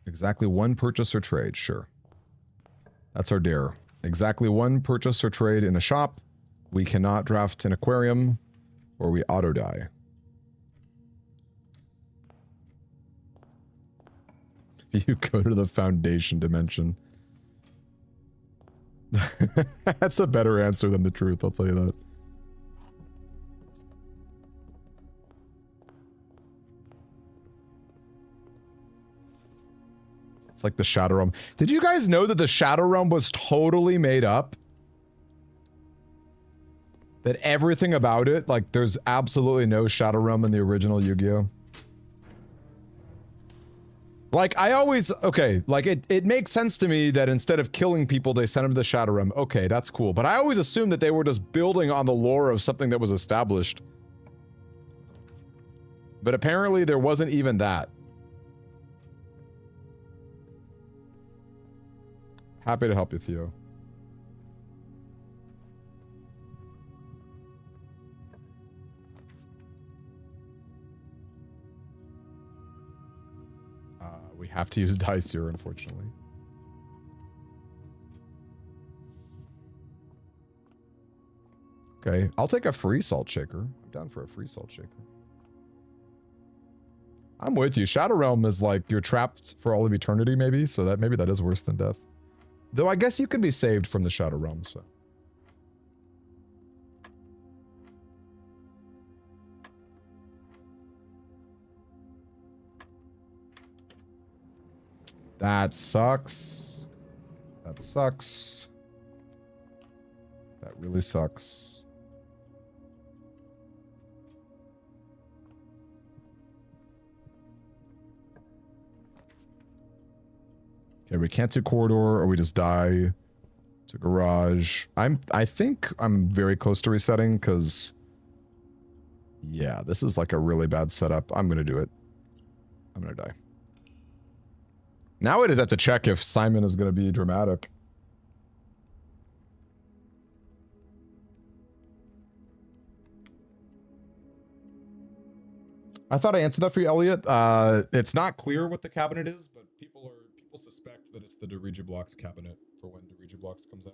Exactly one purchase or trade, sure. That's our dare. Exactly one purchase or trade in a shop. We cannot draft an aquarium, or we auto-die. You go to the foundation dimension. That's a better answer than the truth, I'll tell you that. It's like the Shadow Realm. Did you guys know that the Shadow Realm was totally made up? That everything about it, like, there's absolutely no Shadow Realm in the original Yu-Gi-Oh! Like, I always, okay, like, it makes sense to me that instead of killing people, they sent them to the Shadow Realm. Okay, that's cool. But I always assumed that they were just building on the lore of something that was established. But apparently there wasn't even that. Happy to help you, Theo. We have to use dice here, unfortunately. Okay, I'll take a free salt shaker. I'm down for a free salt shaker. I'm with you. Shadow Realm is like you're trapped for all of eternity, maybe, so that maybe that is worse than death. Though I guess you can be saved from the Shadow Realm, so. That sucks. That sucks. That really sucks. Okay, we can't do corridor, or we just die to garage. I think I'm very close to resetting, because yeah, this is like a really bad setup. I'm gonna do it. I'm gonna die. Now I just have to check if Simon is gonna be dramatic. I thought I answered that for you, Elliot. It's not clear what the cabinet is, but people suspect that it's the Dirigi Blocks cabinet for when Dirigi Blocks comes out.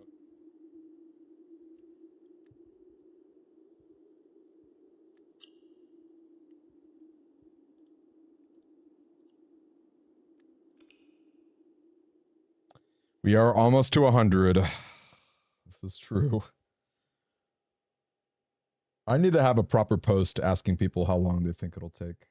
We are almost to 100. This is true. I need to have a proper post asking people how long they think it'll take.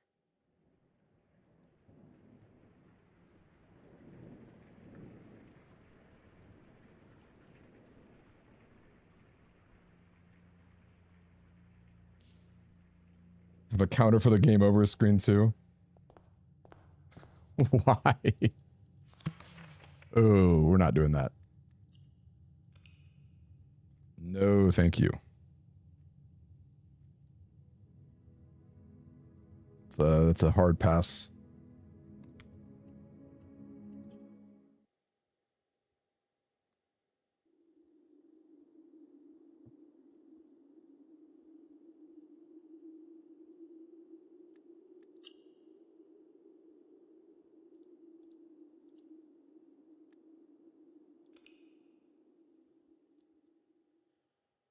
Have a counter for the game over screen too. Why? Oh, we're not doing that. No, thank you. It's a hard pass.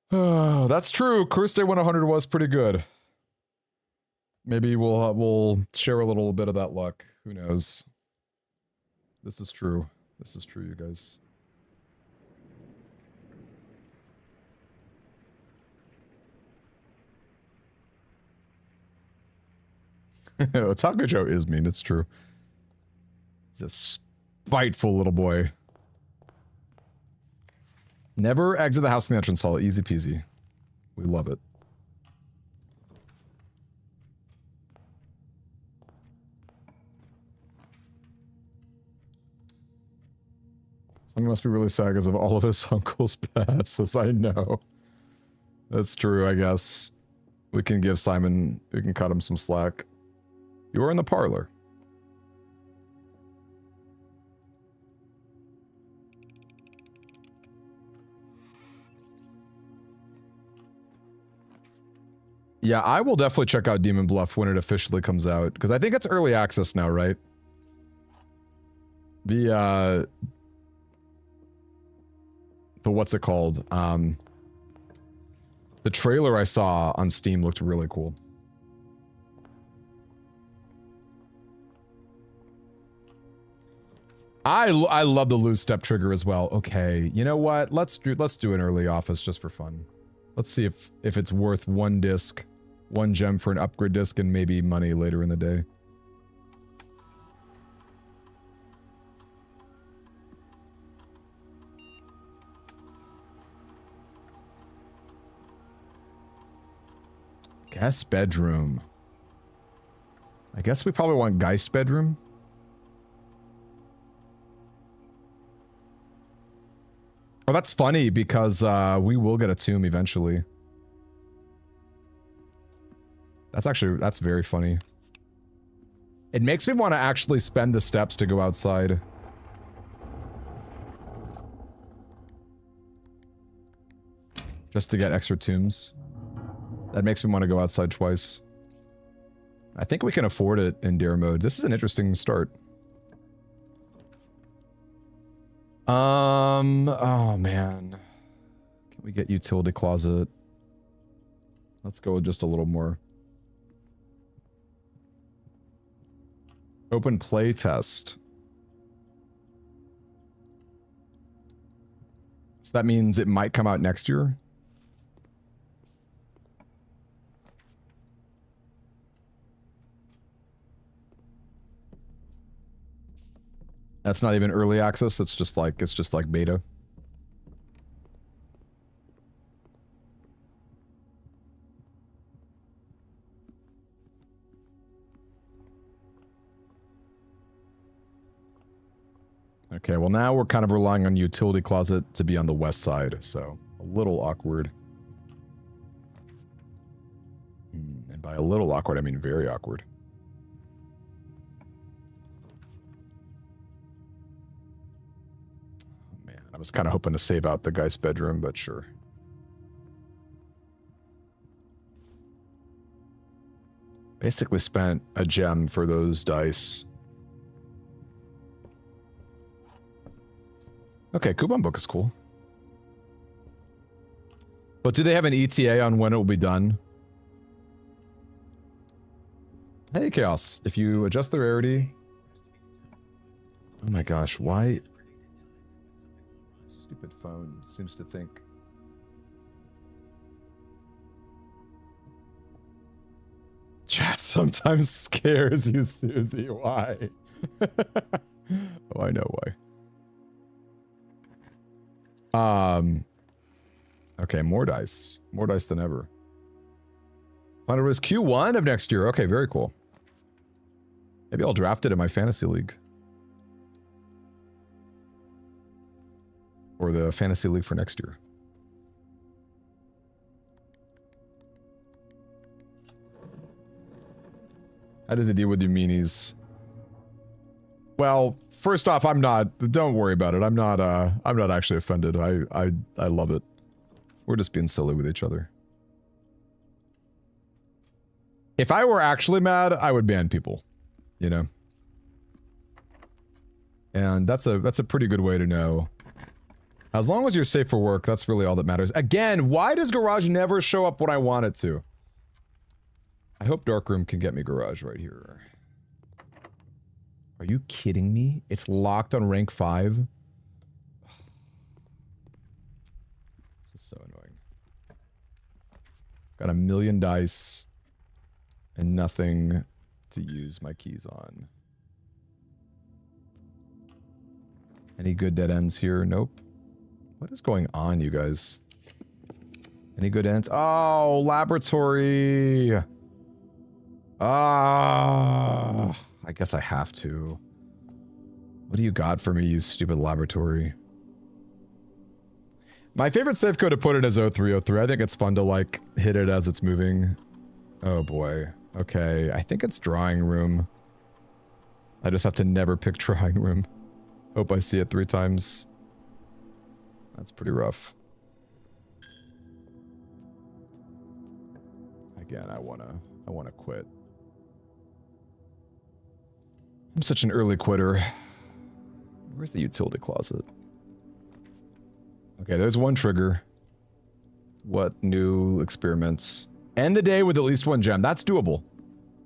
Oh, that's true. Curse Day 100 was pretty good. Maybe we'll share a little bit of that luck. Who knows? This is true. This is true, you guys. Otaku Joe is mean, it's true. He's a spiteful little boy. Never exit the house in the entrance hall. Easy peasy. We love it. He must be really sad because of all of his uncle's passes. I know. That's true, I guess. We can give Simon, we can cut him some slack. You are in the parlor. Yeah, I will definitely check out Demon Bluff when it officially comes out, because I think it's early access now, right? The what's it called? The trailer I saw on Steam looked really cool. I love the lose step trigger as well. Okay, you know what? Let's do an early office just for fun. Let's see if it's worth one disc, one gem for an upgrade disc, and maybe money later in the day. Guest bedroom. I guess we probably want Geist bedroom. Oh, that's funny because we will get a tomb eventually. That's very funny. It makes me want to actually spend the steps to go outside. Just to get extra tombs. That makes me want to go outside twice. I think we can afford it in dare mode. This is an interesting start. Oh man. Can we get utility closet? Let's go with just a little more. Open play test. So that means it might come out next year? That's not even early access, it's just like beta. Okay, well now we're kind of relying on utility closet to be on the west side, so a little awkward. And by a little awkward, I mean very awkward. I was kind of hoping to save out the guy's bedroom, but sure. Basically spent a gem for those dice. Okay, coupon book is cool. But do they have an ETA on when it will be done? Hey, Chaos. If you adjust the rarity... Oh my gosh, why... Stupid phone seems to think. Chat sometimes scares you, Susie. Why? Oh, I know why. Okay, more dice. More dice than ever. Planet was Q1 of next year. Okay, very cool. Maybe I'll draft it in my fantasy league. Or the fantasy league for next year. How does it deal with your meanies? Well, first off, I'm not. Don't worry about it. I'm not actually offended. I love it. We're just being silly with each other. If I were actually mad, I would ban people. You know. And that's a pretty good way to know. As long as you're safe for work, that's really all that matters. Again, why does Garage never show up when I want it to? I hope darkroom can get me garage right here. Are you kidding me? It's locked on rank 5? This is so annoying. Got a million dice and nothing to use my keys on. Any good dead ends here? Nope. What is going on, you guys? Any good ends? Oh, laboratory! Ah, I guess I have to. What do you got for me, you stupid laboratory? My favorite safe code to put it is 0303. I think it's fun to, like, hit it as it's moving. Oh boy. Okay, I think it's drawing room. I just have to never pick drawing room. Hope I see it 3 times. That's pretty rough. Again, I wanna quit. I'm such an early quitter. Where's the utility closet? Okay, there's one trigger. What new experiments? End the day with at least 1 gem. That's doable.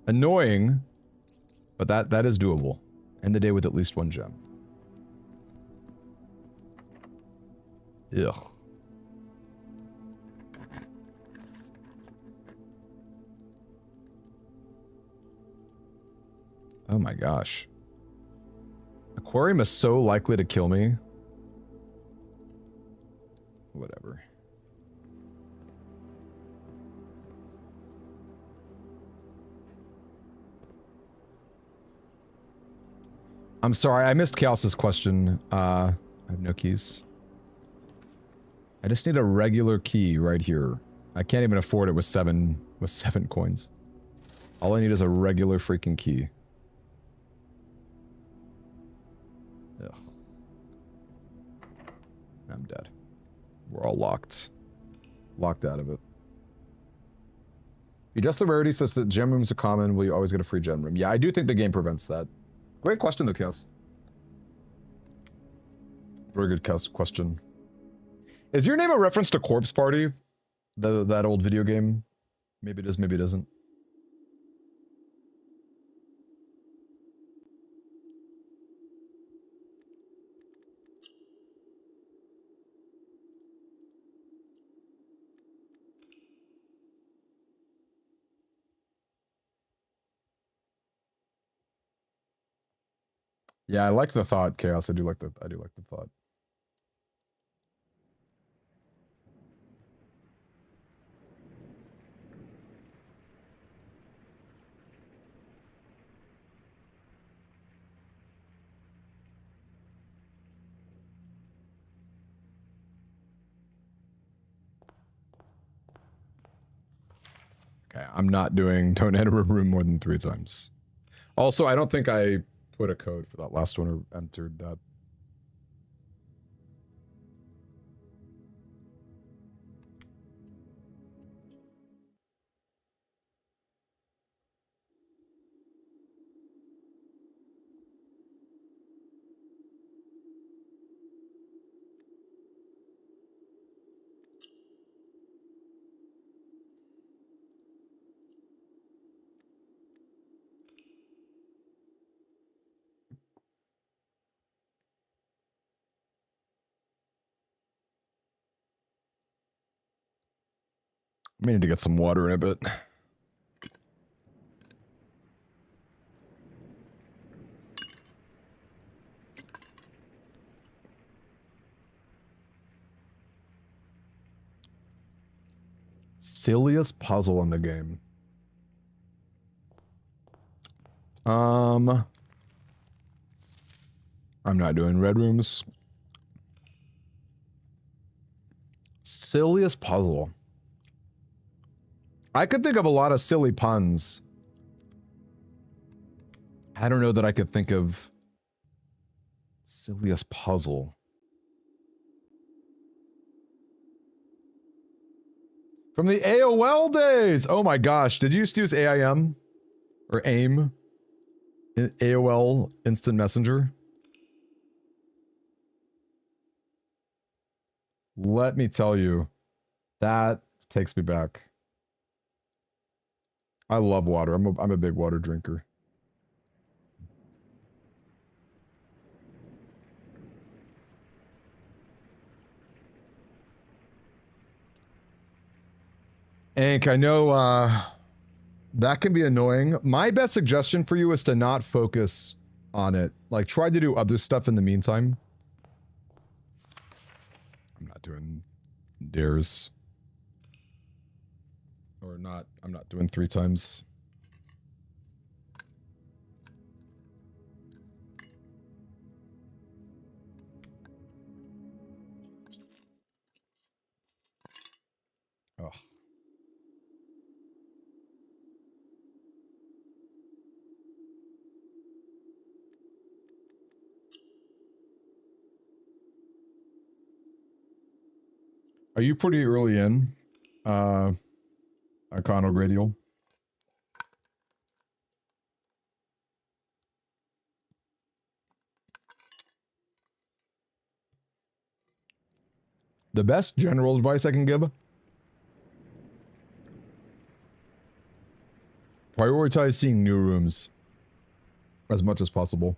Annoying, but that is doable. End the day with at least 1 gem. Ugh. Oh my gosh. Aquarium is so likely to kill me. Whatever. I'm sorry, I missed Chaos's question. I have no keys. I just need a regular key right here. I can't even afford it with 7 coins. All I need is a regular freaking key. Ugh. I'm dead. We're all locked. Locked out of it. You adjust the rarity says that gem rooms are common. Will you always get a free gem room? Yeah, I do think the game prevents that. Great question though, Chaos. Very good question. Is your name a reference to Corpse Party? That old video game? Maybe it is, maybe it isn't. Yeah, I like the thought, Chaos. I do like the thought. Okay, I'm not doing don't enter a room more than 3 times. Also, I don't think I put a code for that last one or entered that. I need to get some water in a bit. Silliest puzzle in the game. I'm not doing red rooms. Silliest puzzle. I could think of a lot of silly puns. I don't know that I could think of silliest puzzle. From the AOL days! Oh my gosh, did you used to use AIM? Or AIM? AOL Instant Messenger? Let me tell you, that takes me back. I love water. I'm a big water drinker. Ank, I know that can be annoying. My best suggestion for you is to not focus on it. Like, try to do other stuff in the meantime. I'm not doing dares. Or not, I'm not doing 3 times. Oh. Are you pretty early in? Iconogradial? The best general advice I can give? Prioritize seeing new rooms as much as possible.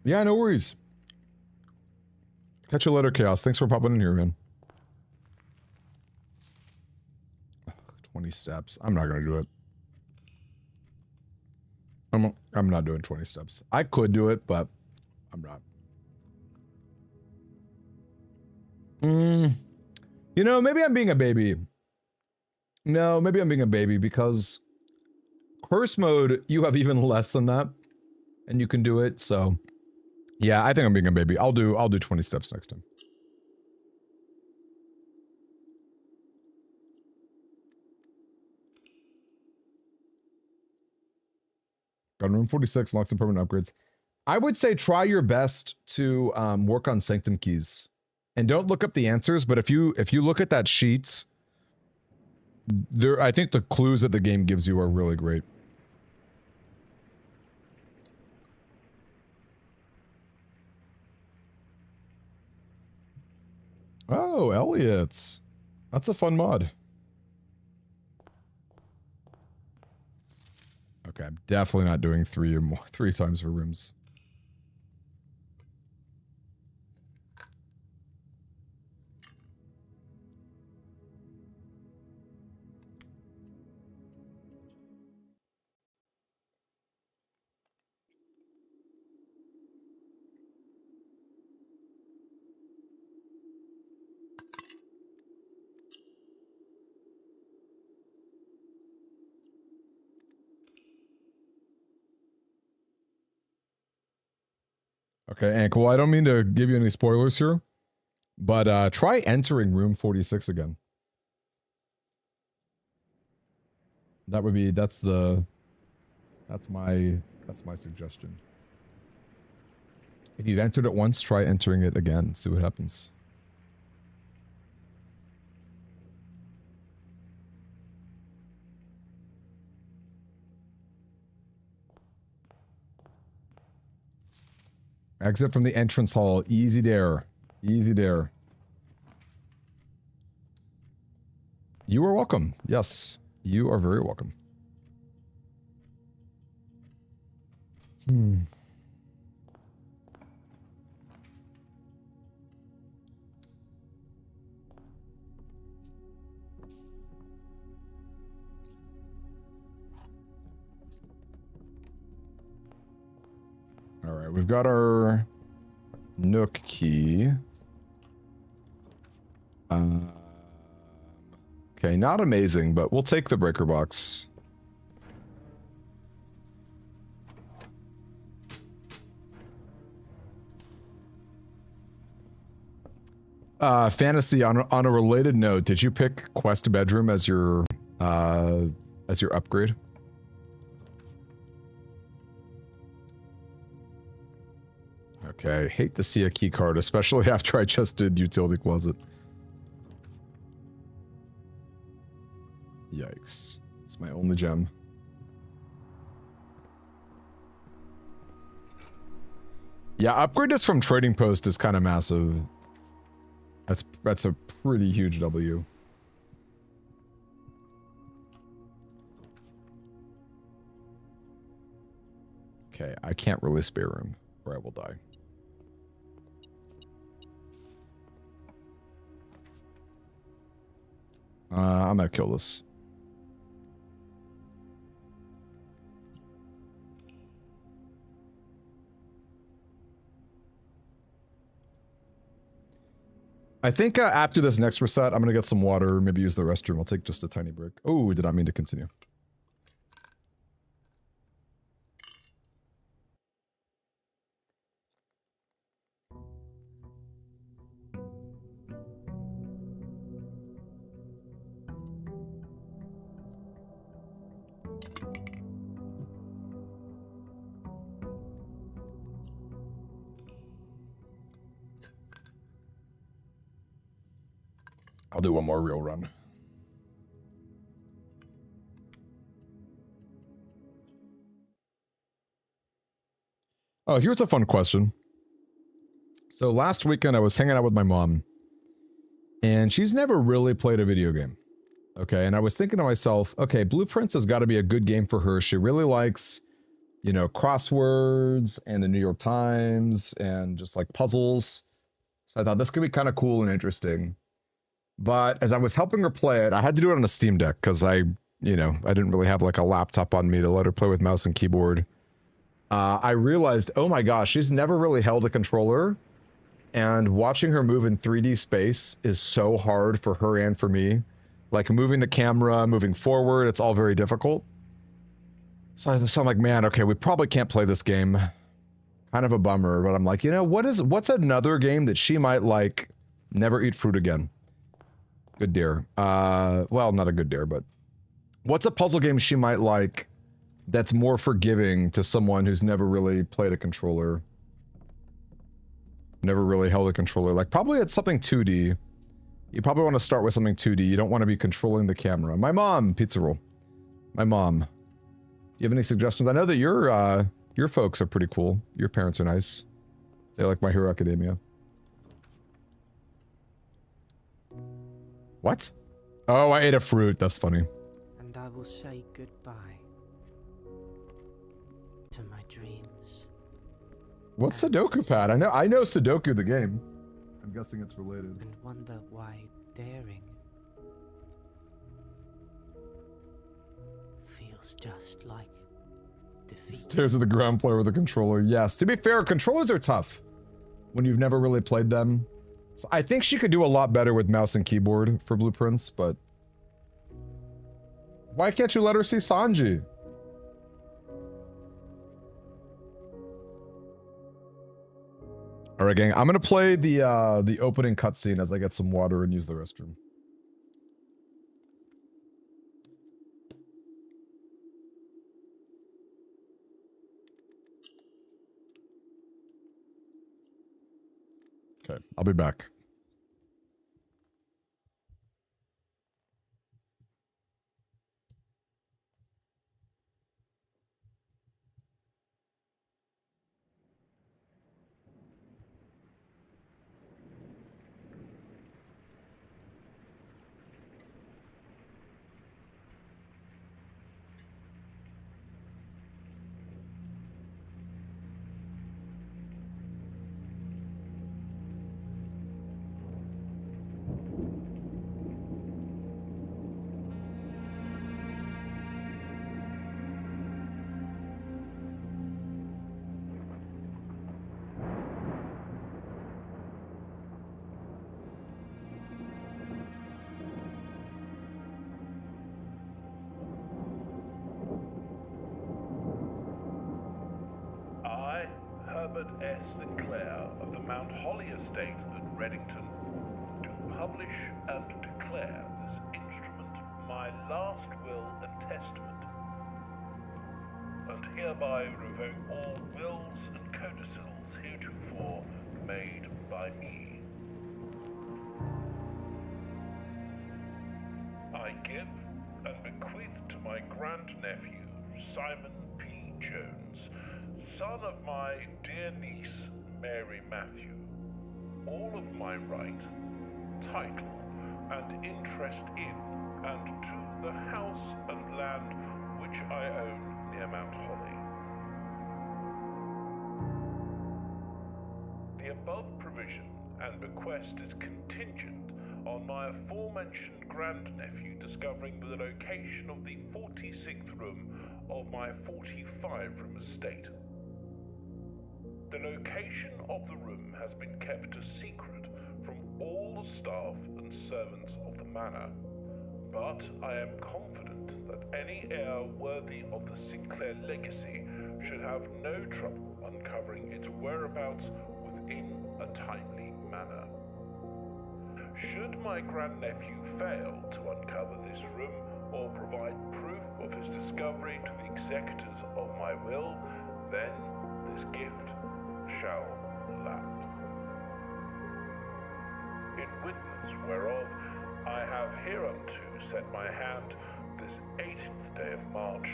Yeah, no worries. Catch you later, Chaos. Thanks for popping in here, man. 20 steps. I'm not gonna do it. I'm not doing 20 steps. I could do it, but I'm not. You know, maybe I'm being a baby. No, maybe I'm being a baby because curse mode, you have even less than that, and you can do it. So, yeah, I think I'm being a baby. I'll do 20 steps next time. Got room 46, lots of permanent upgrades. I would say try your best to work on sanctum keys, and don't look up the answers. But if you look at that sheet, I think the clues that the game gives you are really great. Oh, Elliot's. That's a fun mod. Okay, I'm definitely not doing 3 times for rooms. Okay, Ank, well, I don't mean to give you any spoilers here, but try entering room 46 again. That would be, that's my suggestion. If you've entered it once, try entering it again, see what happens. Exit from the entrance hall. Easy dare. Easy dare. You are welcome. Yes, you are very welcome. All right, we've got our Nook key. Okay, not amazing, but we'll take the breaker box. Fantasy, on a related note, did you pick Quest Bedroom as your upgrade? Okay, hate to see a key card, especially after I just did Utility Closet. Yikes. It's my only gem. Yeah, upgrade this from Trading Post is kind of massive. That's a pretty huge W. Okay, I can't really spare room, or I will die. I'm gonna kill this. I think after this next reset, I'm gonna get some water, maybe use the restroom. I'll take just a tiny break. Oh, did not mean to continue. I'll do one more real run. Oh, here's a fun question. So last weekend I was hanging out with my mom, and she's never really played a video game. Okay, and I was thinking to myself, okay, Blueprints has got to be a good game for her. She really likes, you know, crosswords and the New York Times and just like puzzles. So I thought this could be kind of cool and interesting. But as I was helping her play it, I had to do it on a Steam Deck because I didn't really have like a laptop on me to let her play with mouse and keyboard. I realized, oh my gosh, she's never really held a controller. And watching her move in 3D space is so hard for her and for me. Like moving the camera, moving forward, it's all very difficult. So I'm like, man, okay, we probably can't play this game. Kind of a bummer, but I'm like, you know, what's another game that she might like? Never eat fruit again. Good dare. Well, not a good dare, but what's a puzzle game she might like that's more forgiving to someone who's never really played a controller? Never really held a controller. Like, probably it's something 2D. You probably want to start with something 2D. You don't want to be controlling the camera. My mom, pizza roll. My mom. Do you have any suggestions? I know that your folks are pretty cool. Your parents are nice. They like My Hero Academia. What? Oh, I ate a fruit. That's funny. And I will say goodbye to my dreams. What's Sudoku Pad? I know Sudoku the game. I'm guessing it's related. And wonder why daring feels just like defeat. Stares at the ground player with a controller. Yes. To be fair, controllers are tough when you've never really played them. So I think she could do a lot better with mouse and keyboard for Blueprints, but why can't you let her see Sanji? All right, gang. I'm gonna play the opening cutscene as I get some water and use the restroom. Okay, I'll be back. S. Sinclair of the Mount Holly Estate at Reddington, do publish and declare this instrument my last will and testament, and hereby revoke all wills and codicils heretofore made by me. I give and bequeath to my grandnephew, Simon P. Jones, son of my dear niece, Mary Matthew, all of my right, title, and interest in, and to the house and land which I own near Mount Holly. above provision and bequest is contingent on my aforementioned grandnephew discovering the location of the 46th room of my 45-room estate. The location of the room has been kept a secret from all the staff and servants of the manor, but I am confident that any heir worthy of the Sinclair legacy should have no trouble uncovering its whereabouts within a timely manner. Should my grandnephew fail to uncover this room or provide proof of his discovery to the executors of my will, then this gift shall lapse. In witness whereof I have hereunto set my hand this 18th day of March,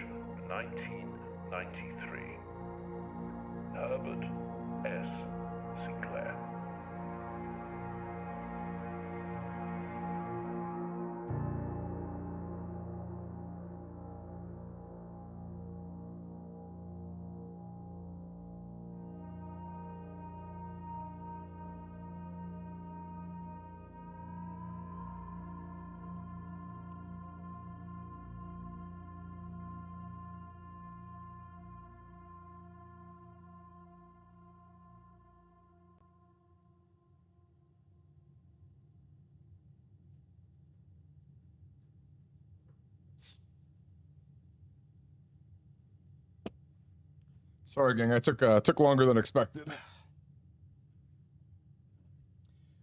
1993. Herbert S. Sinclair. Sorry, gang. I took longer than expected.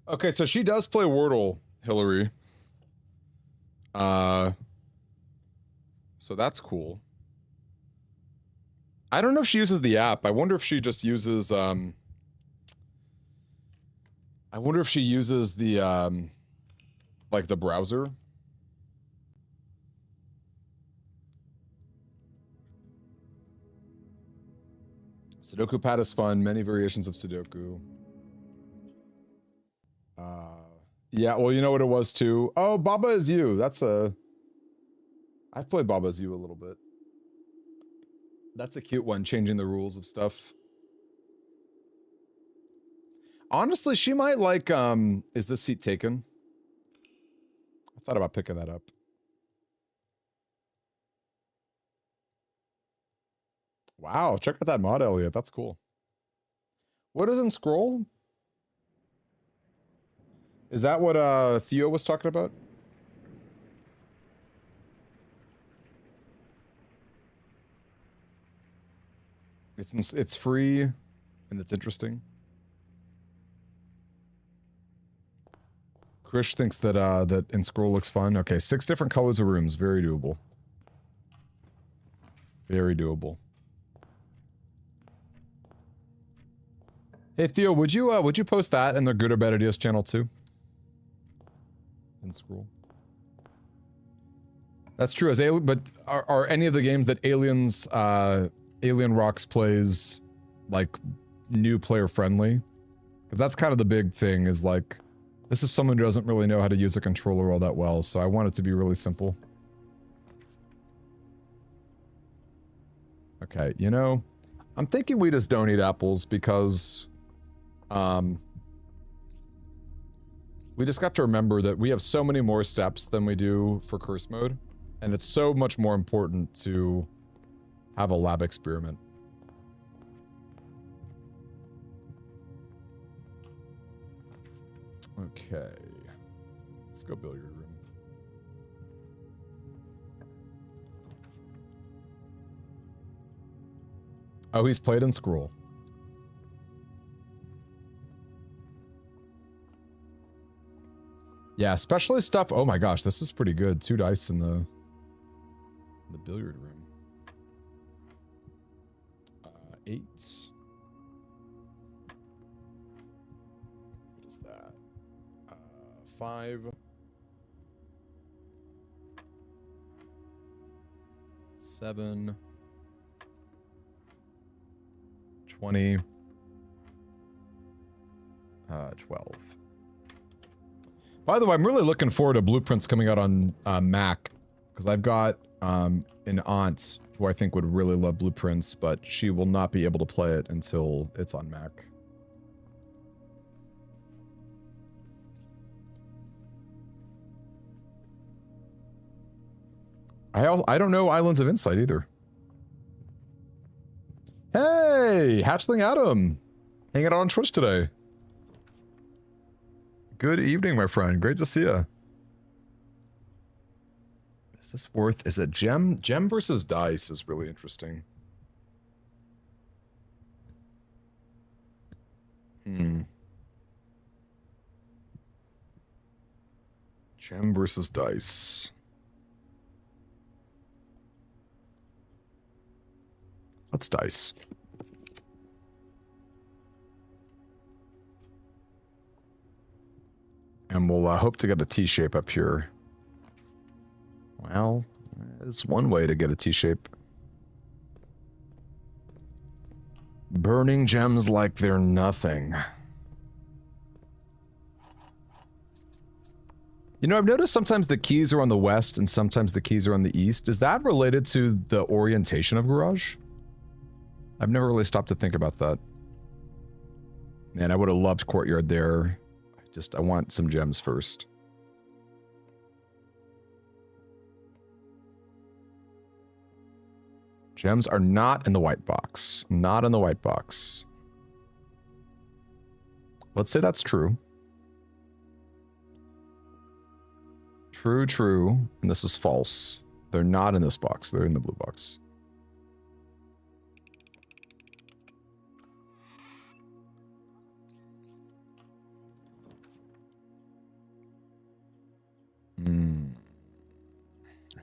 Okay, so she does play Wordle, Hillary. So that's cool. I don't know if she uses the app. I wonder if she just uses I wonder if she uses the like the browser. Sudoku pad is fun. Many variations of Sudoku. Yeah, well, you know what it was too. Oh, Baba Is You. That's a... I've played Baba Is You a little bit. That's a cute one, changing the rules of stuff. Honestly, she might like, is this seat taken? I thought about picking that up. Wow, check out that mod, Elliot. That's cool. What is in Scroll? Is that what Theo was talking about? It's free and it's interesting. Krish thinks that that in Scroll looks fun. Okay, 6 different colors of rooms, very doable. Very doable. Hey Theo, would you post that in the Good or Bad Ideas channel too? In Scroll. That's true. As but are any of the games that Aliens Alien Rocks plays like new player friendly? Because that's kind of the big thing. Is like this is someone who doesn't really know how to use a controller all that well, so I want it to be really simple. Okay, you know, I'm thinking we just don't eat apples because we just got to remember that we have so many more steps than we do for curse mode, and it's so much more important to have a lab experiment. Okay. Let's go billiard room. Oh, he's played in Scroll. Yeah, especially stuff. Oh my gosh, this is pretty good. 2 dice in the billiard room. 8. What is that? 5. 7. 20. 12. By the way, I'm really looking forward to Blueprints coming out on Mac, because I've got an aunt who I think would really love Blueprints, but she will not be able to play it until it's on Mac. I don't know Islands of Insight either. Hey, Hatchling Adam. Hanging out on Twitch today. Good evening, my friend. Great to see you. Is this worth... Is it gem? Gem versus dice is really interesting. Gem versus dice. Let's dice. And we'll hope to get a T-shape up here. Well, it's one way to get a T-shape. Burning gems like they're nothing. You know, I've noticed sometimes the keys are on the west and sometimes the keys are on the east. Is that related to the orientation of Garage? I've never really stopped to think about that. Man, I would have loved Courtyard there. I want some gems first. Gems are not in the white box. Not in the white box. Let's say that's true. True, true. And this is false. They're not in this box. They're in the blue box.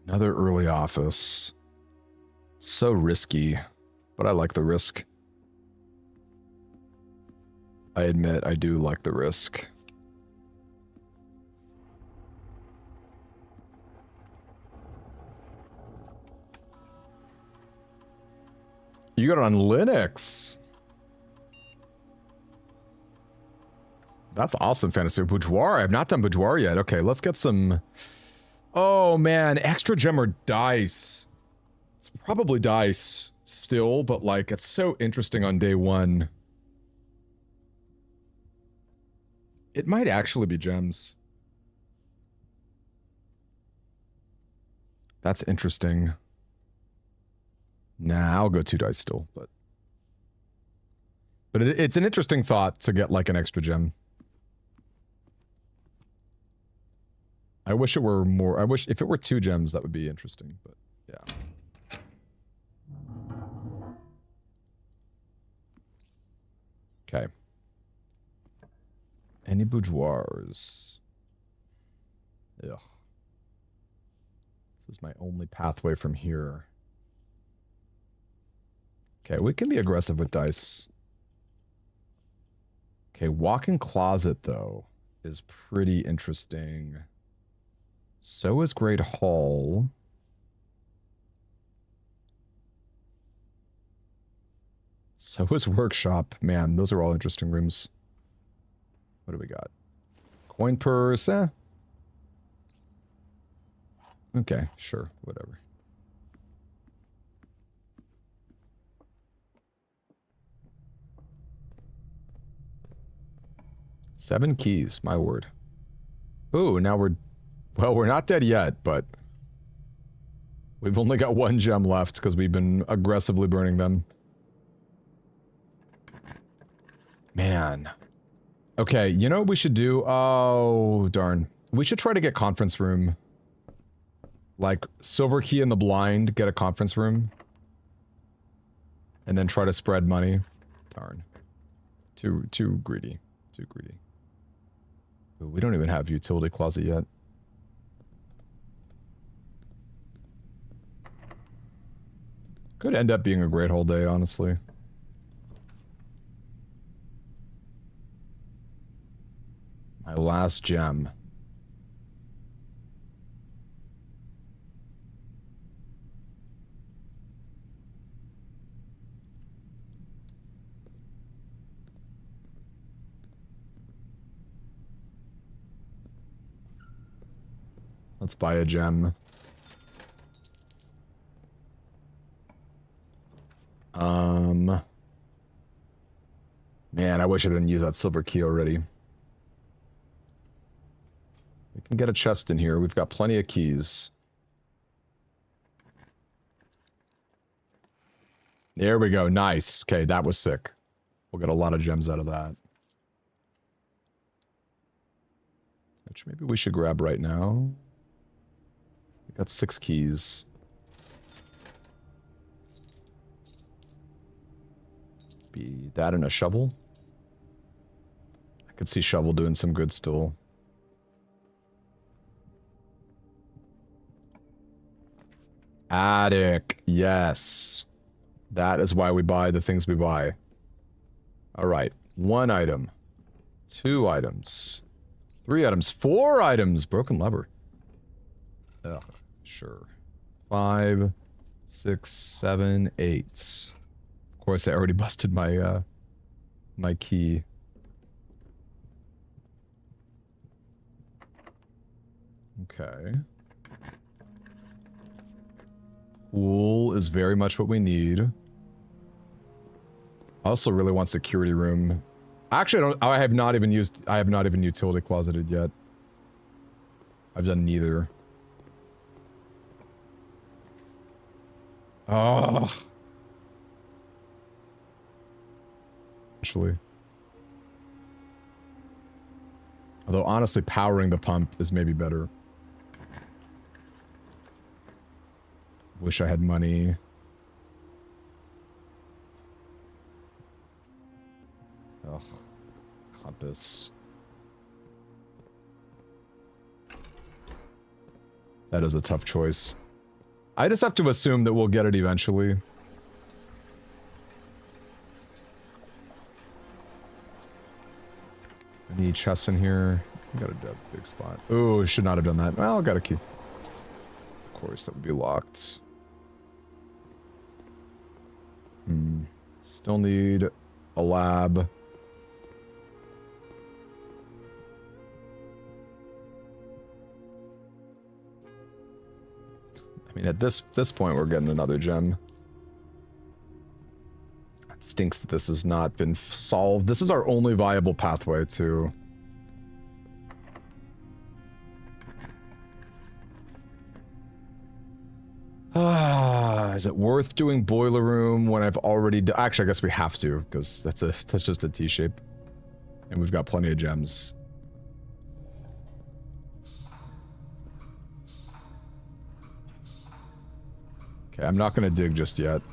Another early office. So risky, but I like the risk. I admit I do like the risk. You got it on Linux. That's awesome, Fantasy. Boudoir. I've not done Boudoir yet. Okay, let's get some... Oh, man. Extra gem or dice. It's probably dice still, but, like, it's so interesting on day one. It might actually be gems. That's interesting. Nah, I'll go 2 dice still, but... But it's an interesting thought to get, like, an extra gem. I wish it were more... I wish... If it were 2 gems, that would be interesting, but... Yeah. Okay. Any boudoirs? Ugh. This is my only pathway from here. Okay, we can be aggressive with dice. Okay, walk-in closet, though, is pretty interesting. So is Great Hall. So is Workshop. Man, those are all interesting rooms. What do we got? Coin purse, eh? Okay, sure, whatever. Seven keys, my word. Ooh, now we're... Well, we're not dead yet, but... We've only got 1 gem left, because we've been aggressively burning them. Man. Okay, you know what we should do? Oh, darn. We should try to get conference room. Like, silver key in the blind, get a conference room. And then try to spread money. Darn. Too greedy. Too greedy. Ooh, we don't even have utility closet yet. Could end up being a great whole day, honestly. My last gem. Let's buy a gem. Man, I wish I didn't use that silver key already. We can get a chest in here. We've got plenty of keys. There we go. Nice. Okay, that was sick. We'll get a lot of gems out of that. Which maybe we should grab right now. We got 6 keys. Be that and a shovel. I could see shovel doing some good still. Attic. Yes. That is why we buy the things we buy. Alright. 1 item. 2 items. 3 items. 4 items. Broken lever. Ugh. Sure. 5, 6, 7, 8. Of course, I already busted my, my key. Okay. Pool is very much what we need. I also really want security room. Actually, I have not even utility closeted yet. I've done neither. Oh. Actually. Although, honestly, powering the pump is maybe better. Wish I had money. Ugh. Compass. That is a tough choice. I just have to assume that we'll get it eventually. Any chests in here? Got a big spot. Oh, should not have done that. Well, got a key. Of course, that would be locked. Still need a lab. I mean, at this point, we're getting another gem. It stinks that this has not been solved. This is our only viable pathway to... is it worth doing boiler room when I've already... Actually, I guess we have to, because that's just a T-shape. And we've got plenty of gems. Okay, I'm not gonna dig just yet.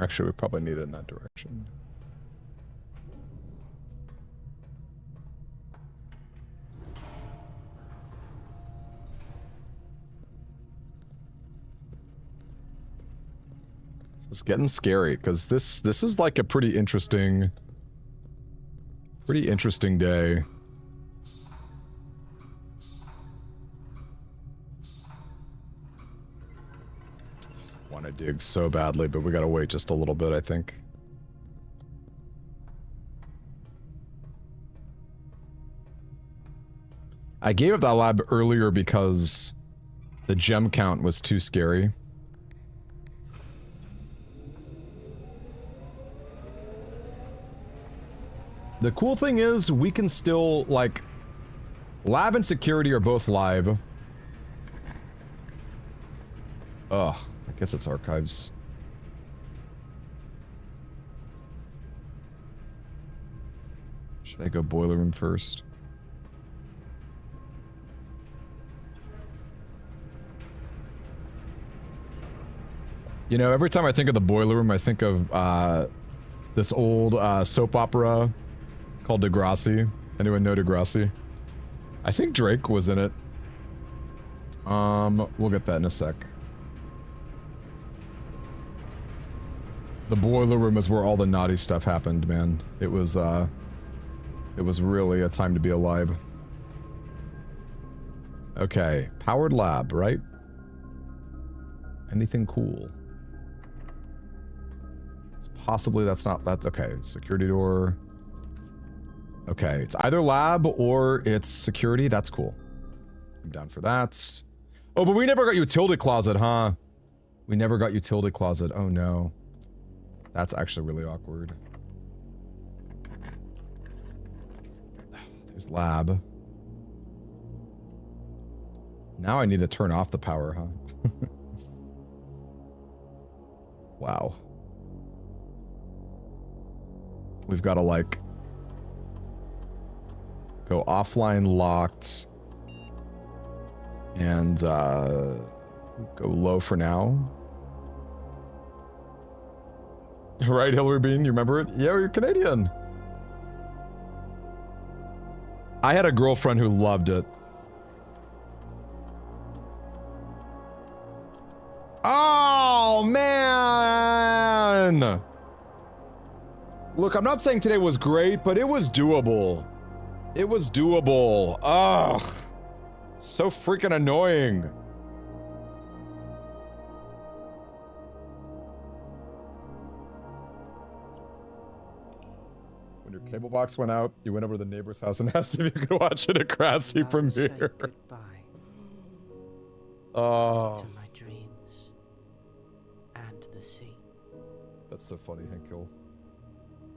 Actually, we probably need it in that direction. This is getting scary, because this is like a pretty interesting day. Want to dig so badly, but we gotta wait just a little bit, I think. I gave up that lab earlier because the gem count was too scary. The cool thing is, we can still, like... Lab and security are both live. Ugh. I guess it's archives. Should I go boiler room first? You know, every time I think of the boiler room, I think of this old soap opera called Degrassi. Anyone know Degrassi? I think Drake was in it. We'll get that in a sec. The boiler room is where all the naughty stuff happened, man. It was really a time to be alive. Okay, powered lab, right? Anything cool? It's possibly that's okay. Security door. Okay, it's either lab or it's security. That's cool. I'm down for that. Oh, but we never got utility closet, huh? We never got utility closet. Oh no. That's actually really awkward. There's lab. Now I need to turn off the power, huh? Wow. We've got to like go offline locked and go low for now. Right, Hillary Bean, you remember it? Yeah, you're Canadian. I had a girlfriend who loved it. Oh, man! Look, I'm not saying today was great, but it was doable. It was doable. Ugh. So freaking annoying. When your cable box went out, you went over to the neighbor's house and asked if you could watch it at Grassy premiere. Goodbye Oh. to my dreams and the sea. That's so funny, Henkill.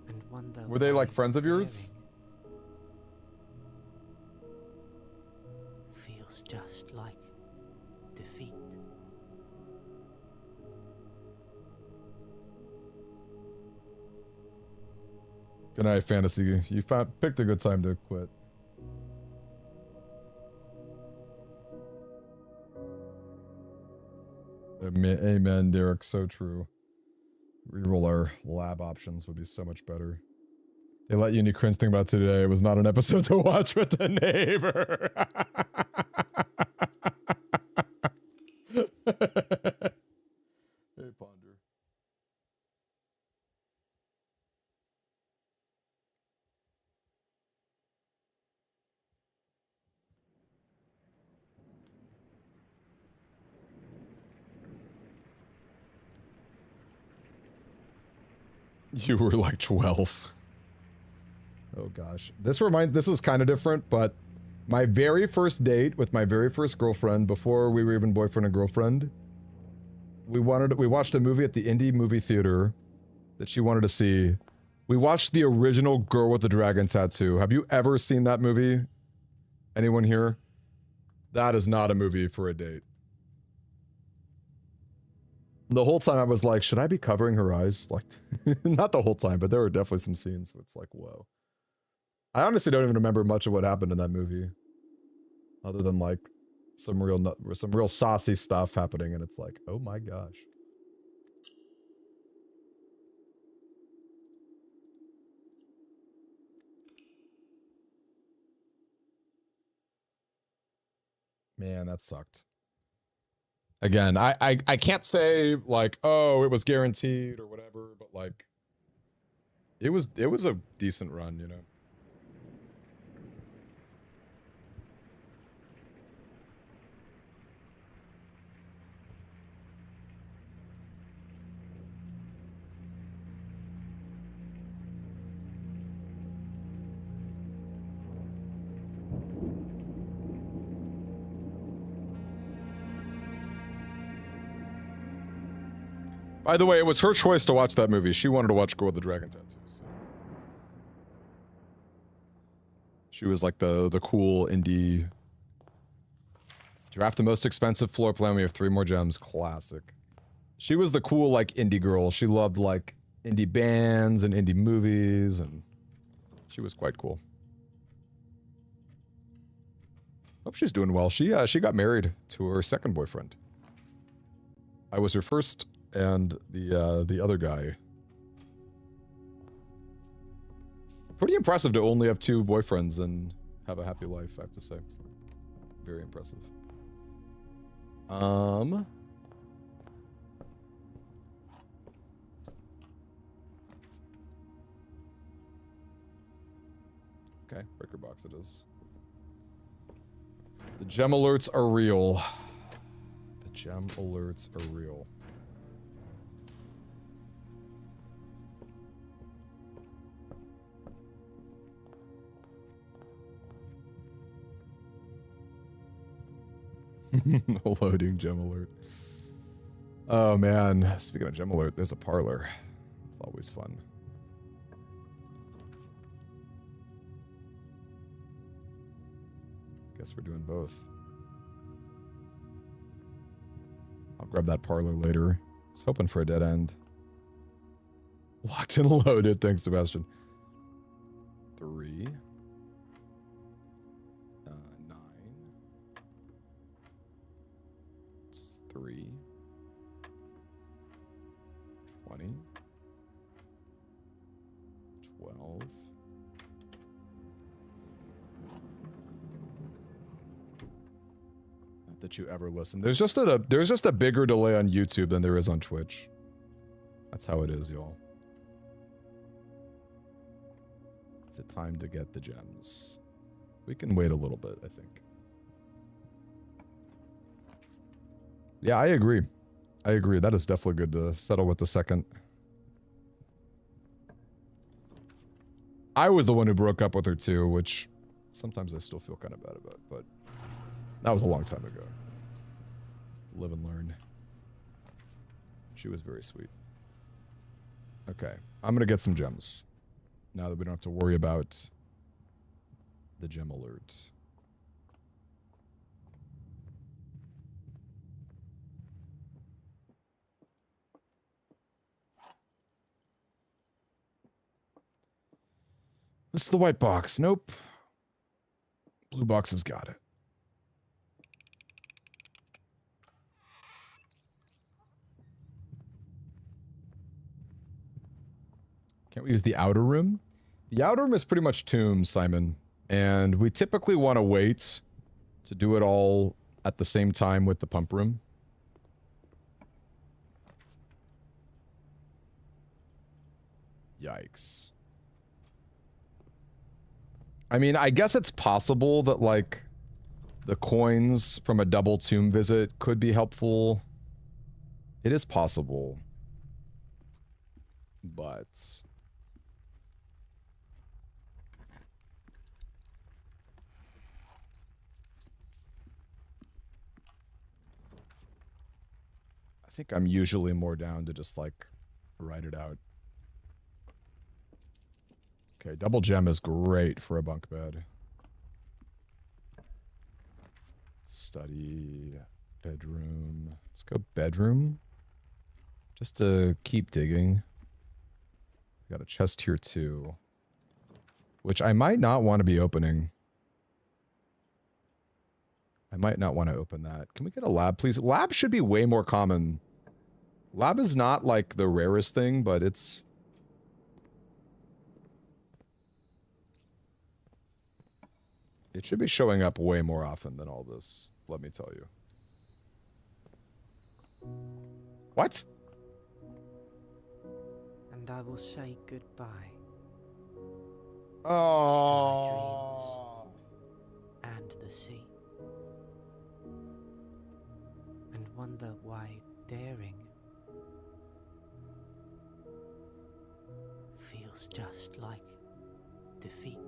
And wonder Were they like why friends of yours? feels just like defeat. Good night, fantasy. You picked a good time to quit. Amen, Derek. So true. Reroll our lab options would be so much better. They let you cringe thing about today. It was not an episode to watch with the neighbor. Hey, Ponder. You were like 12. Oh gosh. This is kind of different, but my very first date with my very first girlfriend, before we were even boyfriend and girlfriend, we watched a movie at the indie movie theater that she wanted to see. We watched the original Girl with the Dragon Tattoo. Have you ever seen that movie? Anyone here? That is not a movie for a date. The whole time I was like, should I be covering her eyes? Like, not the whole time, but there were definitely some scenes where it's like, whoa. I honestly don't even remember much of what happened in that movie. Other than like some real saucy stuff happening, and it's like, oh my gosh. Man, that sucked. Again, I can't say like, oh, it was guaranteed or whatever, but like it was a decent run, you know. By the way, it was her choice to watch that movie. She wanted to watch Girl with the Dragon Tattoo. So. She was like the cool indie. Draft the most expensive floor plan. We have 3 more gems. Classic. She was the cool like indie girl. She loved like indie bands and indie movies, and she was quite cool. Hope she's doing well. She got married to her second boyfriend. I was her first. And the other guy. Pretty impressive to only have 2 boyfriends and have a happy life, I have to say. Very impressive. Okay, breaker box it is. The gem alerts are real. The gem alerts are real. Loading gem alert. Oh man, speaking of gem alert, there's a parlor. It's always fun. Guess we're doing both. I'll grab that parlor later. I was hoping for a dead end. Locked and loaded. Thanks, Sebastian. 3. 9. 3. 20. 12. Not that you ever listen. There's just a bigger delay on YouTube than there is on Twitch. That's how it is, y'all. It's a time to get the gems. We can wait a little bit, I think. Yeah, I agree. I agree. That is definitely good to settle with the second. I was the one who broke up with her too, which sometimes I still feel kind of bad about, but that was a long time ago. Live and learn. She was very sweet. Okay, I'm gonna get some gems. Now that we don't have to worry about the gem alert. This is the white box. Nope. Blue box has got it. Can't we use the outer room? The outer room is pretty much tombs, Simon. And we typically want to wait to do it all at the same time with the pump room. Yikes. I mean, I guess it's possible that, like, the coins from a double tomb visit could be helpful. It is possible. But... I think I'm usually more down to just, like, write it out. Okay, double gem is great for a bunk bed. Study, bedroom. Let's go bedroom. Just to keep digging. Got a chest here too. Which I might not want to be opening. I might not want to open that. Can we get a lab, please? Lab should be way more common. Lab is not like the rarest thing, but it's... It should be showing up way more often than all this, let me tell you. What? And I will say goodbye Oh. to my dreams and the sea. And wonder why daring feels just like defeat.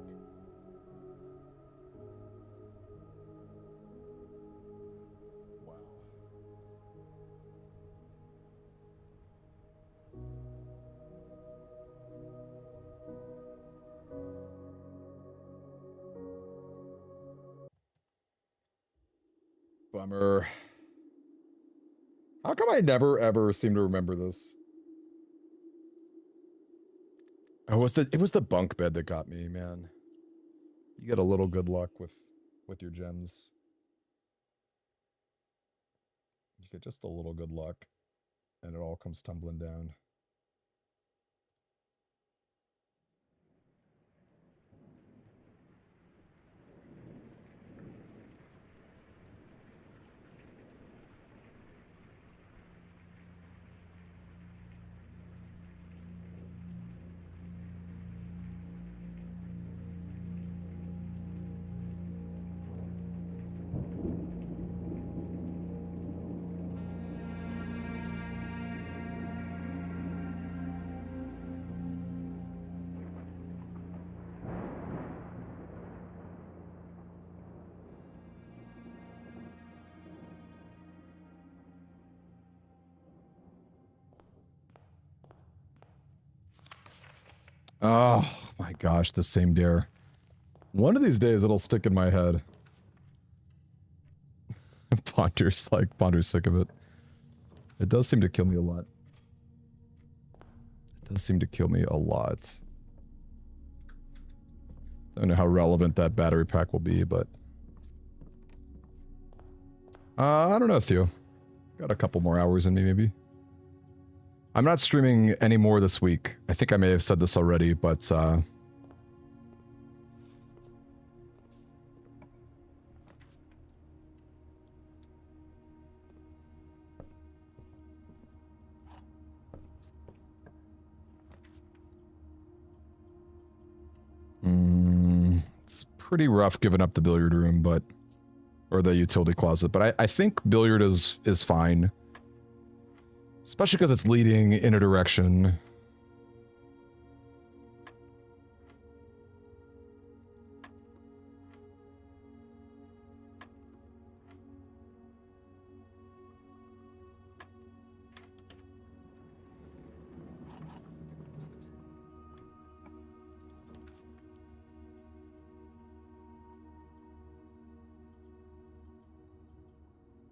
Bummer. How come I never ever seem to remember this? Oh, it was the bunk bed that got me, man. You get a little good luck with your gems. You get just a little good luck, and it all comes tumbling down. Oh my gosh, the same dare. One of these days it'll stick in my head. Ponder's sick of it. It does seem to kill me a lot. It does seem to kill me a lot. I don't know how relevant that battery pack will be, but... I don't know, Theo. Got a couple more hours in me, maybe. I'm not streaming anymore this week. I think I may have said this already, but, it's pretty rough giving up the billiard room, but... Or the utility closet, but I think billiard is fine. Especially because it's leading in a direction.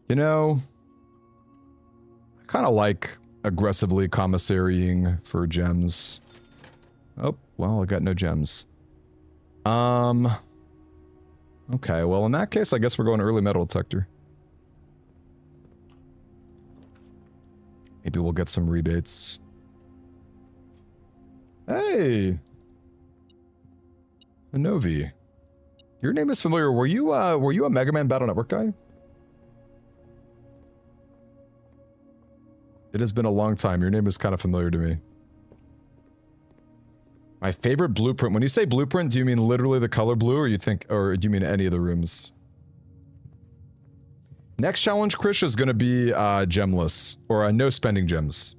You know, I kind of like aggressively commissarying for gems. Oh, well, I got no gems. Okay, well, in that case, I guess we're going early metal detector. Maybe we'll get some rebates. Hey! Novi. Your name is familiar. Were you a Mega Man Battle Network guy? It has been a long time. Your name is kind of familiar to me. My favorite blueprint. When you say blueprint, do you mean literally the color blue, or do you mean any of the rooms? Next challenge, Krish, is going to be gemless, or no spending gems.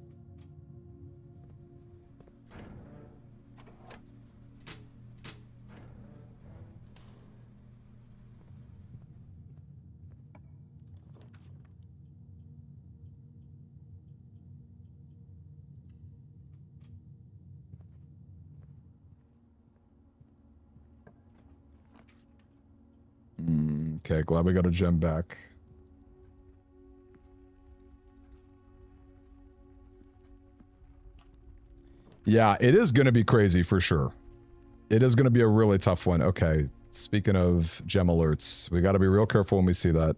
Okay, glad we got a gem back. Yeah, it is going to be crazy for sure. It is going to be a really tough one. Okay, speaking of gem alerts, we got to be real careful when we see that.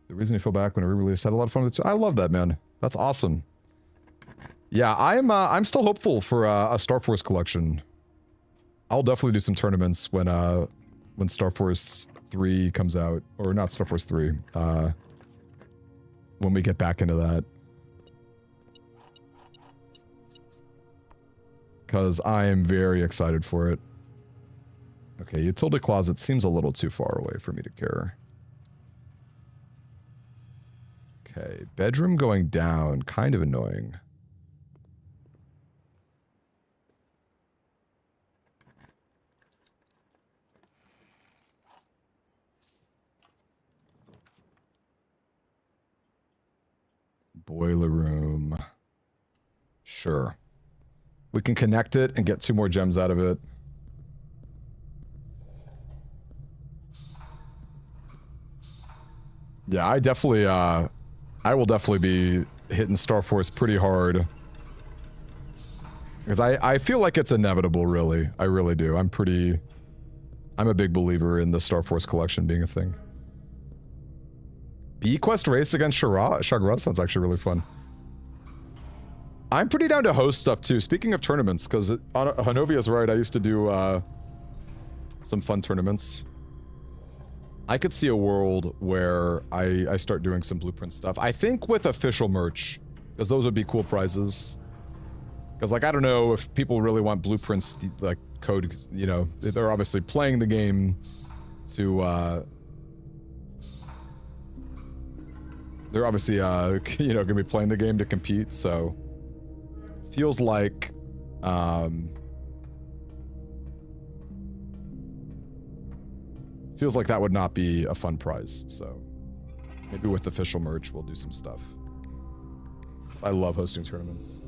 The reason you feel back when it re-released, had a lot of fun with it. I love that, man. That's awesome. Yeah, I'm still hopeful for a Star Force collection. I'll definitely do some tournaments when Star Force 3 comes out. Or not Star Force 3. When we get back into that. Because I am very excited for it. Okay, utility closet seems a little too far away for me to care. Okay, bedroom going down. Kind of annoying. Boiler room. Sure. We can connect it and get 2 more gems out of it. Yeah, I will definitely be hitting Star Force pretty hard. Because I feel like it's inevitable, really. I really do. I'm a big believer in the Star Force collection being a thing. B-Quest race against Shagras sounds actually really fun. I'm pretty down to host stuff too. Speaking of tournaments, because Hanovia's right, I used to do some fun tournaments. I could see a world where I start doing some blueprint stuff. I think with official merch, because those would be cool prizes. Because, like, I don't know if people really want blueprints, like, code, you know, they're obviously playing the game to, they're obviously, you know, gonna be playing the game to compete, so... Feels like, feels like that would not be a fun prize, so... Maybe with official merch, we'll do some stuff. So I love hosting tournaments.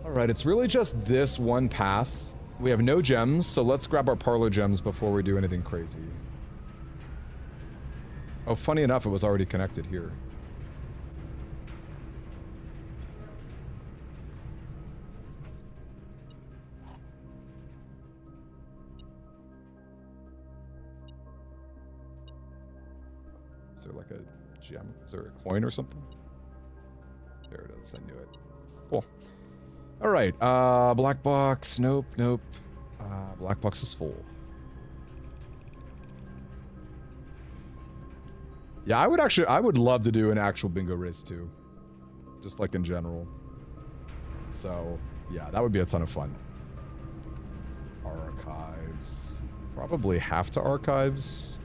All right, it's really just this one path. We have no gems, so let's grab our parlor gems before we do anything crazy. Oh, funny enough, it was already connected here. Is there like a gem? Is there a coin or something? There it is, I knew it. Cool. All right, black box, nope, nope. Black box is full. Yeah, I would love to do an actual bingo race too. Just like in general. So, yeah, that would be a ton of fun. Archives. Probably have to archives.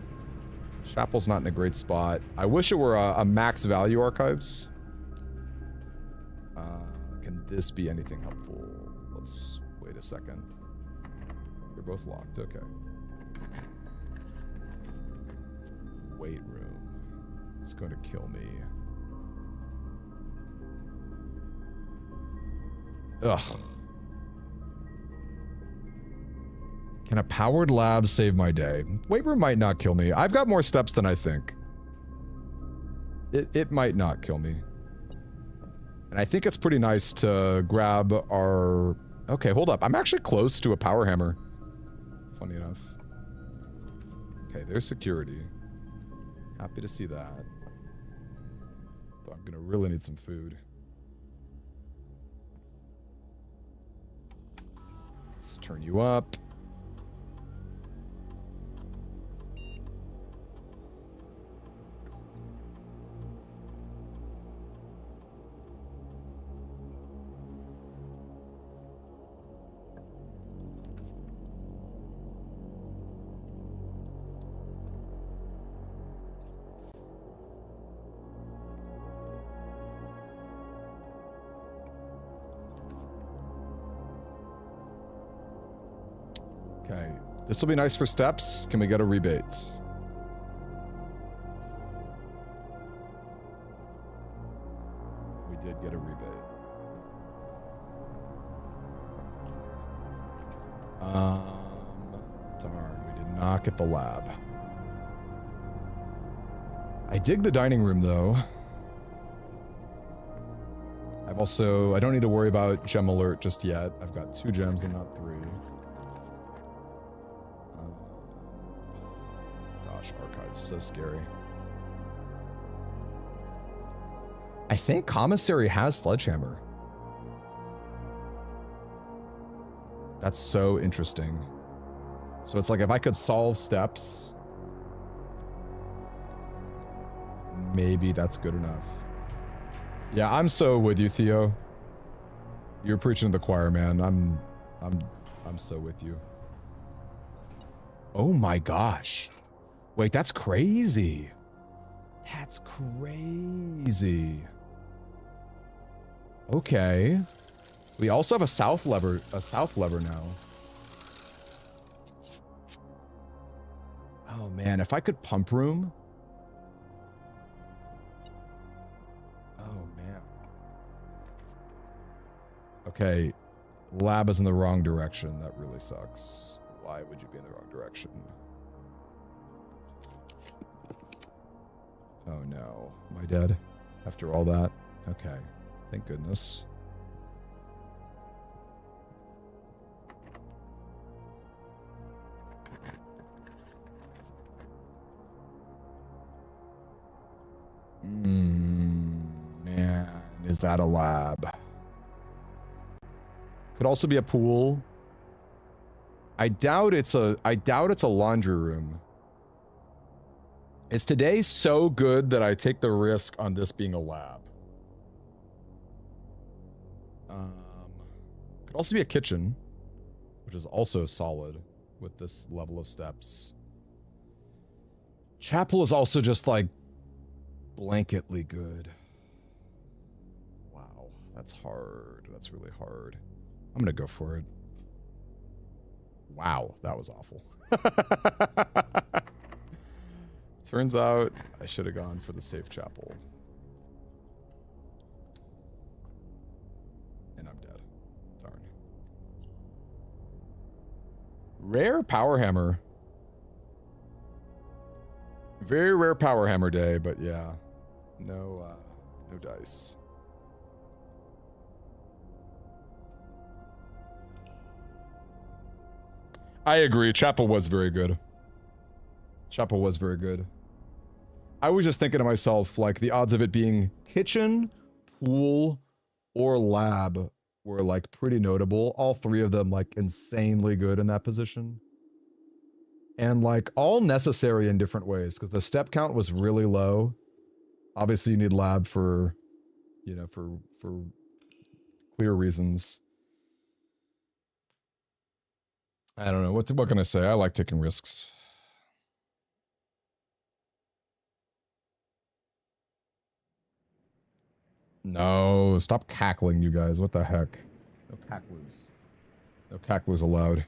Chapel's not in a great spot. I wish it were a max value archives. Can this be anything helpful? Let's wait a second. They're both locked, okay. Weight room. It's going to kill me. Ugh. Can a powered lab save my day? Weight room might not kill me. I've got more steps than I think. It might not kill me. And I think it's pretty nice to grab our... Okay, hold up. I'm actually close to a power hammer. Funny enough. Okay, there's security. Happy to see that. But I'm gonna really need some food. Let's turn you up. Okay, this will be nice for steps. Can we get a rebate? We did get a rebate. Darn, we did not get the lab. I dig the dining room though. I don't need to worry about gem alert just yet. I've got 2 gems and not 3. Archives, so scary. I think commissary has sledgehammer. That's so interesting. So it's like if I could solve steps, maybe that's good enough. Yeah, I'm so with you, Theo. You're preaching to the choir, man. I'm so with you. Oh my gosh. Wait, that's crazy. That's crazy. Okay. We also have a south lever now. Oh man, if I could pump room. Oh man. Okay, lab is in the wrong direction. That really sucks. Why would you be in the wrong direction? Oh no, am I dead after all that? Okay, thank goodness. Man, is that a lab? Could also be a pool. I doubt it's a laundry room. Is today so good that I take the risk on this being a lab? Could also be a kitchen, which is also solid with this level of steps. Chapel is also just like blanketly good. Wow, that's hard. That's really hard. I'm gonna go for it. Wow, that was awful. Turns out I should have gone for the safe chapel. And I'm dead. Rare power hammer. Very rare power hammer day, but yeah. No dice. I agree. Chapel was very good. Chapel was very good. I was just thinking to myself, like, the odds of it being kitchen, pool, or lab were, like, pretty notable. All three of them, like, insanely good in that position. And, like, all necessary in different ways, because the step count was really low. Obviously, you need lab for, you know, for clear reasons. I don't know. What can I say? I like taking risks. No, stop cackling, you guys. What the heck? No cacklers. No cacklers allowed.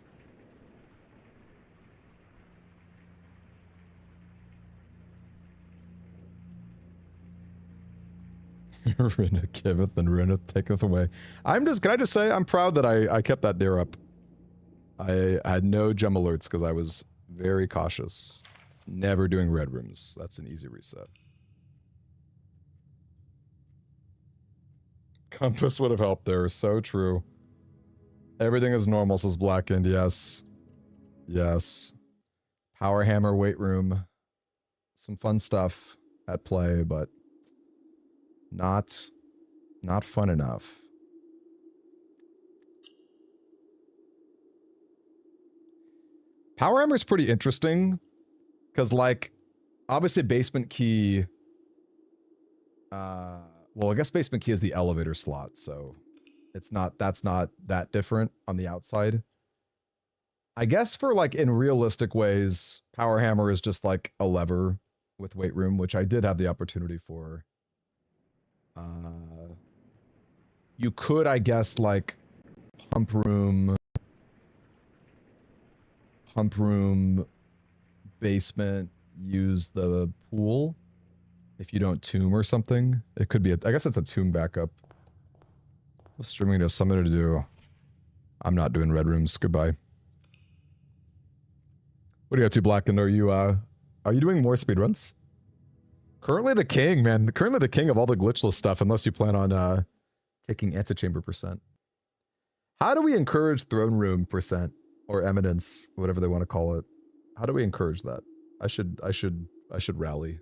Rinna giveth and Rinna taketh away. Can I just say, I'm proud that I kept that dare up. I had no gem alerts because I was very cautious. Never doing red rooms. That's an easy reset. Compass would have helped there. So true. Everything is normal, says Blackened. Yes. Yes. Power hammer, weight room. Some fun stuff at play, but not fun enough. Power hammer is pretty interesting because, like, obviously basement key. Well, I guess basement key is the elevator slot, so that's not that different on the outside. I guess for, like, in realistic ways, power hammer is just like a lever with weight room, which I did have the opportunity for. You could, I guess, like, pump room, basement, use the pool. If you don't tomb or something, it could be I guess it's a tomb backup. Streaming to have something to do. I'm not doing red rooms. Goodbye. What do you got to, Blackened? Are you doing more speedruns? Currently the king, man. Currently the king of all the glitchless stuff, unless you plan on taking antechamber %. How do we encourage throne room %? Or eminence, whatever they want to call it. How do we encourage that? I should rally.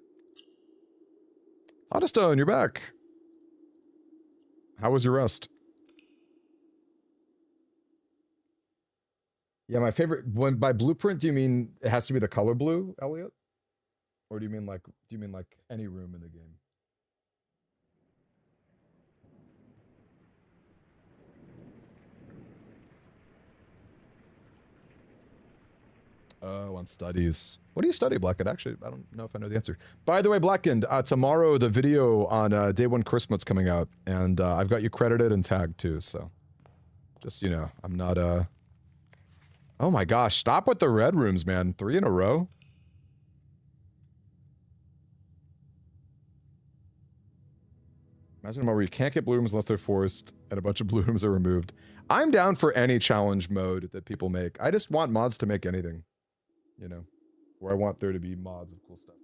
Hottestone, you're back. How was your rest? Yeah, my favorite, when by blueprint, do you mean it has to be the color blue, Elliot? Or do you mean like any room in the game? Oh, on studies. What do you study, Blackened? Actually, I don't know if I know the answer. By the way, Blackened, tomorrow the video on Day 1 Christmas coming out, and I've got you credited and tagged too, so just, you know, I'm not, oh my gosh, stop with the red rooms, man. 3 in a row? Imagine a mode where you can't get blue rooms unless they're forced, and a bunch of blue rooms are removed. I'm down for any challenge mode that people make. I just want mods to make anything. You know, where I want there to be mods of cool stuff.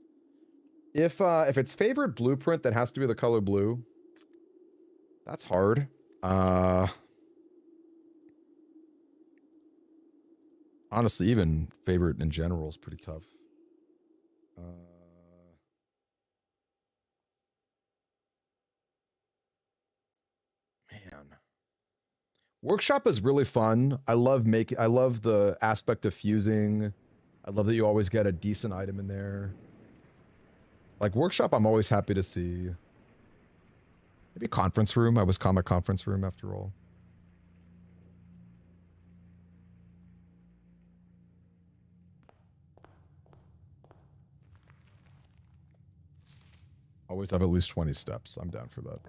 If it's favorite blueprint that has to be the color blue, that's hard. Honestly, even favorite in general is pretty tough. Man. Workshop is really fun. I love the aspect of fusing. I love that you always get a decent item in there. Like, workshop, I'm always happy to see. Maybe conference room. I was comic conference room after all. Always have at least 20 steps. I'm down for that.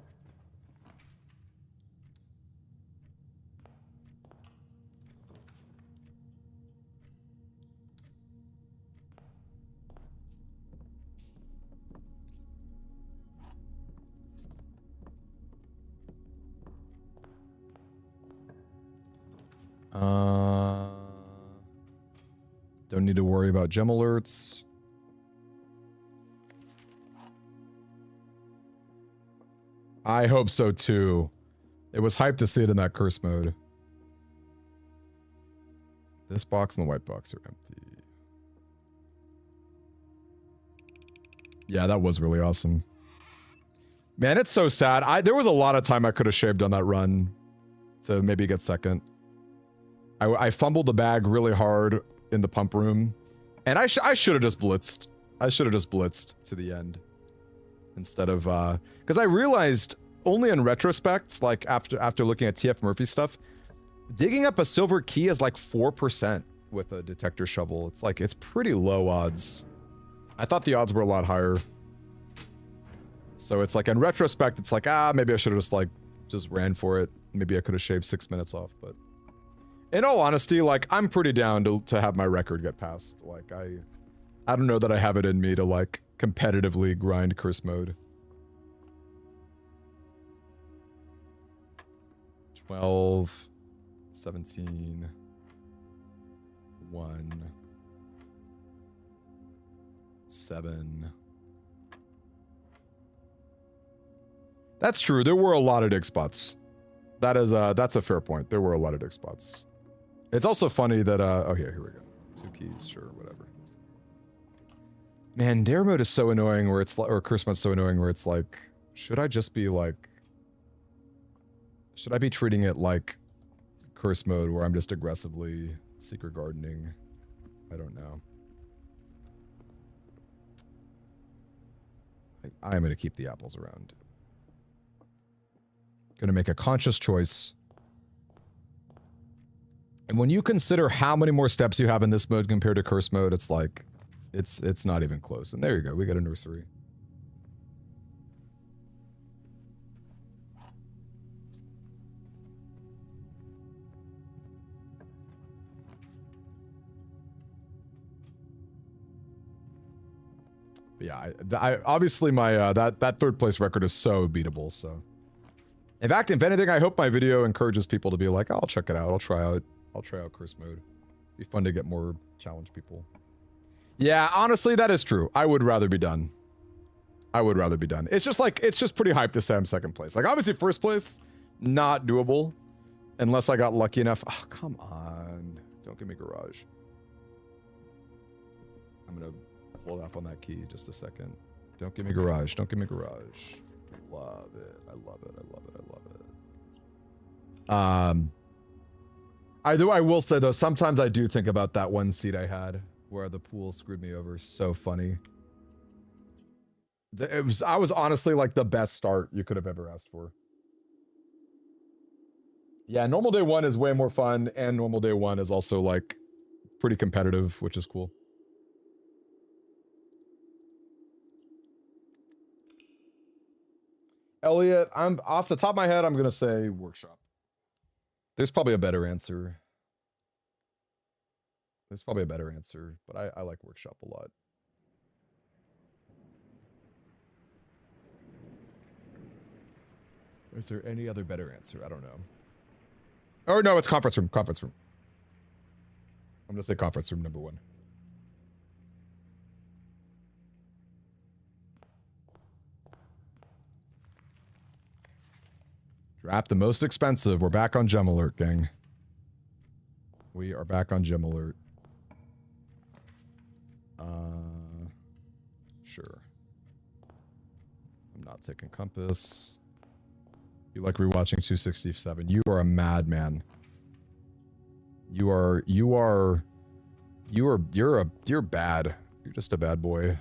Don't need to worry about gem alerts. I hope so too. It was hyped to see it in that curse mode. This box and the white box are empty. Yeah, that was really awesome. Man, it's so sad. There was a lot of time I could have shaved on that run to maybe get second. I fumbled the bag really hard in the pump room. And I should have just blitzed. I should have just blitzed to the end. Instead of, because I realized only in retrospect, like after looking at TF Murphy stuff, digging up a silver key is like 4% with a detector shovel. It's like, it's pretty low odds. I thought the odds were a lot higher. So it's like, in retrospect, it's like, maybe I should have just ran for it. Maybe I could have shaved 6 minutes off, but in all honesty, like, I'm pretty down to have my record get passed. Like, I don't know that I have it in me to, like, competitively grind curse mode. 12, 17, 1, 7. That's true. There were a lot of dig spots. That's a fair point. There were a lot of dig spots. It's also funny that, oh yeah, here we go. 2 keys, sure, whatever. Man, dare mode is so annoying where it's like, or curse mode's so annoying where it's like, should I just be like, should I be treating it like curse mode where I'm just aggressively secret gardening? I don't know. I'm going to keep the apples around. Going to make a conscious choice. And when you consider how many more steps you have in this mode compared to curse mode, it's like, it's not even close. And there you go, we got a nursery. But yeah, I obviously my that third place record is so beatable. So, in fact, if anything, I hope my video encourages people to be like, I'll check it out. I'll try out curse mode. Be fun to get more challenge people. Yeah, honestly, that is true. I would rather be done. I would rather be done. It's just like, it's just pretty hyped to say I'm second place. Like, obviously, first place, not doable. Unless I got lucky enough. Oh, come on. Don't give me garage. I'm going to hold off on that key just a second. Don't give me garage. Don't give me garage. Love it. I love it. I love it. I love it. I will say, though, sometimes I do think about that one seat I had where the pool screwed me over. So funny. I was honestly like the best start you could have ever asked for. Yeah, normal day 1 is way more fun, and normal day 1 is also like pretty competitive, which is cool. Elliot, I'm off the top of my head, I'm gonna say workshop. There's probably a better answer. There's probably a better answer, but I like workshop a lot. Is there any other better answer? I don't know. Or no, it's conference room. Conference room. I'm gonna say conference room number 1. Draft the most expensive. We're back on gem alert, gang. We are back on gem alert. Sure. I'm not taking compass. You like rewatching 267. You are a madman. You're bad. You're just a bad boy.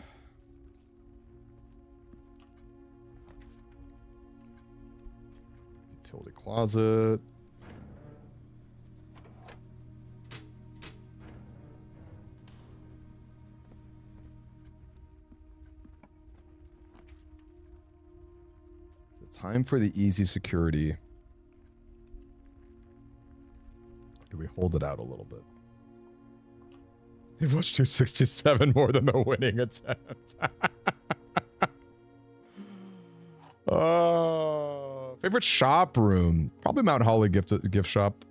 Utility closet. Time for the easy security. Do we hold it out a little bit? You've watched 267 more than the winning attempt. Favorite shop room? Probably Mount Holly gift shop.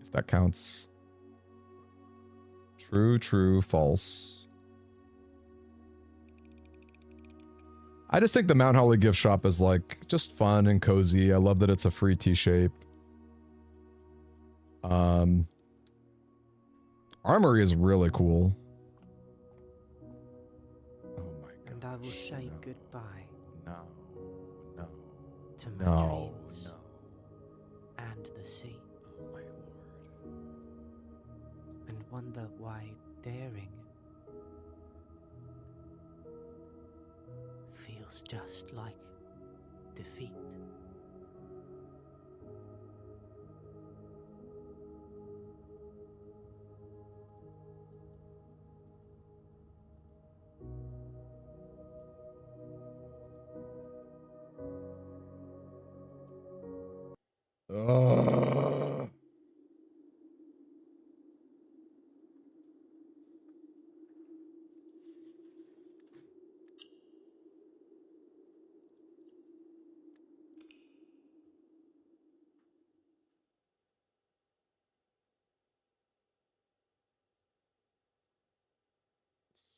If that counts. True, true, false. I just think the Mount Holly gift shop is like just fun and cozy. I love that it's a free T-shape. Armory is really cool. Oh my god. And I will say goodbye. No. No. To my No. dreams. No. And the sea. Oh my lord. And wonder why daring feels just like defeat.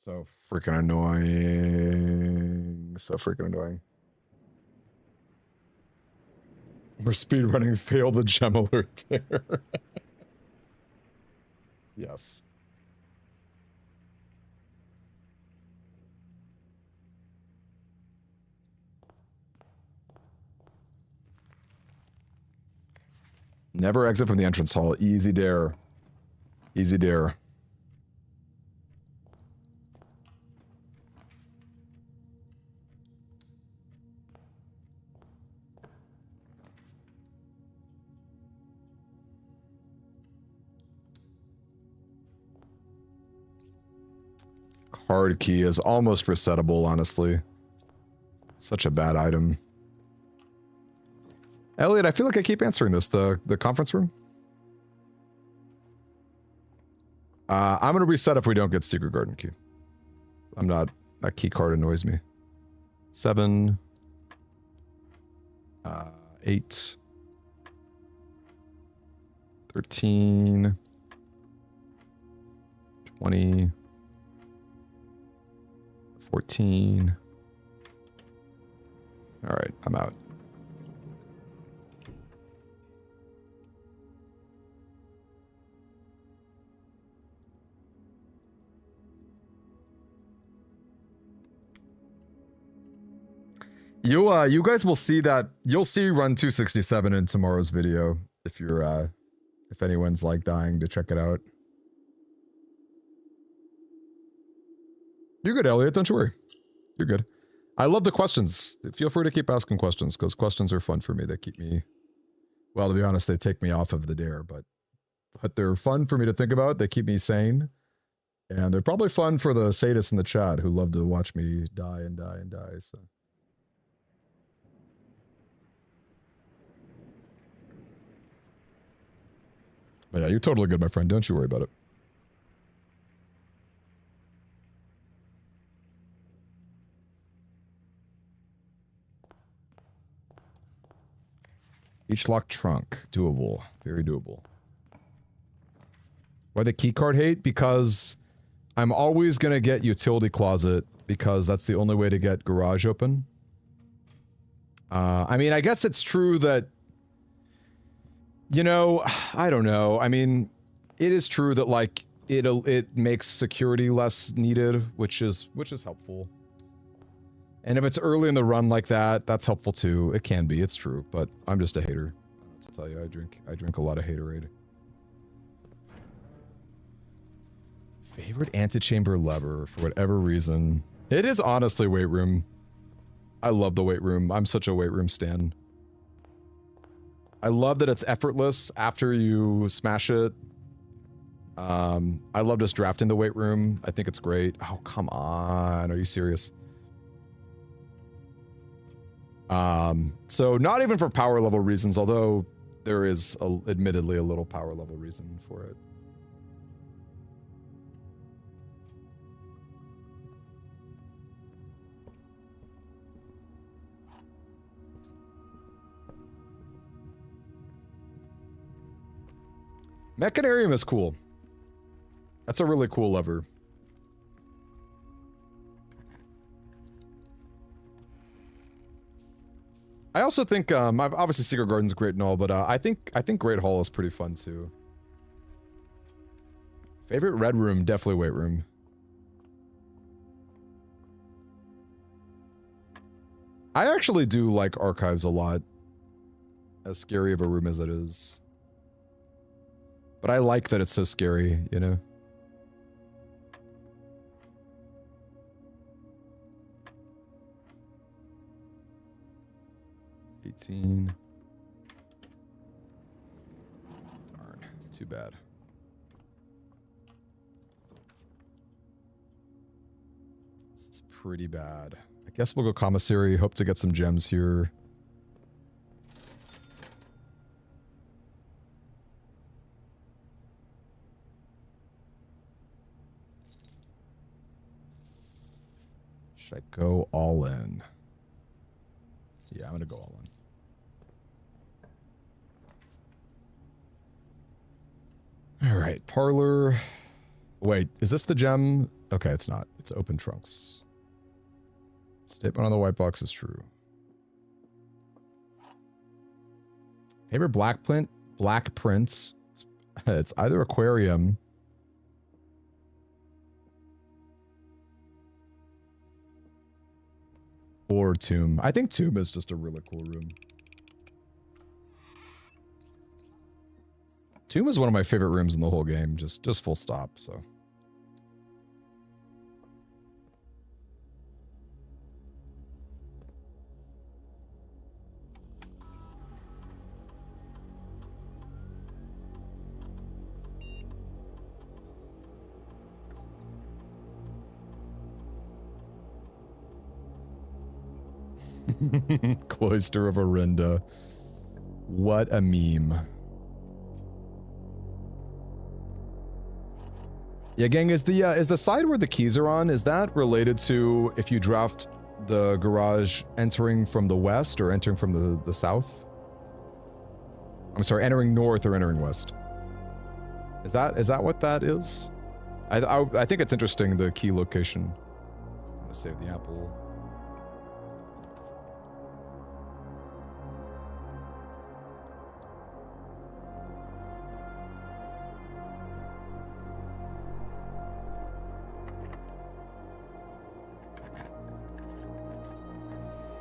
So freaking annoying. So freaking annoying. We're speedrunning fail the gem alert there. Yes. Never exit from the entrance hall. Easy dare. Easy dare. Card key is almost resettable, honestly. Such a bad item. Elliot, I feel like I keep answering this. The conference room? I'm going to reset if we don't get Secret Garden key. I'm not... That key card annoys me. 7. 8. 13. 20. 14. All right, I'm out. You guys will see that. You'll see run 267 in tomorrow's video if you're if anyone's like dying to check it out. You're good, Elliot. Don't you worry. You're good. I love the questions. Feel free to keep asking questions because questions are fun for me. They keep me, well, to be honest, they take me off of the dare, but they're fun for me to think about. They keep me sane. And they're probably fun for the sadists in the chat who love to watch me die and die and die. So. But yeah, you're totally good, my friend. Don't you worry about it. Each lock trunk. Doable. Very doable. Why the keycard hate? Because I'm always going to get utility closet because that's the only way to get garage open. I mean, I guess it's true that, you know, I don't know. I mean, it is true that like it makes security less needed, which is helpful. And if it's early in the run like that, that's helpful too. It can be, it's true, but I'm just a hater. I don't know what to tell you, I drink a lot of haterade. Favorite antechamber lever for whatever reason. It is honestly weight room. I love the weight room. I'm such a weight room stan. I love that it's effortless after you smash it. I love just drafting the weight room. I think it's great. Oh, come on. Are you serious? So not even for power level reasons, although there is admittedly a little power level reason for it. Mechanarium is cool. That's a really cool lever. I also think, obviously Secret Garden's great and all, but I think Great Hall is pretty fun too. Favorite red room, definitely Weight Room. I actually do like Archives a lot, as scary of a room as it is. But I like that it's so scary, you know? $18. Darn, too bad. This is pretty bad. I guess we'll go Commissary, hope to get some gems here. Should I go all in? Yeah, I'm gonna go all in. Alright, Parlor. Wait, is this the gem? Okay, it's not. It's Open Trunks. Statement on the white box is true. Favorite black prints. It's either Aquarium or Tomb. I think Tomb is just a really cool room. Tomb is one of my favorite rooms in the whole game, just full stop, so. Cloister of Orinda. What a meme. Yeah, gang, is the side where the keys are on, is that related to if you draft the garage entering from the west or entering from the south? I'm sorry, entering north or entering west. Is that what that is? I think it's interesting, the key location. I'm gonna save the apple.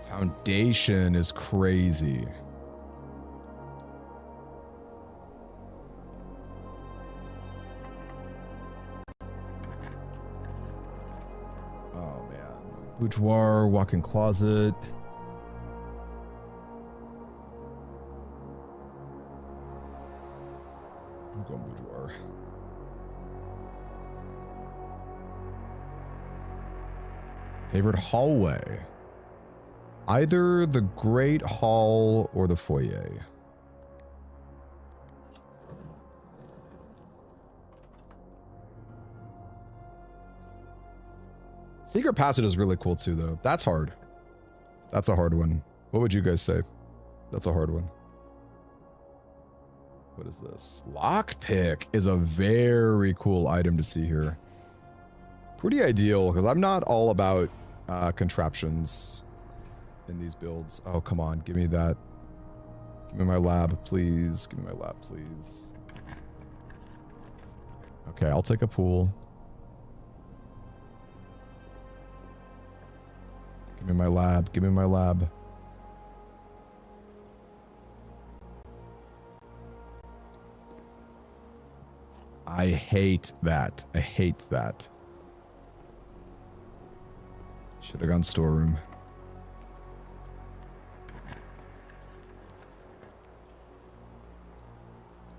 Foundation is crazy. Oh man. Boudoir, walk-in closet. I'm going boudoir. Favorite hallway. Either the Great Hall or the foyer. Secret Passage is really cool too, though. That's hard. That's a hard one. What would you guys say? That's a hard one. What is this? Lockpick is a very cool item to see here. Pretty ideal, because I'm not all about contraptions in these builds. Oh, come on. Give me that. Give me my lab, please. Give me my lab, please. Okay, I'll take a pool. Give me my lab. Give me my lab. I hate that. I hate that. Should have gone storeroom.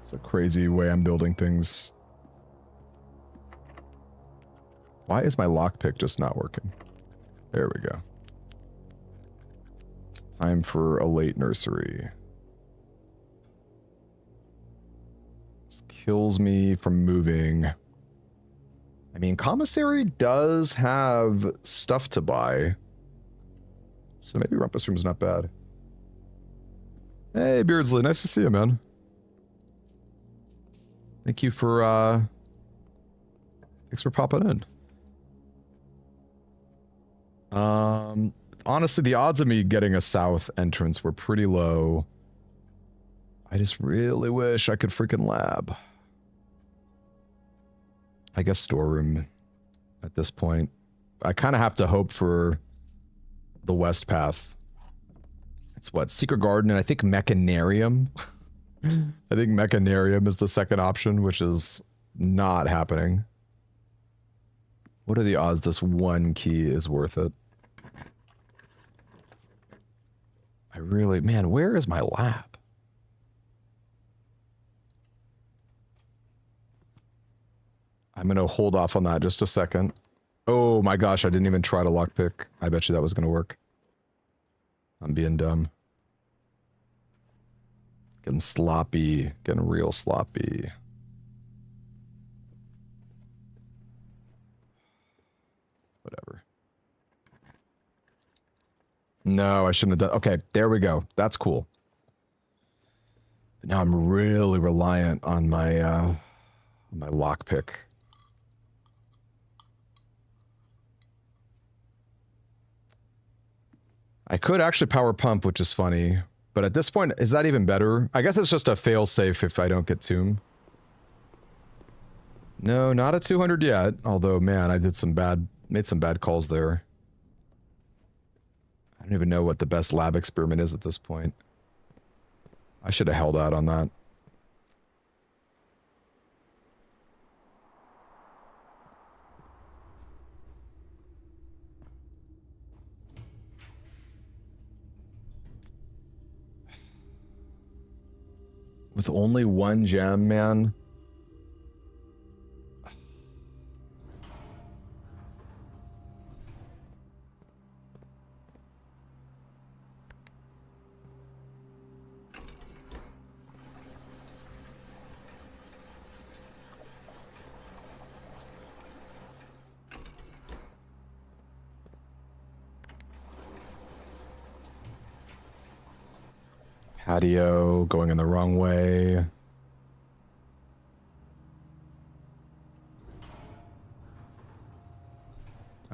It's a crazy way I'm building things. Why is my lockpick just not working? There we go. Time for a late nursery. This kills me from moving. I mean, commissary does have stuff to buy. So maybe Rumpus Room's not bad. Hey, Beardsley, nice to see you, man. Thank you for Thanks for popping in. Honestly, the odds of me getting a south entrance were pretty low. I just really wish I could freaking lab. I guess storeroom at this point. I kind of have to hope for the west path. It's what? Secret Garden and I think Mechanarium. I think Mechanarium is the second option, which is not happening. What are the odds this one key is worth it? I really... Man, where is my lab? I'm gonna hold off on that just a second. Oh my gosh, I didn't even try to lockpick. I bet you that was gonna work. I'm being dumb. Getting sloppy. Getting real sloppy. Whatever. No, I shouldn't have done... Okay, there we go. That's cool. But now I'm really reliant on my lockpick. I could actually power pump, which is funny. But at this point, is that even better? I guess it's just a fail-safe if I don't get tomb. No, not at 200 yet. Although, man, I did made some bad calls there. I don't even know what the best lab experiment is at this point. I should have held out on that. With only one gem, man. Patio going in the wrong way.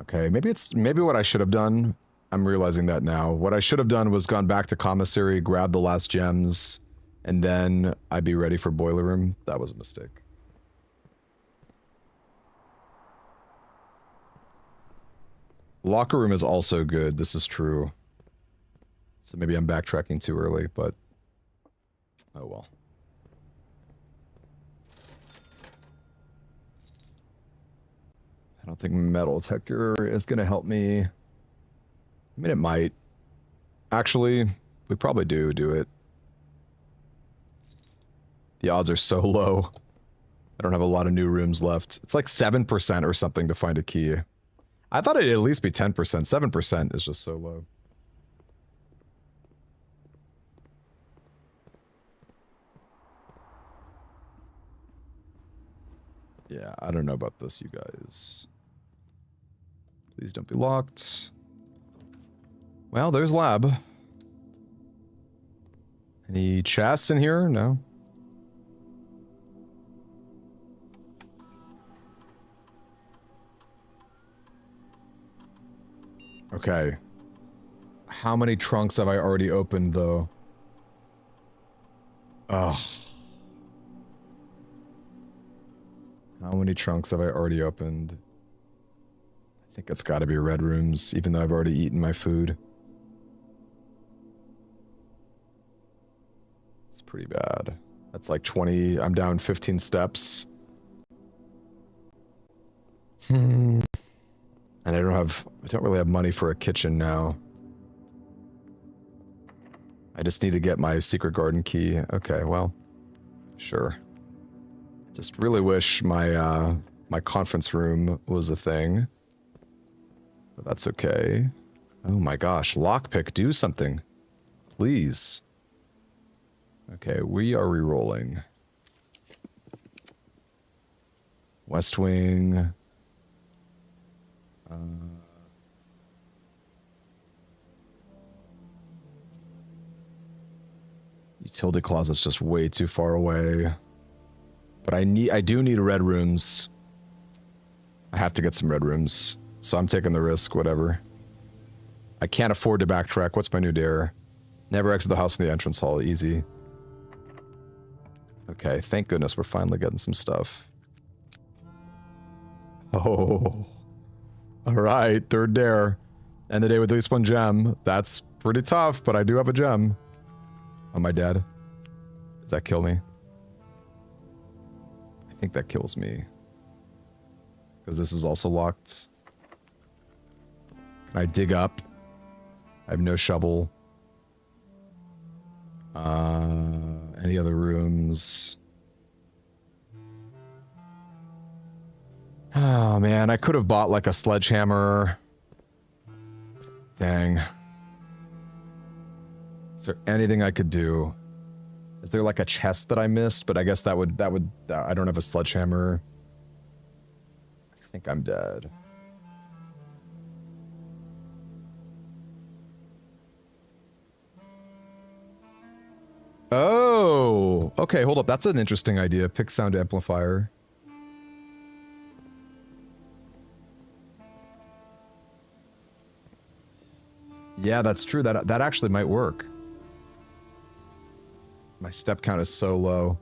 Okay, maybe what I should have done. I'm realizing that now. What I should have done was gone back to commissary, grab the last gems, and then I'd be ready for boiler room. That was a mistake. Locker room is also good. This is true. So maybe I'm backtracking too early, but oh well. I don't think metal detector is going to help me. I mean, it might. Actually, we probably do it. The odds are so low. I don't have a lot of new rooms left. It's like 7% or something to find a key. I thought it'd at least be 10%. 7% is just so low. Yeah, I don't know about this, you guys. Please don't be locked. Well, there's lab. Any chests in here? No. Okay. How many trunks have I already opened, though? Ugh. How many trunks have I already opened? I think it's gotta be red rooms, even though I've already eaten my food. It's pretty bad. That's like 20, I'm down 15 steps. And I don't really have money for a kitchen now. I just need to get my secret garden key. Okay, well, sure. Just really wish my my conference room was a thing. But that's okay. Oh my gosh, lockpick, do something. Please. Okay, we are re-rolling. West Wing. Utility closet's just way too far away. But I do need red rooms. I have to get some red rooms, so I'm taking the risk, whatever. I can't afford to backtrack. What's my new dare? Never exit the house from the entrance hall. Easy. Okay, thank goodness we're finally getting some stuff. Oh. Alright, third dare. End the day with at least one gem. That's pretty tough, but I do have a gem. Am I dead? Does that kill me? I think that kills me. Because this is also locked. Can I dig up? I have no shovel. Any other rooms? Oh man, I could have bought like a sledgehammer. Dang. Is there anything I could do? Is there like a chest that I missed? But I guess that would, I don't have a sledgehammer. I think I'm dead. Oh, okay, hold up. That's an interesting idea. Pick sound amplifier. Yeah, that's true. That actually might work. My step count is so low.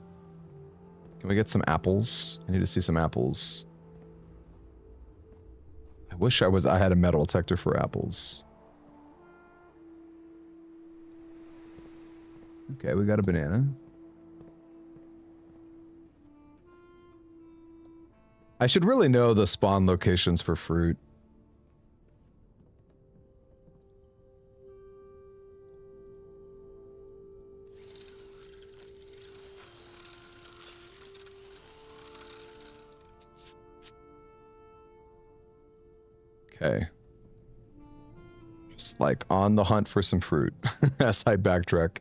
Can we get some apples? I need to see some apples. I wish I had a metal detector for apples. Okay, we got a banana. I should really know the spawn locations for fruit. Okay. Just like on the hunt for some fruit as I backtrack.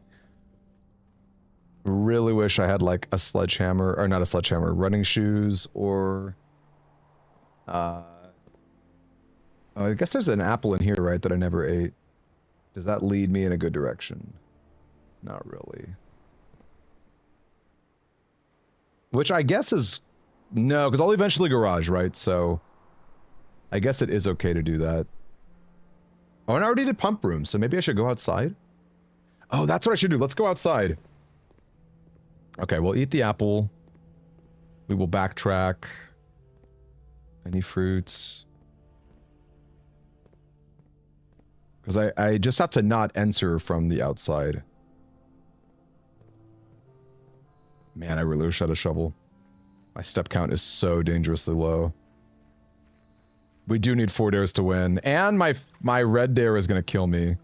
Really wish I had like a sledgehammer, or not a sledgehammer, running shoes, or oh, I guess there's an apple in here, right, that I never ate. Does that lead me in a good direction? Not really. Which I guess is no, because I'll eventually garage, right? So I guess it is okay to do that. Oh, and I already did pump room, so maybe I should go outside? Oh, that's what I should do. Let's go outside. Okay, we'll eat the apple. We will backtrack. Any fruits? Because I just have to not enter from the outside. Man, I really wish I had a shovel. My step count is so dangerously low. We do need 4 dares to win. And my red dare is going to kill me.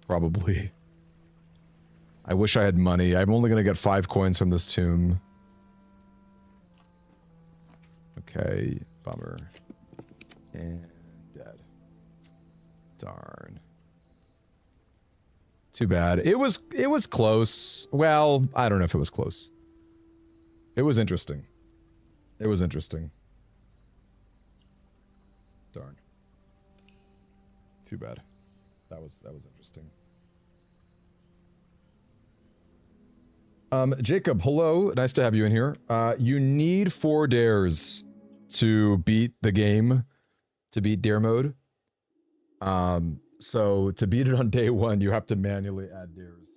Probably. I wish I had money. I'm only going to get 5 coins from this tomb. Okay, bummer. And dead. Darn. Too bad. It was close. Well, I don't know if it was close. It was interesting. It was interesting. Darn. Too bad. That was interesting. Jacob, hello. Nice to have you in here. You need 4 dares to beat the game, to beat dare mode. So to beat it on day 1, you have to manually add dares.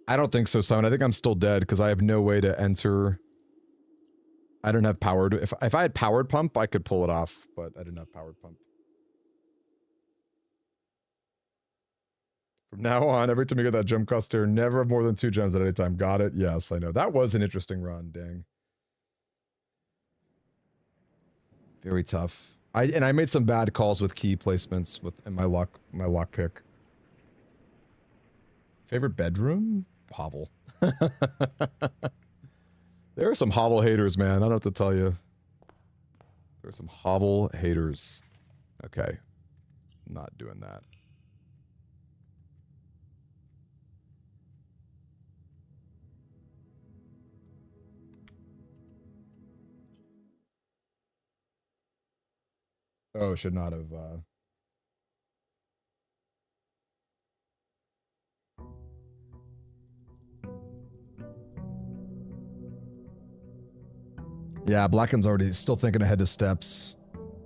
I don't think so, Simon. I think I'm still dead because I have no way to enter. I don't have powered. If I had powered pump, I could pull it off, but I didn't have powered pump. From now on, every time you get that gem cost dare, never have more than 2 gems at any time. Got it? Yes, I know. That was an interesting run, dang. Very tough. I made some bad calls with key placements in my lock pick. Favorite bedroom? Hovel. There are some hovel haters, man. I don't have to tell you. There are some hovel haters. Okay. Not doing that. Oh, should not have, Yeah, Blacken's already still thinking ahead to steps.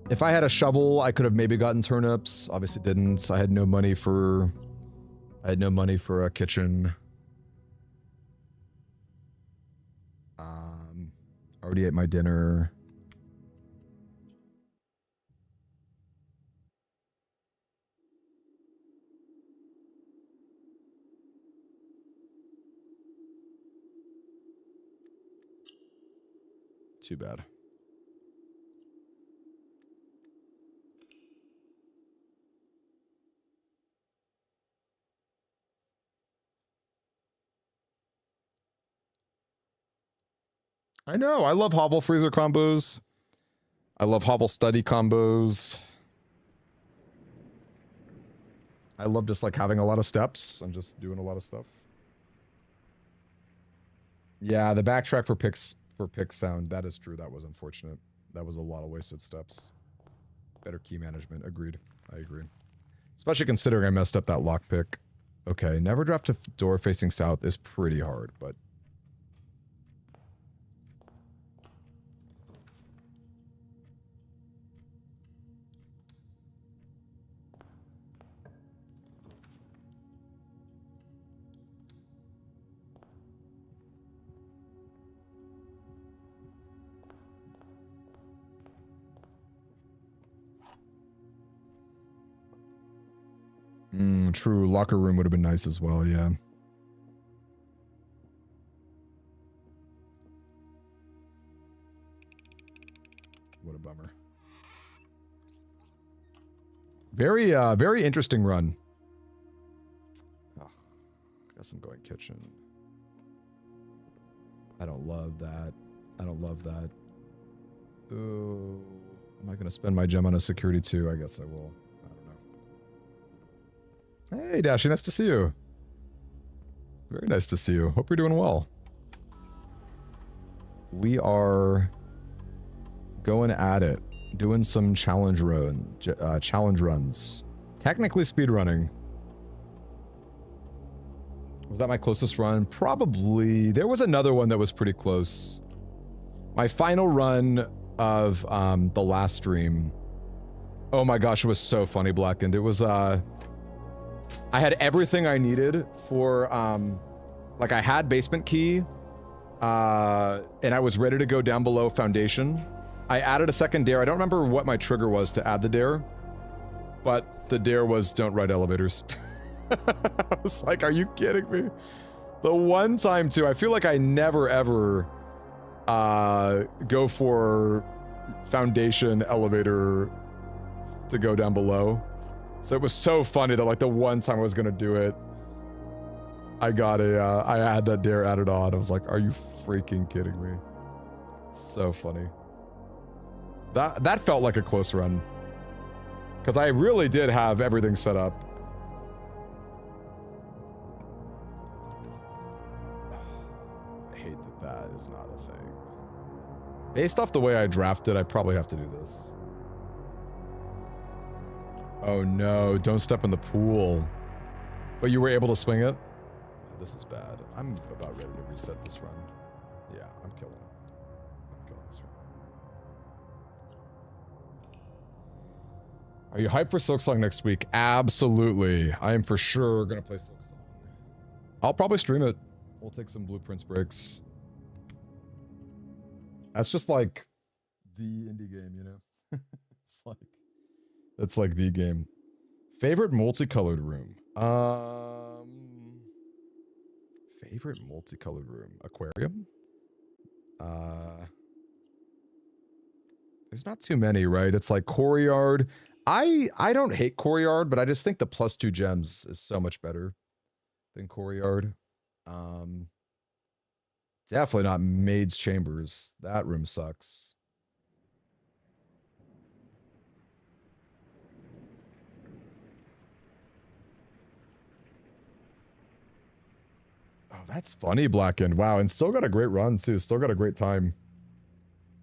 If I had a shovel, I could have maybe gotten turnips. Obviously didn't. I had no money for a kitchen. Already ate my dinner. Too bad. I know. I love Hovel Freezer combos. I love Hovel Study combos. I love just like having a lot of steps and just doing a lot of stuff. Yeah, the backtrack for picks sound. That is true. That was unfortunate. That was a lot of wasted steps. Better key management. Agreed. I agree. Especially considering I messed up that lockpick. Okay, never draft a door facing south is pretty hard, but... true. Locker room would have been nice as well, yeah. What a bummer. Very interesting run. Oh, guess I'm going kitchen. I don't love that. I don't love that. Oh, am I going to spend my gem on a security too? I guess I will. Hey, Dashy, nice to see you. Very nice to see you. Hope you're doing well. We are going at it, doing some challenge runs. Technically speedrunning. Was that my closest run? Probably. There was another one that was pretty close. My final run of the last stream. Oh my gosh, it was so funny, Blackened. It was I had everything I needed for, like I had basement key, and I was ready to go down below foundation. I added a second dare. I don't remember what my trigger was to add the dare, but the dare was don't ride elevators. I was like, are you kidding me? The one time too, I feel like I never ever, go for foundation elevator to go down below. So it was so funny that like the one time I was gonna do it, I got I had that dare added on. I was like, are you freaking kidding me? So funny. That felt like a close run. Because I really did have everything set up. I hate that that is not a thing. Based off the way I drafted, I probably have to do this. Oh no, don't step in the pool. But you were able to swing it? Oh, this is bad. I'm about ready to reset this run. Yeah, I'm killing it. I'm killing this run. Are you hyped for Silksong next week? Absolutely. I am for sure gonna play Silksong. I'll probably stream it. We'll take some blueprints breaks. That's just like the indie game, you know? It's like the game. Favorite multicolored room. Favorite multicolored room. Aquarium? There's not too many, right? It's like Courtyard. I don't hate Courtyard, but I just think the +2 gems is so much better than Courtyard. Definitely not Maid's Chambers. That room sucks. Oh, that's funny, Blackened. Wow, and still got a great run, too. Still got a great time.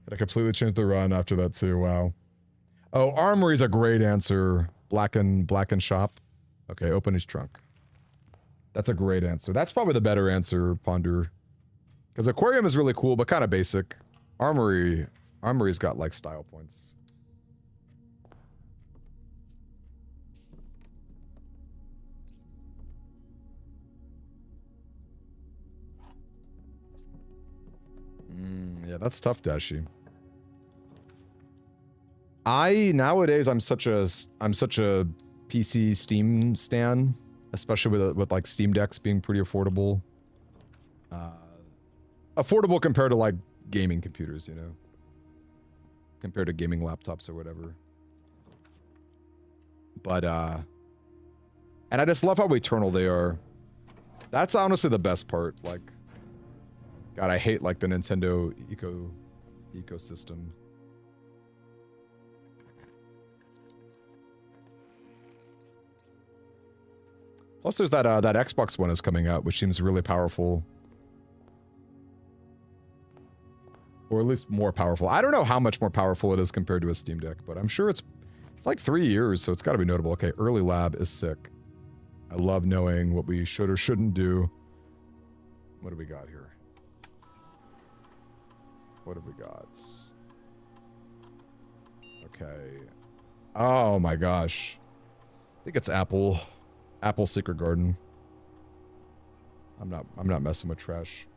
And I completely changed the run after that, too. Wow. Oh, Armory's a great answer. Blacken Shop. Okay, open his trunk. That's a great answer. That's probably the better answer, Ponder. Because Aquarium is really cool, but kind of basic. Armory. Armory's got like style points. Yeah, that's tough, Dashi. Nowadays I'm such a PC Steam stan, especially with like Steam Decks being pretty affordable. Affordable compared to like gaming computers, you know, compared to gaming laptops or whatever. But and I just love how eternal they are. That's honestly the best part. Like, God, I hate like the Nintendo ecosystem. Plus, there's that Xbox one is coming out, which seems really powerful, or at least more powerful. I don't know how much more powerful it is compared to a Steam Deck, but I'm sure it's like 3 years, so it's got to be notable. Okay, early lab is sick. I love knowing what we should or shouldn't do. What do we got here? What have we got? Okay. Oh my gosh. I think it's Apple. Apple Secret Garden. I'm not messing with trash.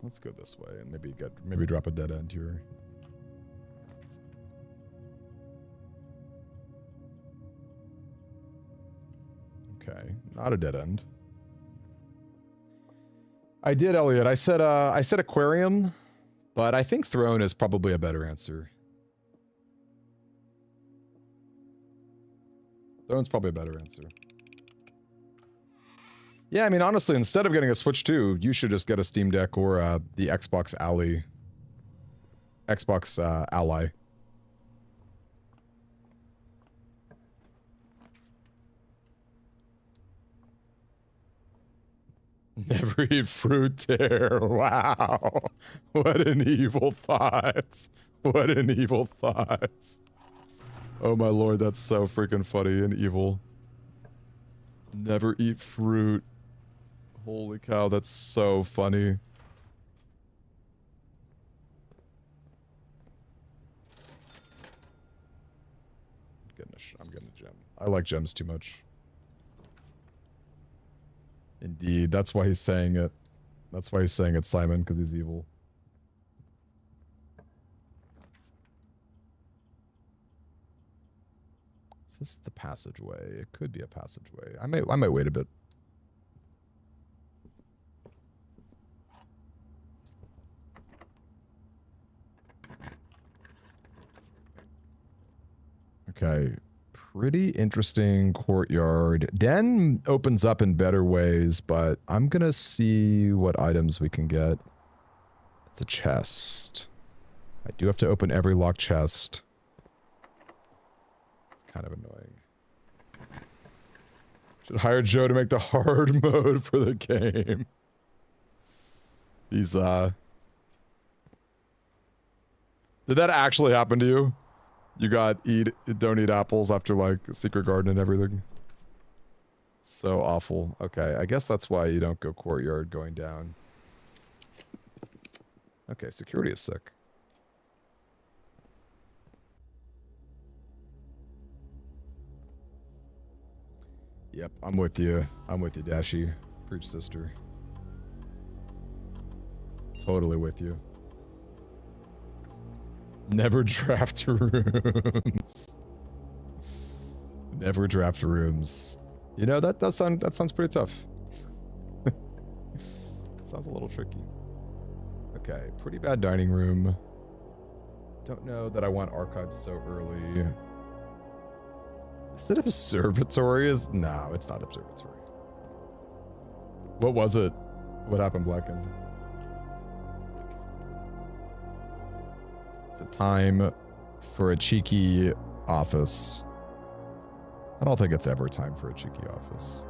Let's go this way and maybe drop a dead end here. Okay, not a dead end. I did, Elliot. I said aquarium, but I think throne is probably a better answer. Throne's probably a better answer. Yeah, I mean, honestly, instead of getting a Switch 2, you should just get a Steam Deck or the Xbox Ally. Ally. Never eat fruit tear. Wow. What an evil thought. What an evil thought. Oh my lord, that's so freaking funny and evil. Never eat fruit. Holy cow, that's so funny. I'm getting a gem. I like gems too much. Indeed, that's why he's saying it. That's why he's saying it, Simon, because he's evil. Is this the passageway? It could be a passageway. I might wait a bit. Okay. Pretty interesting courtyard. Den opens up in better ways, but I'm gonna see what items we can get. It's a chest. I do have to open every locked chest. It's kind of annoying. Should hire Joe to make the hard mode for the game. He's, Did that actually happen to you? You don't eat apples after like Secret Garden and everything. So awful. Okay, I guess that's why you don't go courtyard going down. Okay, security is sick. Yep, I'm with you. I'm with you, Dashi. Preach, sister. Totally with you. Never draft rooms. Never draft rooms. You know, that sounds pretty tough. Sounds a little tricky. Okay, pretty bad dining room. Don't know that I want archives so early. Is it observatory? No, it's not observatory. What was it? What happened, Blackened? It's a time for a cheeky office. I don't think it's ever time for a cheeky office.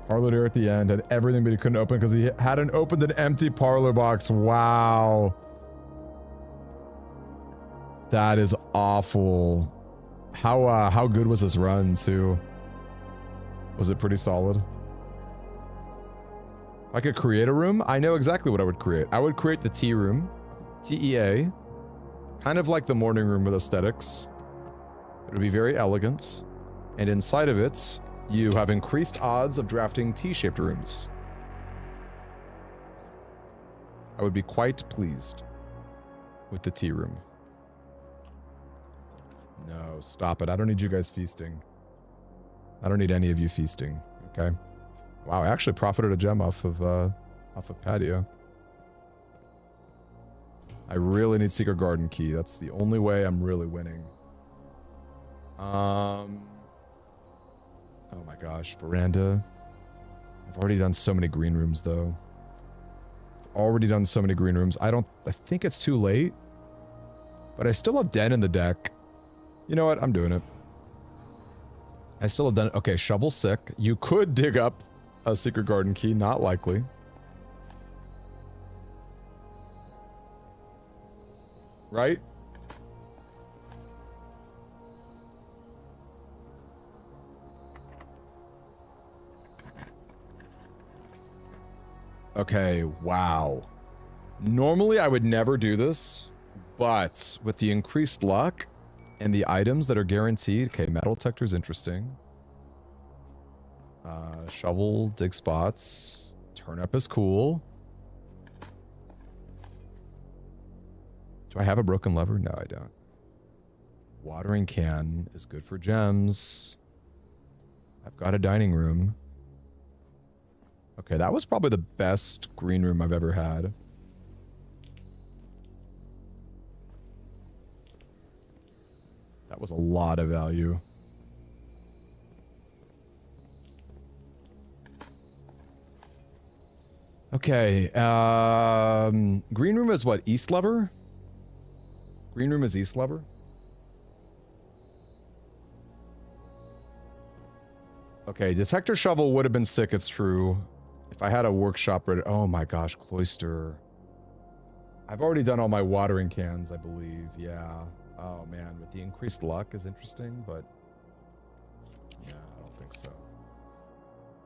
Parlor there at the end had everything, but he couldn't open because he hadn't opened an empty parlor box. Wow. That is awful. How good was this run too? Was it pretty solid? If I could create a room, I know exactly what I would create. I would create the tea room, TEA, kind of like the morning room with aesthetics. It would be very elegant. And inside of it, you have increased odds of drafting T-shaped rooms. I would be quite pleased with the tea room. No, stop it. I don't need you guys feasting. I don't need any of you feasting, okay? Wow, I actually profited a gem off of patio. I really need Secret Garden Key. That's the only way I'm really winning. Oh my gosh, veranda. I've already done so many green rooms though. Already done so many green rooms. I think it's too late. But I still have Den in the deck. You know what? I'm doing it. I still have done... Okay, shovel sick. You could dig up a Secret Garden Key. Not likely. Right? Okay, wow. Normally I would never do this, but with the increased luck and the items that are guaranteed... Okay, metal detector is interesting. Shovel, dig spots. Turnip is cool. Do I have a broken lever? No, I don't. Watering can is good for gems. I've got a dining room. Okay, that was probably the best green room I've ever had. That was a lot of value. Okay, green room is what? East lever? Green room is east lever? Okay, detector shovel would have been sick, it's true. If I had a workshop ready... Oh my gosh, cloister. I've already done all my watering cans, I believe. Yeah. Oh man, with the increased luck is interesting, but... Yeah, I don't think so.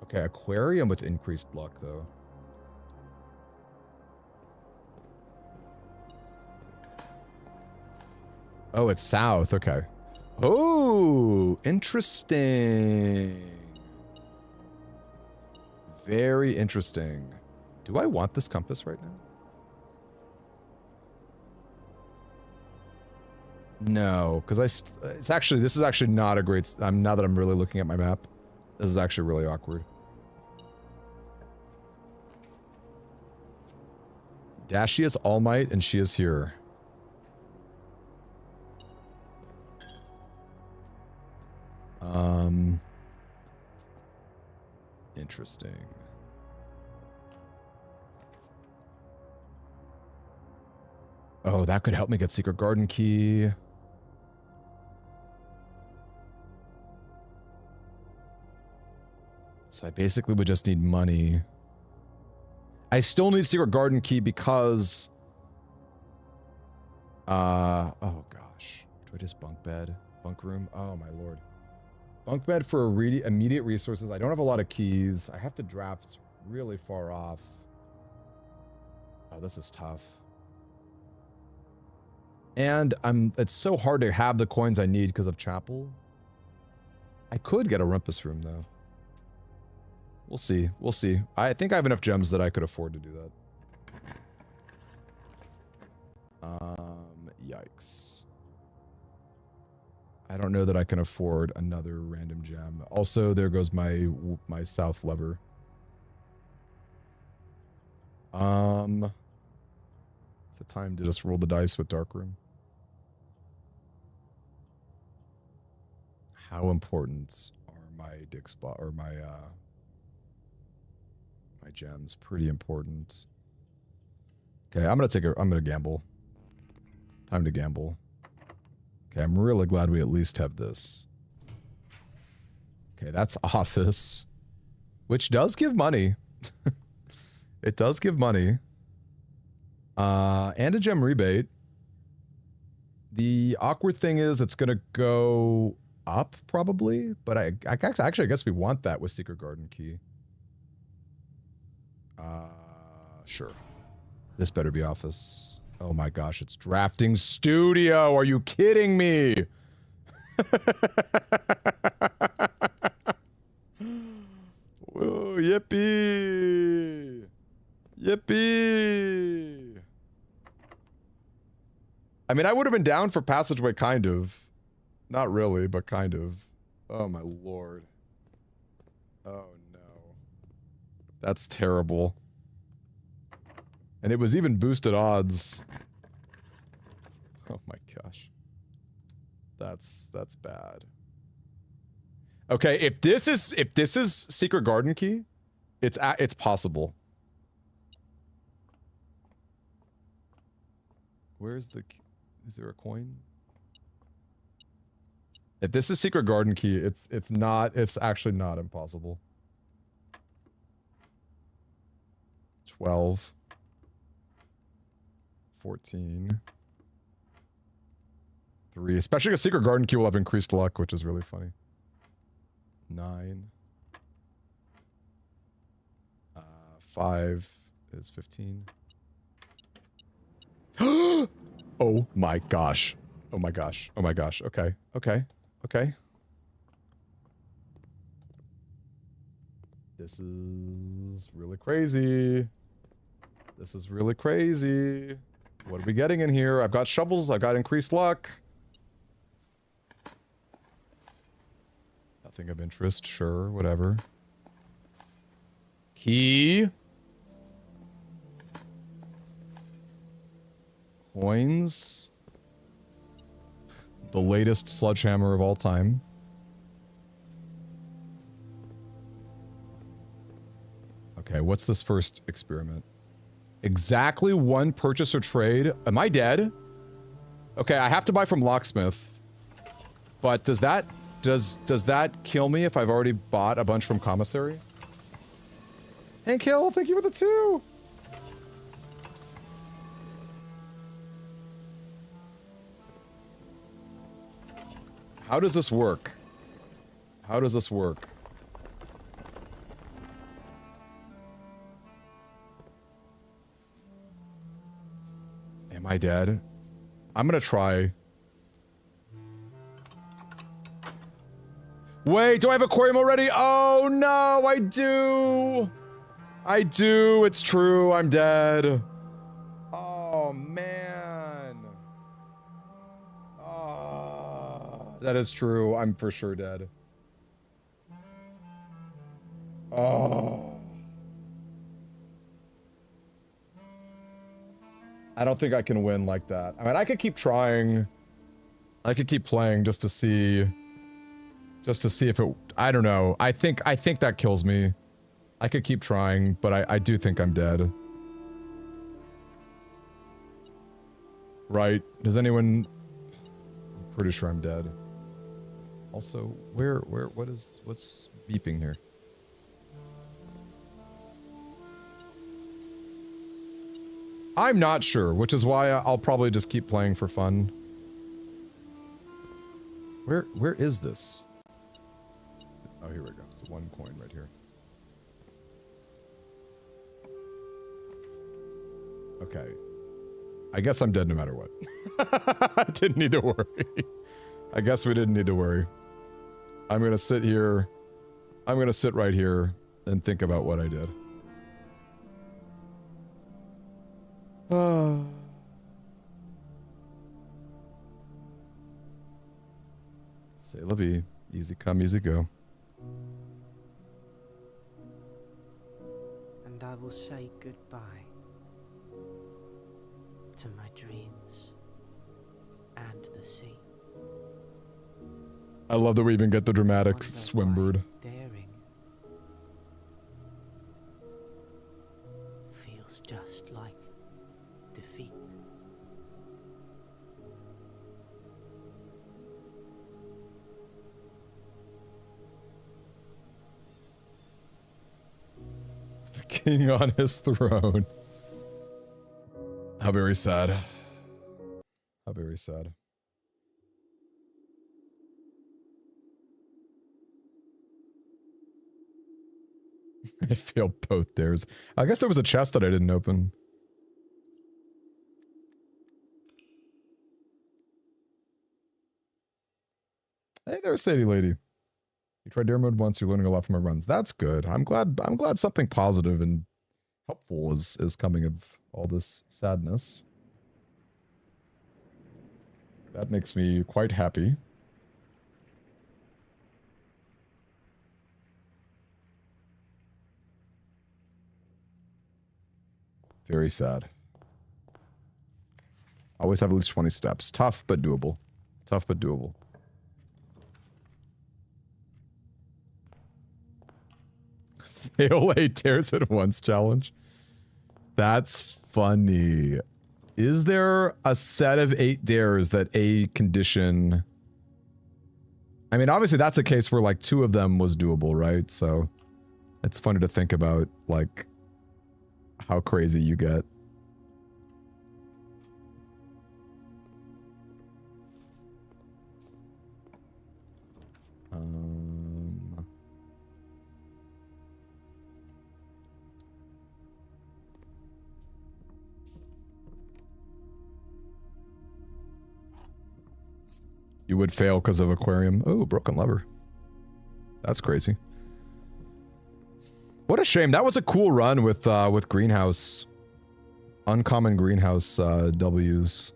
Okay, aquarium with increased luck, though. Oh, it's south. Okay. Oh, interesting. Very interesting. Do I want this compass right now? No, because this is actually not a great... now that I'm really looking at my map, this is actually really awkward. Dashi is All Might, and she is here. Interesting. Oh, that could help me get Secret Garden Key. So I basically would just need money. I still need Secret Garden Key because... oh gosh. Do I just bunk bed? Bunk room? Oh my lord. Bunk bed for immediate resources. I don't have a lot of keys. I have to draft really far off. Oh, this is tough. And it's so hard to have the coins I need because of chapel. I could get a rumpus room though. We'll see. We'll see. I think I have enough gems that I could afford to do that. Yikes. I don't know that I can afford another random gem. Also, there goes my south lever. It's a time to just roll the dice with dark room. How important are my dig spot or my my gems? Pretty important. Okay, I'm gonna gamble. Time to gamble. Okay, I'm really glad we at least have this. Okay, that's office. Which does give money. It does give money. And a gem rebate. The awkward thing is it's gonna go up, probably. But actually, I guess we want that with Secret Garden Key. Sure. This better be office. Oh my gosh, it's drafting studio! Are you kidding me? Whoa, yippee! Yippee! I mean, I would have been down for Passageway, kind of. Not really, but kind of. Oh my lord. Oh no. That's terrible. And it was even boosted odds. Oh my gosh. That's bad. Okay, if this is Secret Garden Key, it's possible. Where's the... Is there a coin? If this is Secret Garden Key, it's actually not impossible. 12. 14. 3. Especially a Secret Garden Key will have increased luck, which is really funny. 9. 5 is 15. Oh my gosh. Oh my gosh. Oh my gosh. Okay. Okay. Okay. This is really crazy. This is really crazy. What are we getting in here? I've got shovels. I've got increased luck. Nothing of interest. Sure. Whatever. Key. Coins. The latest sledgehammer of all time. Okay, what's this first experiment? Exactly one purchase or trade. Am I dead? Okay, I have to buy from Locksmith. But does that kill me if I've already bought a bunch from Commissary? Hank Hill, thank you for the 2! How does this work? How does this work? Am I dead? I'm gonna try. Wait, do I have aquarium already? Oh no, I do! I do, it's true, I'm dead. Oh man. Oh, that is true, I'm for sure dead. Oh. I don't think I can win like that. I mean, I could keep trying. I could keep playing just to see... Just to see if it... I don't know. I think that kills me. I could keep trying, but I do think I'm dead. Right. Does anyone... I'm pretty sure I'm dead. Also, what's beeping here? I'm not sure, which is why I'll probably just keep playing for fun. Where is this? Oh, here we go. It's one coin right here. Okay. I guess I'm dead no matter what. I didn't need to worry. I guess we didn't need to worry. I'm gonna sit here. I'm gonna sit right here and think about what I did. Say la vie. Easy come, easy go. And I will say goodbye to my dreams and the sea. I love that we even get the dramatic Wonder swim why bird. Daring feels just like defeat. king on his throne. How very sad. How very sad. I failed both dares. I guess there was a chest that I didn't open. Hey there, Sadie lady. You tried dare mode once, you're learning a lot from my runs. That's good. I'm glad something positive and helpful is coming of all this sadness. That makes me quite happy. Very sad. Always have at least 20 steps. Tough, but doable. Tough, but doable. Fail 8 dares at once challenge. That's funny. Is there a set of 8 dares that a condition... I mean, obviously that's a case where like 2 of them was doable, right? So it's funny to think about like how crazy you get. You would fail because of aquarium. Oh, broken lever. That's crazy. What a shame. That was a cool run with greenhouse. Uncommon greenhouse W's.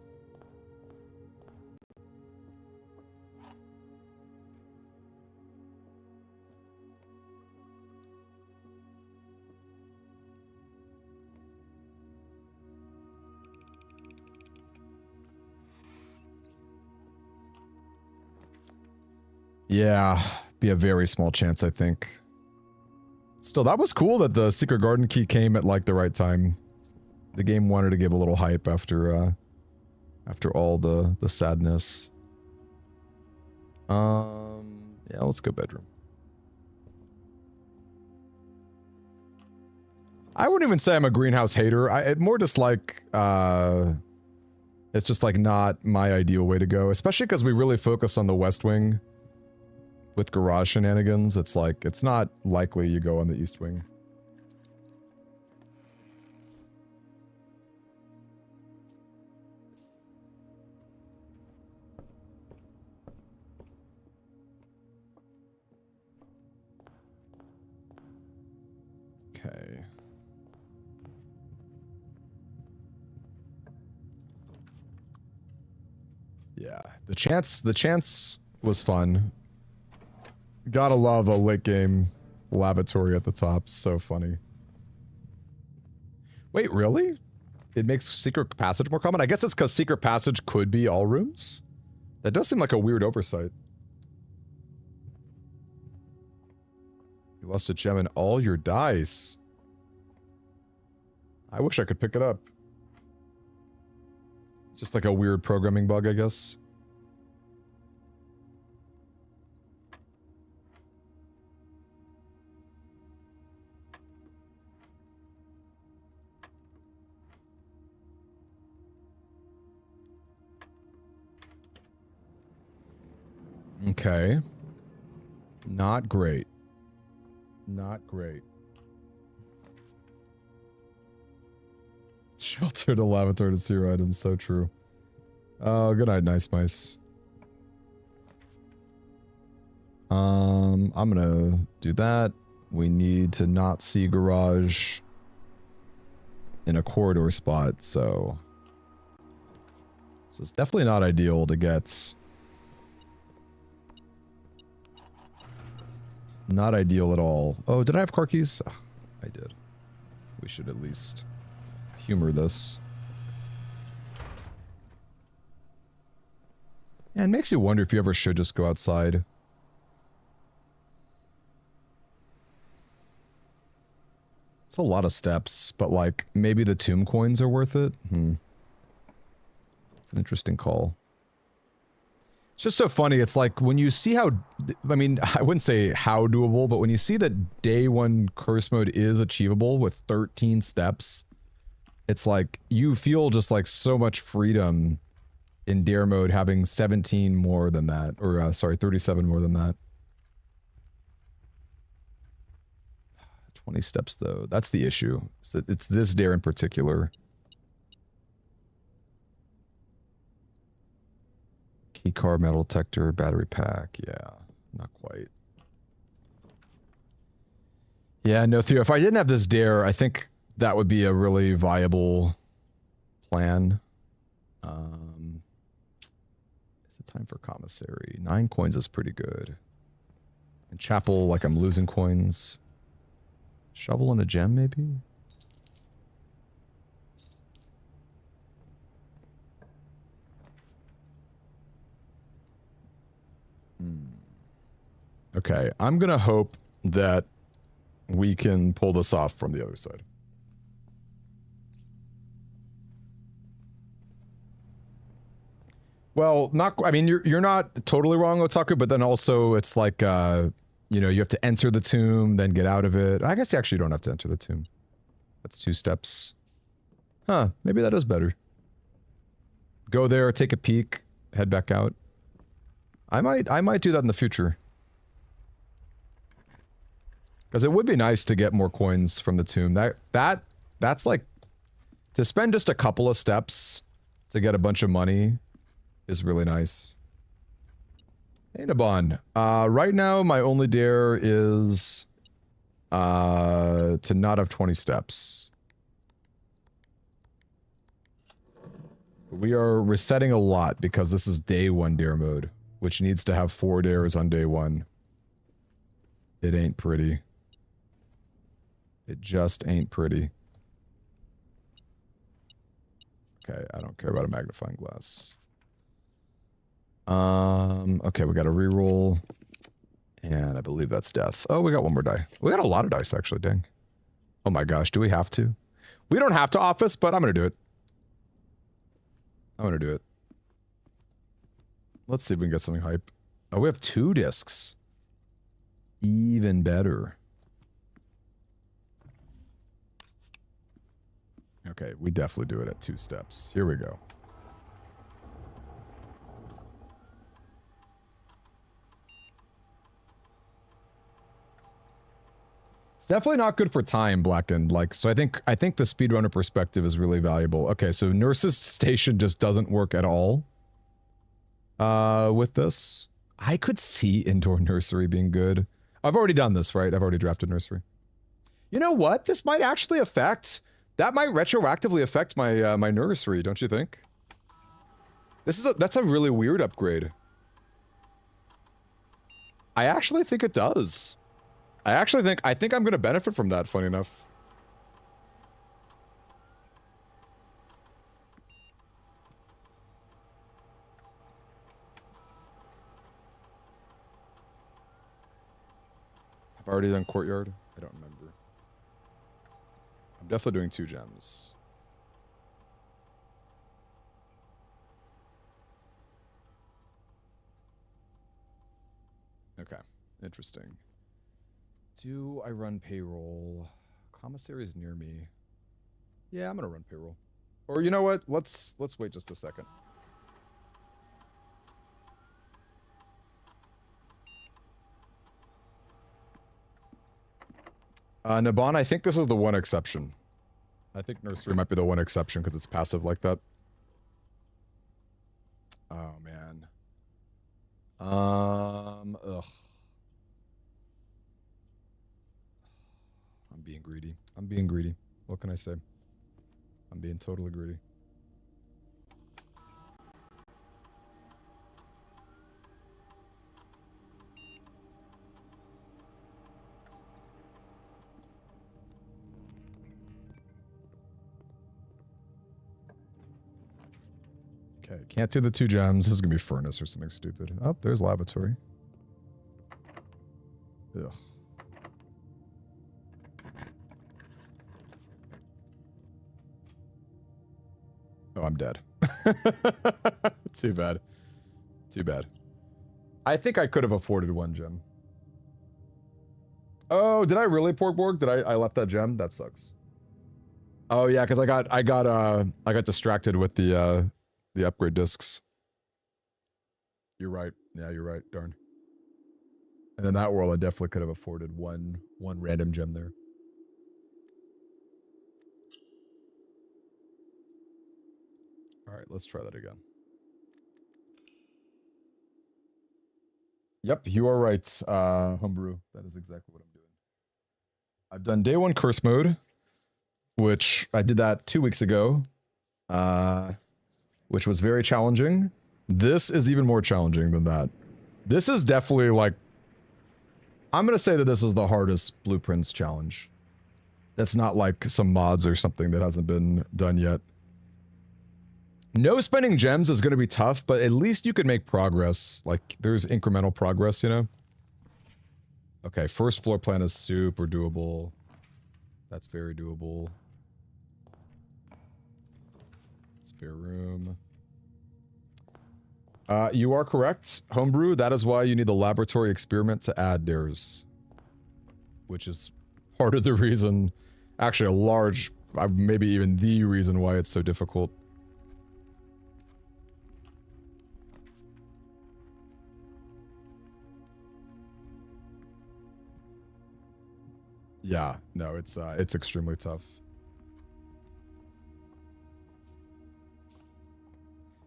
Yeah, be a very small chance, I think. Still, that was cool that the secret garden key came at like the right time. The game wanted to give a little hype after all the sadness. Yeah, let's go bedroom. I wouldn't even say I'm a greenhouse hater. More just like it's just like not my ideal way to go, especially because we really focus on the West Wing. With garage shenanigans, it's like, it's not likely you go on the East Wing. Okay. Yeah, the chance was fun. Gotta love a late game lavatory at the top. So funny. Wait, really? It makes secret passage more common? I guess it's because secret passage could be all rooms? That does seem like a weird oversight. You lost a gem in all your dice. I wish I could pick it up. Just like a weird programming bug, I guess. Okay. Not great. Not great. Shelter to lavatory to zero items, so true. Oh, good night, nice mice. I'm gonna do that. We need to not see garage in a corridor spot, so it's definitely not ideal to get. Not ideal at all. Oh, did I have car keys? Oh, I did. We should at least humor this. Yeah, it makes you wonder if you ever should just go outside. It's a lot of steps, but like, maybe the tomb coins are worth it? It's an interesting call. It's just so funny. It's like when you see how, I mean, I wouldn't say how doable, but when you see that day one curse mode is achievable with 13 steps, it's like you feel just like so much freedom in dare mode having 17 more than that, or sorry, 37 more than that. 20 steps though, that's the issue. It's this dare in particular. Key card, metal detector, battery pack. Yeah, not quite. Yeah, no, Theo, if I didn't have this dare, I think that would be a really viable plan. Is it time for commissary? 9 coins is pretty good. And chapel, like I'm losing coins. Shovel and a gem, maybe? Okay, I'm gonna hope that we can pull this off from the other side. Well, I mean, you're not totally wrong, Otaku, but then also it's like, you know, you have to enter the tomb, then get out of it. I guess you actually don't have to enter the tomb. That's 2 steps. Huh, maybe that is better. Go there, take a peek, head back out. I might do that in the future. Because it would be nice to get more coins from the tomb. That's like, to spend just a couple of steps to get a bunch of money is really nice. Hey, Nabon. Right now, my only dare is to not have 20 steps. We are resetting a lot because this is day 1 dare mode, which needs to have 4 dares on day 1. It ain't pretty. It just ain't pretty. Okay, I don't care about a magnifying glass. Okay, we got a reroll. And I believe that's death. Oh, we got 1 more die. We got a lot of dice, actually, dang. Oh my gosh, do we have to? We don't have to, Office, but I'm gonna do it. I'm gonna do it. Let's see if we can get something hype. Oh, we have 2 discs. Even better. Okay, we definitely do it at 2 steps. Here we go. It's definitely not good for time, Blackened. Like, so I think the speedrunner perspective is really valuable. Okay, so Nurse's Station just doesn't work at all. With this. I could see Indoor Nursery being good. I've already done this, right? I've already drafted Nursery. You know what? This might actually affect... That might retroactively affect my my nursery, don't you think? That's a really weird upgrade. I actually think it does. I think I'm gonna benefit from that, funny enough. I've already done Courtyard. I don't remember. I'm definitely doing 2 gems. Okay, interesting. Do I run payroll? Commissary is near me. Yeah, I'm gonna run payroll. Or you know what? Let's wait just a second. Nabon, I think this is the one exception. I think Nursery might be the one exception because it's passive like that. Oh, man. Ugh. I'm being greedy. I'm being greedy. What can I say? I'm being totally greedy. Okay, can't do the 2 gems. This is gonna be furnace or something stupid. Oh, there's lavatory. Ugh. Oh, I'm dead. Too bad. Too bad. I think I could have afforded one gem. Oh, did I really Porkborg? Did I left that gem? That sucks. Oh yeah, because I got distracted with the upgrade discs. You're right. Yeah, you're right. Darn. And in that world, I definitely could have afforded one random gem there. All right, let's try that again. Yep, you are right, Homebrew. That is exactly what I'm doing. I've done day 1 curse mode, which I did that 2 weeks ago, which was very challenging. This is even more challenging than that. This is definitely like, I'm going to say that this is the hardest Blueprints challenge. That's not like some mods or something that hasn't been done yet. No spending gems is going to be tough, but at least you can make progress. Like, there's incremental progress, you know? Okay, first floor plan is super doable. That's very doable. Spare room. You are correct, Homebrew. That is why you need the laboratory experiment to add dares. Which is part of the reason, actually a large, maybe even the reason why it's so difficult. Yeah, no, it's extremely tough.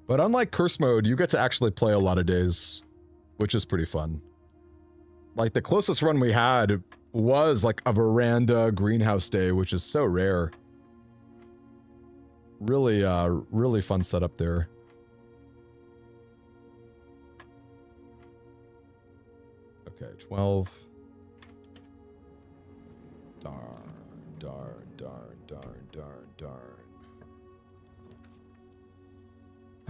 But unlike curse mode, you get to actually play a lot of days, which is pretty fun. Like, the closest run we had was like a veranda greenhouse day, which is so rare. Really, really fun setup there. Okay, 12. Darn.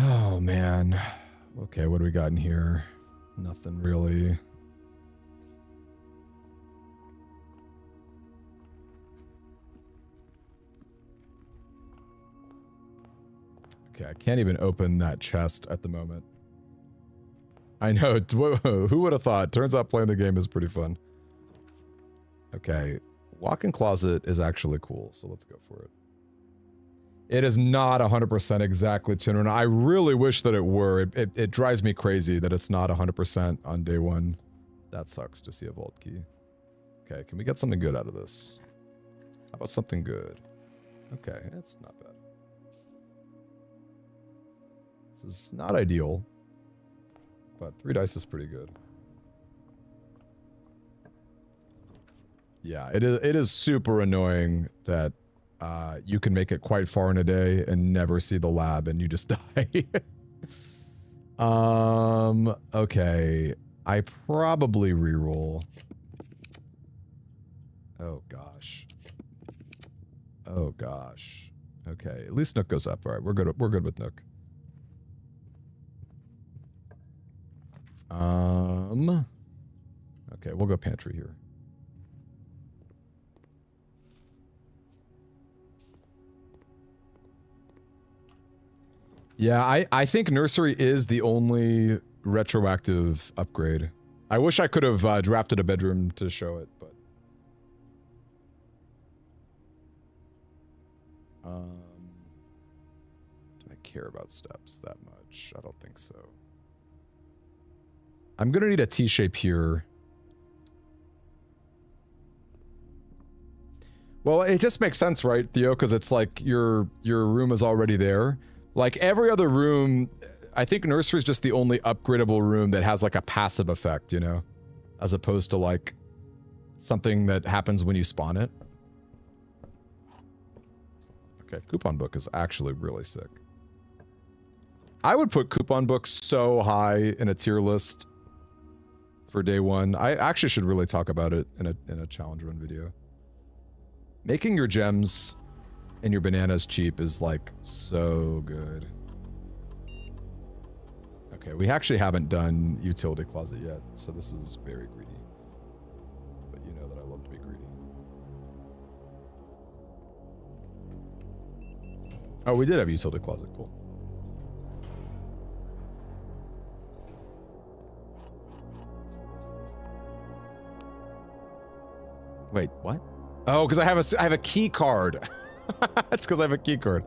Oh, man. Okay, what do we got in here? Nothing really. Okay, I can't even open that chest at the moment. I know, who would have thought? Turns out playing the game is pretty fun. Okay, walk-in closet is actually cool, so let's go for it. It is not 100% exactly tuned. I really wish that it were. It drives me crazy that it's not 100% on day 1. That sucks to see a vault key. Okay, can we get something good out of this? How about something good? Okay, that's not bad. This is not ideal, but 3 dice is pretty good. Yeah, it is super annoying that you can make it quite far in a day and never see the lab and you just die. Okay. I probably reroll. Oh gosh. Oh gosh. Okay, at least Nook goes up. All right, we're good with Nook. Okay, we'll go pantry here. Yeah, I think nursery is the only retroactive upgrade. I wish I could have drafted a bedroom to show it, but... do I care about steps that much? I don't think so. I'm gonna need a T-shape here. Well, it just makes sense, right, Theo? Because it's like your room is already there. Like every other room, I think nursery is just the only upgradable room that has like a passive effect, you know? As opposed to like something that happens when you spawn it. Okay, coupon book is actually really sick. I would put coupon book so high in a tier list for day 1. I actually should really talk about it in a challenge run video. Making your gems and your bananas cheap is like so good. Okay, we actually haven't done utility closet yet, so this is very greedy. But you know that I love to be greedy. Oh, we did have utility closet, cool. Wait, what? Oh, because I have a key card. That's because I have a key card.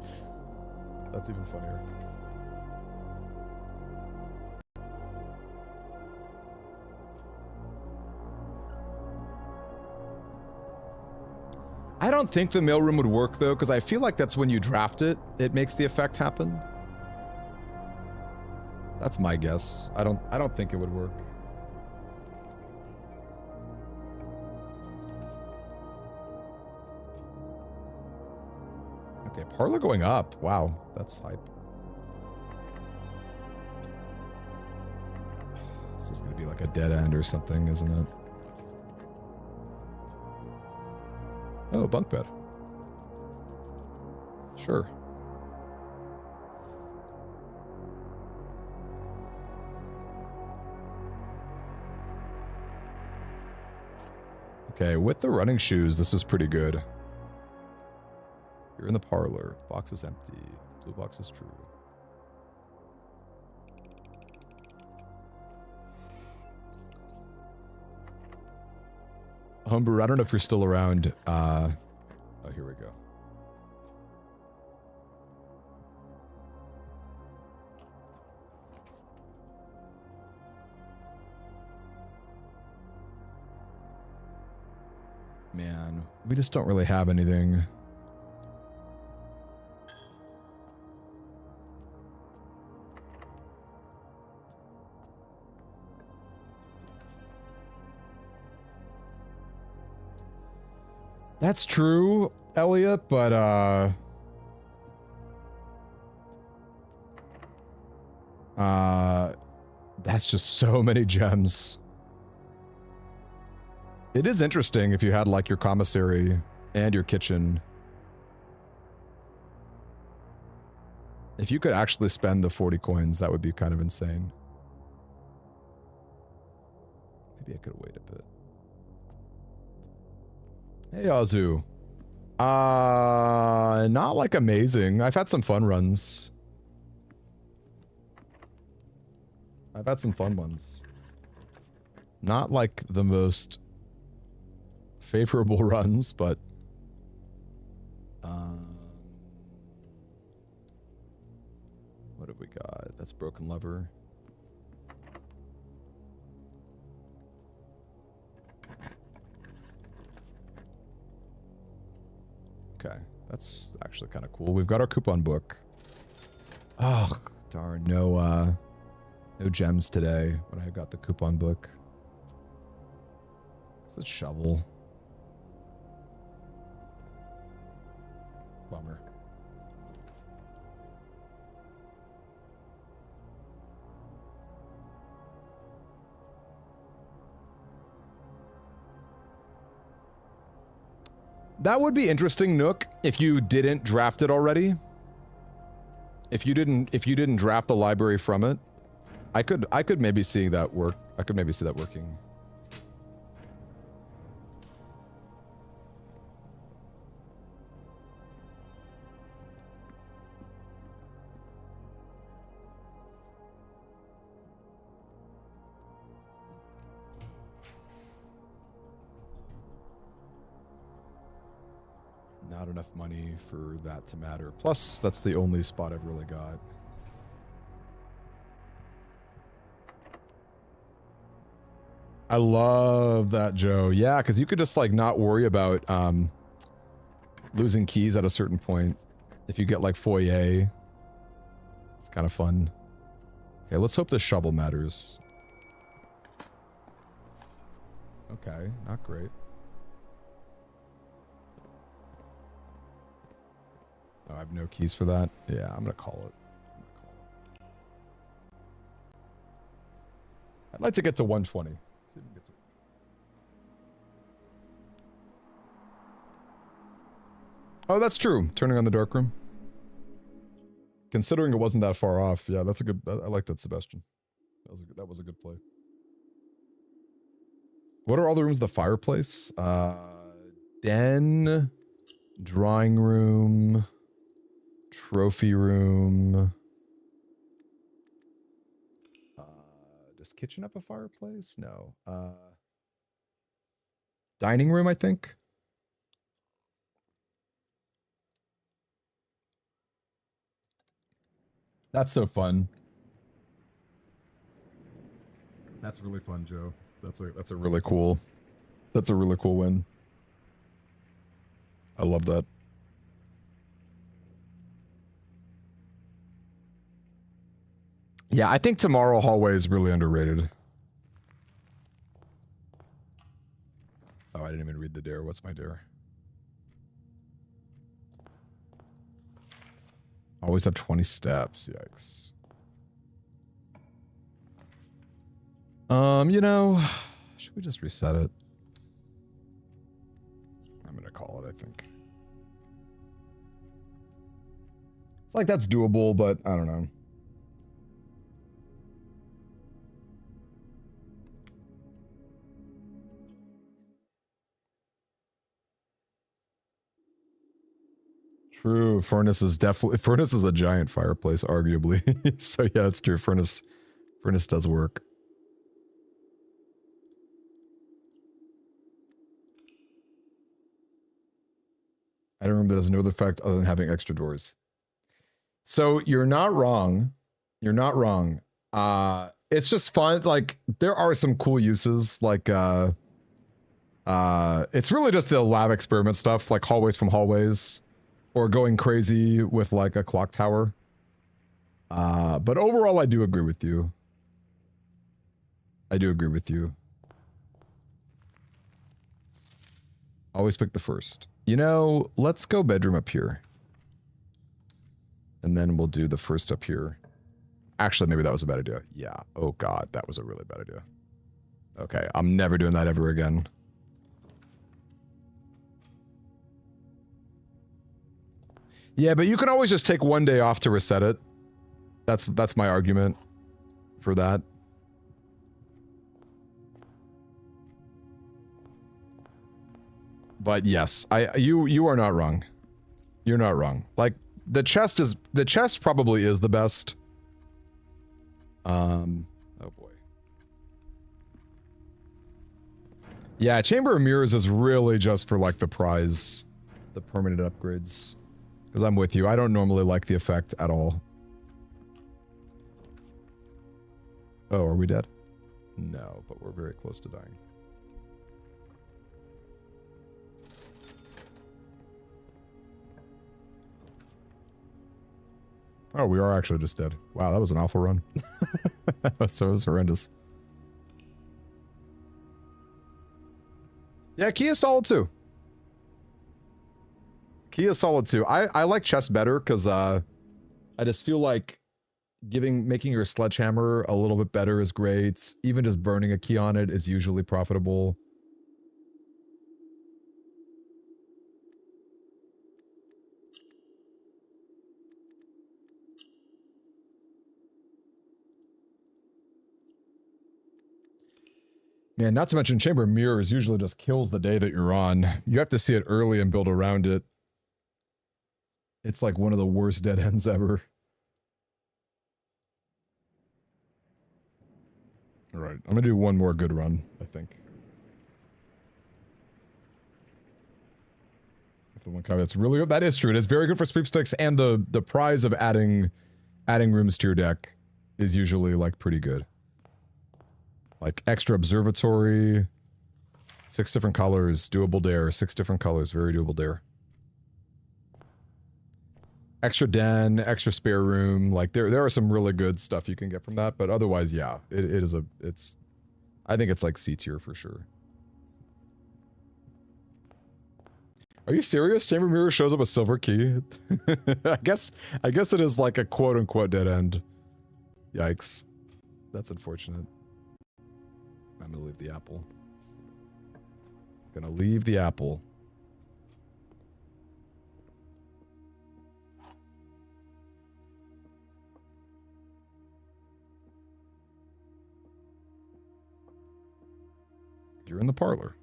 That's even funnier. I don't think the mailroom would work though, because I feel like that's when you draft it, it makes the effect happen. That's my guess. I don't think it would work. Okay, parlor going up. Wow, that's hype. This is gonna be like a dead end or something, isn't it? Oh, bunk bed. Sure. Okay, with the running shoes, this is pretty good. You're in the parlor. Box is empty. Blue box is true. Homebrew, I don't know if you're still around. Oh, here we go. Man, we just don't really have anything. That's true, Elliot, but that's just so many gems. It is interesting if you had like your commissary and your kitchen. If you could actually spend the 40 coins, that would be kind of insane. Maybe I could wait a bit. Hey, Azu. Not like amazing. I've had some fun runs. I've had some fun ones. Not like the most favorable runs, but what have we got? That's broken lever. Okay, that's actually kind of cool. We've got our coupon book. Oh, darn, no gems today when I got the coupon book. It's a shovel. Bummer. That would be interesting, Nook, if you didn't draft it already. If you didn't draft the library from it. I could maybe see that work. I could maybe see that working. Not enough money for that to matter. Plus, that's the only spot I've really got. I love that, Joe. Yeah, because you could just like not worry about losing keys at a certain point. If you get like foyer, it's kind of fun. Okay, let's hope the shovel matters. Okay, not great. Oh, I have no keys for that. Yeah, I'm gonna call it. I'd like to get to 120. See if we can get to... Oh, that's true. Turning on the darkroom. Considering it wasn't that far off, yeah, that's a good. I like that, Sebastian. That was a good play. What are all the rooms? The fireplace, den, drawing room, trophy room. Does kitchen have a fireplace? No. dining room, I think. That's so fun. That's really fun, Joe. That's a really cool win. I love that. Yeah, I think Tomorrow Hallway is really underrated. Oh, I didn't even read the dare. What's my dare? Always have 20 steps. Yikes. You know, should we just reset it? I'm gonna call it, I think. It's like that's doable, but I don't know. True, furnace is a giant fireplace, arguably. So yeah, it's true. Furnace does work. I don't remember there's no other effect other than having extra doors. So you're not wrong. You're not wrong. It's just fun. Like there are some cool uses. Like it's really just the lab experiment stuff, like hallways from hallways, or going crazy with like a clock tower. But overall, I do agree with you. I do agree with you. Always pick the first. You know, let's go bedroom up here. And then we'll do the first up here. Actually, maybe that was a bad idea. Yeah. Oh god, that was a really bad idea. Okay, I'm never doing that ever again. Yeah, but you can always just take one day off to reset it. That's my argument for that. But yes, you are not wrong. You're not wrong. Like the chest probably is the best. Oh boy. Yeah, Chamber of Mirrors is really just for like the prize, the permanent upgrades. Because I'm with you. I don't normally like the effect at all. Oh, are we dead? No, but we're very close to dying. Oh, we are actually just dead. Wow, that was an awful run. That was horrendous. Yeah, key is solid too. Key is solid too. I like chest better because I just feel like making your sledgehammer a little bit better is great. Even just burning a key on it is usually profitable. Man, not to mention Chamber of Mirrors usually just kills the day that you're on. You have to see it early and build around it. It's like one of the worst dead ends ever. All right, I'm gonna do one more good run, I think. If the one caveat's really good, that is true. It is very good for sweepstakes, and the prize of adding rooms to your deck is usually like pretty good. Like extra observatory, 6 different colors, doable dare, 6 different colors, very doable dare. Extra den, extra spare room, like there are some really good stuff you can get from that, but otherwise, yeah, I think it's like C tier for sure. Are you serious? Chamber Mirror shows up a silver key? I guess it is like a quote-unquote dead end. Yikes. That's unfortunate. I'm gonna leave the apple. Gonna leave the apple. You're in the parlor.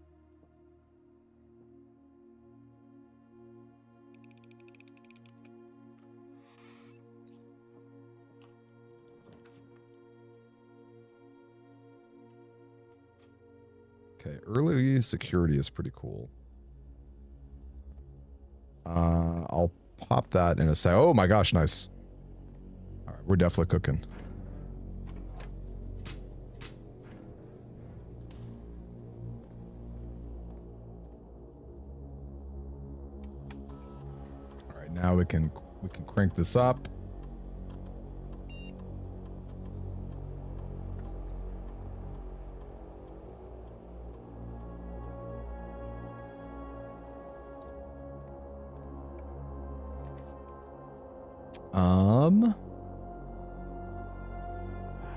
Okay, early security is pretty cool. I'll pop that in a sec. Oh my gosh, nice. All right, we're definitely cooking. All right, now we can crank this up.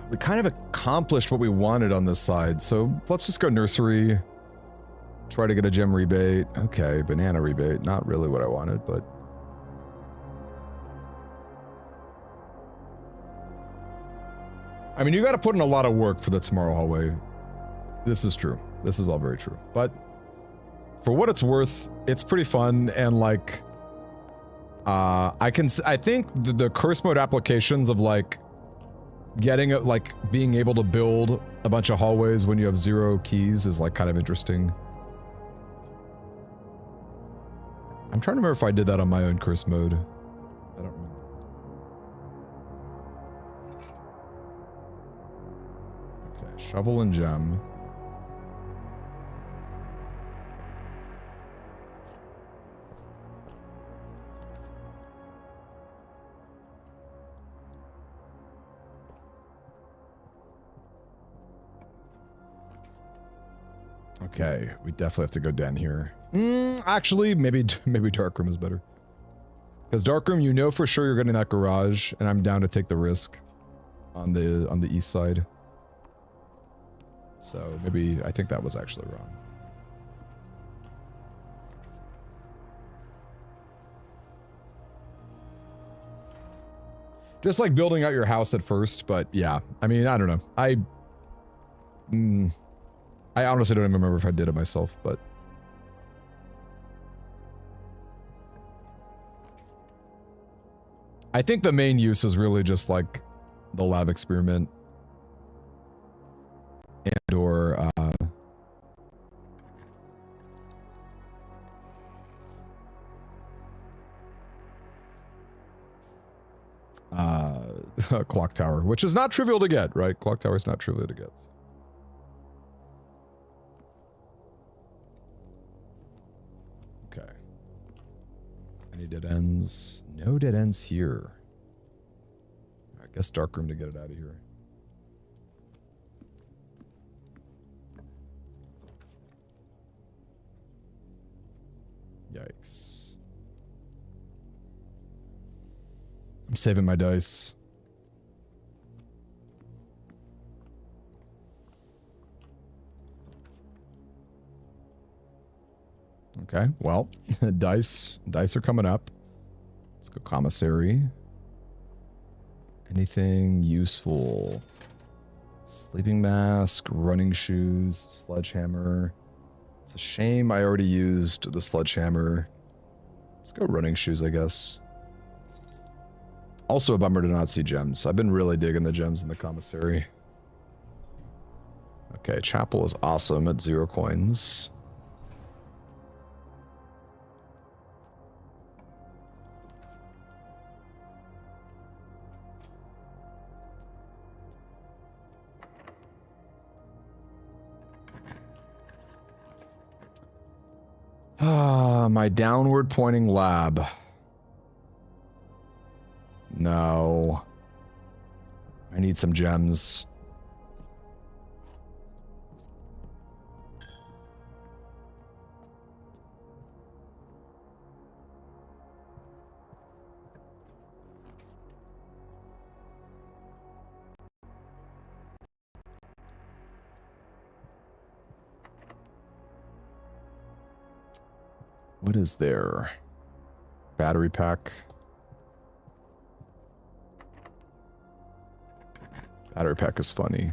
We kind of accomplished what we wanted on this side, so let's just go nursery. Try to get a gem rebate. Okay, banana rebate. Not really what I wanted, but... I mean, you gotta put in a lot of work for the tomorrow hallway. This is true. This is all very true. But for what it's worth, it's pretty fun, and like... I think the curse mode applications of like getting like being able to build a bunch of hallways when you have 0 keys is like kind of interesting. I'm trying to remember if I did that on my own curse mode. I don't remember. Okay, shovel and gem. Okay, we definitely have to go down here. Actually, maybe Darkroom is better. Because Darkroom, you know for sure you're getting that garage, and I'm down to take the risk on the east side. So maybe I think that was actually wrong. Just like building out your house at first, but yeah. I mean, I don't know. I honestly don't even remember if I did it myself, but... I think the main use is really just like the lab experiment. And or, clock tower, which is not trivial to get, right? Clock tower is not trivial to get. Okay. Any dead ends? No dead ends here. I guess dark room to get it out of here. Yikes. I'm saving my dice. Okay, well, dice are coming up. Let's go commissary. Anything useful? Sleeping mask, running shoes, sledgehammer. It's a shame I already used the sledgehammer. Let's go running shoes, I guess. Also a bummer to not see gems. I've been really digging the gems in the commissary. Okay, chapel is awesome at 0 coins. My downward pointing lab. No. I need some gems. What is there? Battery pack. Battery pack is funny.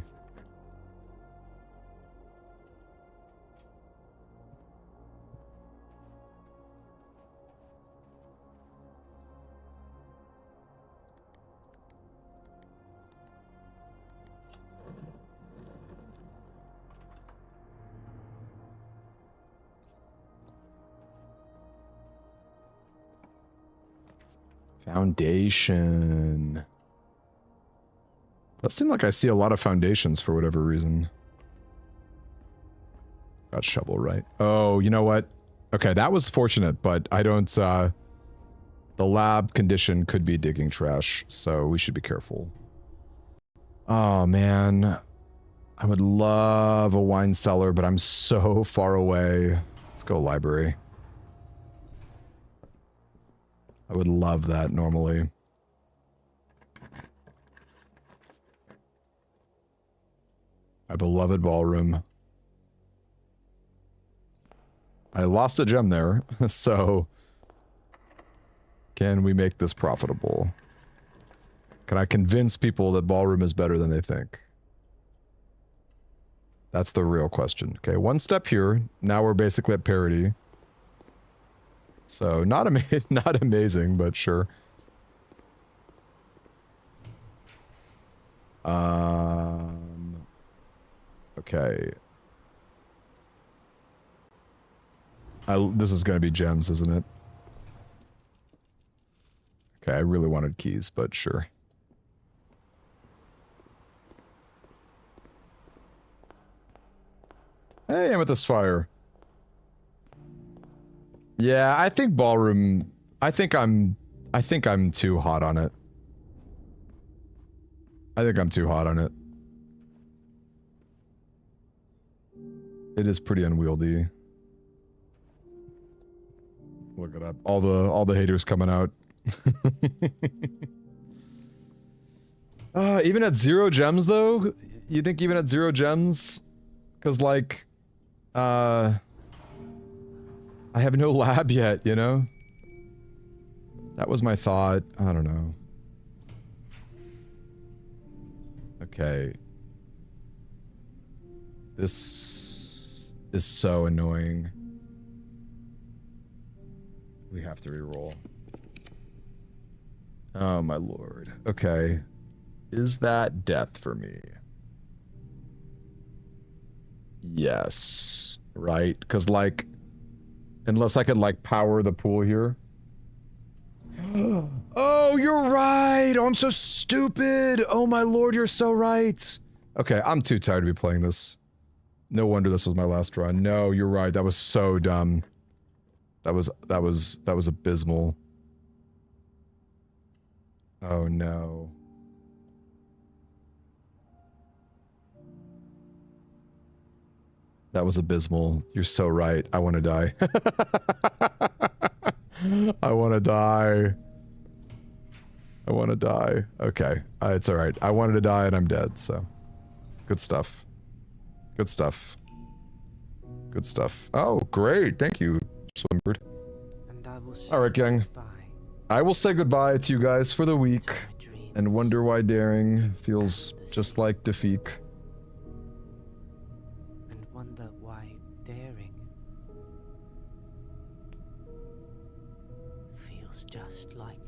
Foundation. Does seem like I see a lot of foundations for whatever reason. Got shovel, right? Oh, you know what? Okay, that was fortunate, but I don't, the lab condition could be digging trash, so we should be careful. Oh, man. I would love a wine cellar, but I'm so far away. Let's go library. I would love that normally. My beloved ballroom. I lost a gem there, so can we make this profitable? Can I convince people that ballroom is better than they think? That's the real question. Okay, one step here. Now we're basically at parity. So not not amazing, but sure. Okay. This is gonna be gems, isn't it? Okay, I really wanted keys, but sure. Hey, Amethyst Fire. Yeah, I think ballroom... I think I'm too hot on it. I think I'm too hot on it. It is pretty unwieldy. Look it up. All the haters coming out. Even at 0 gems though? You think even at 0 gems? Cause like, I have no lab yet, you know? That was my thought. I don't know. Okay. This is so annoying. We have to reroll. Oh my lord. Okay. Is that death for me? Yes. Right? Because, like, unless I could, like, power the pool here. Oh, you're right! Oh, I'm so stupid! Oh my lord, you're so right! Okay, I'm too tired to be playing this. No wonder this was my last run. No, you're right. That was so dumb. That was abysmal. Oh no. That was abysmal. You're so right. I want to die. I want to die. I want to die. Okay. It's alright. I wanted to die and I'm dead, so. Good stuff. Good stuff. Good stuff. Oh, great. Thank you, Swimbird. Alright, gang. Goodbye I will say goodbye to you guys for the week. to my dreams And wonder why daring feels just like defeat. and wonder why daring feels just like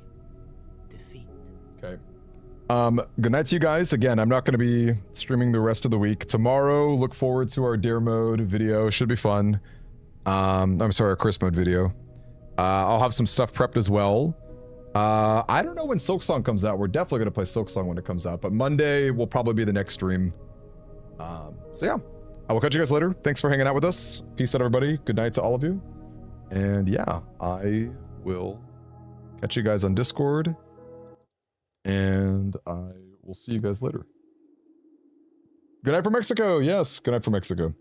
defeat. Okay. Good night to you guys. Again, I'm not going to be streaming the rest of the week. Tomorrow, look forward to our Dare Mode video. Should be fun. I'm sorry, our Chris Mode video. I'll have some stuff prepped as well. I don't know when Silksong comes out. We're definitely going to play Silksong when it comes out, but Monday will probably be the next stream. So yeah, I will catch you guys later. Thanks for hanging out with us. Peace out, everybody. Good night to all of you. And yeah, I will catch you guys on Discord. And I will see you guys later. Good night from Mexico. Yes, good night from Mexico.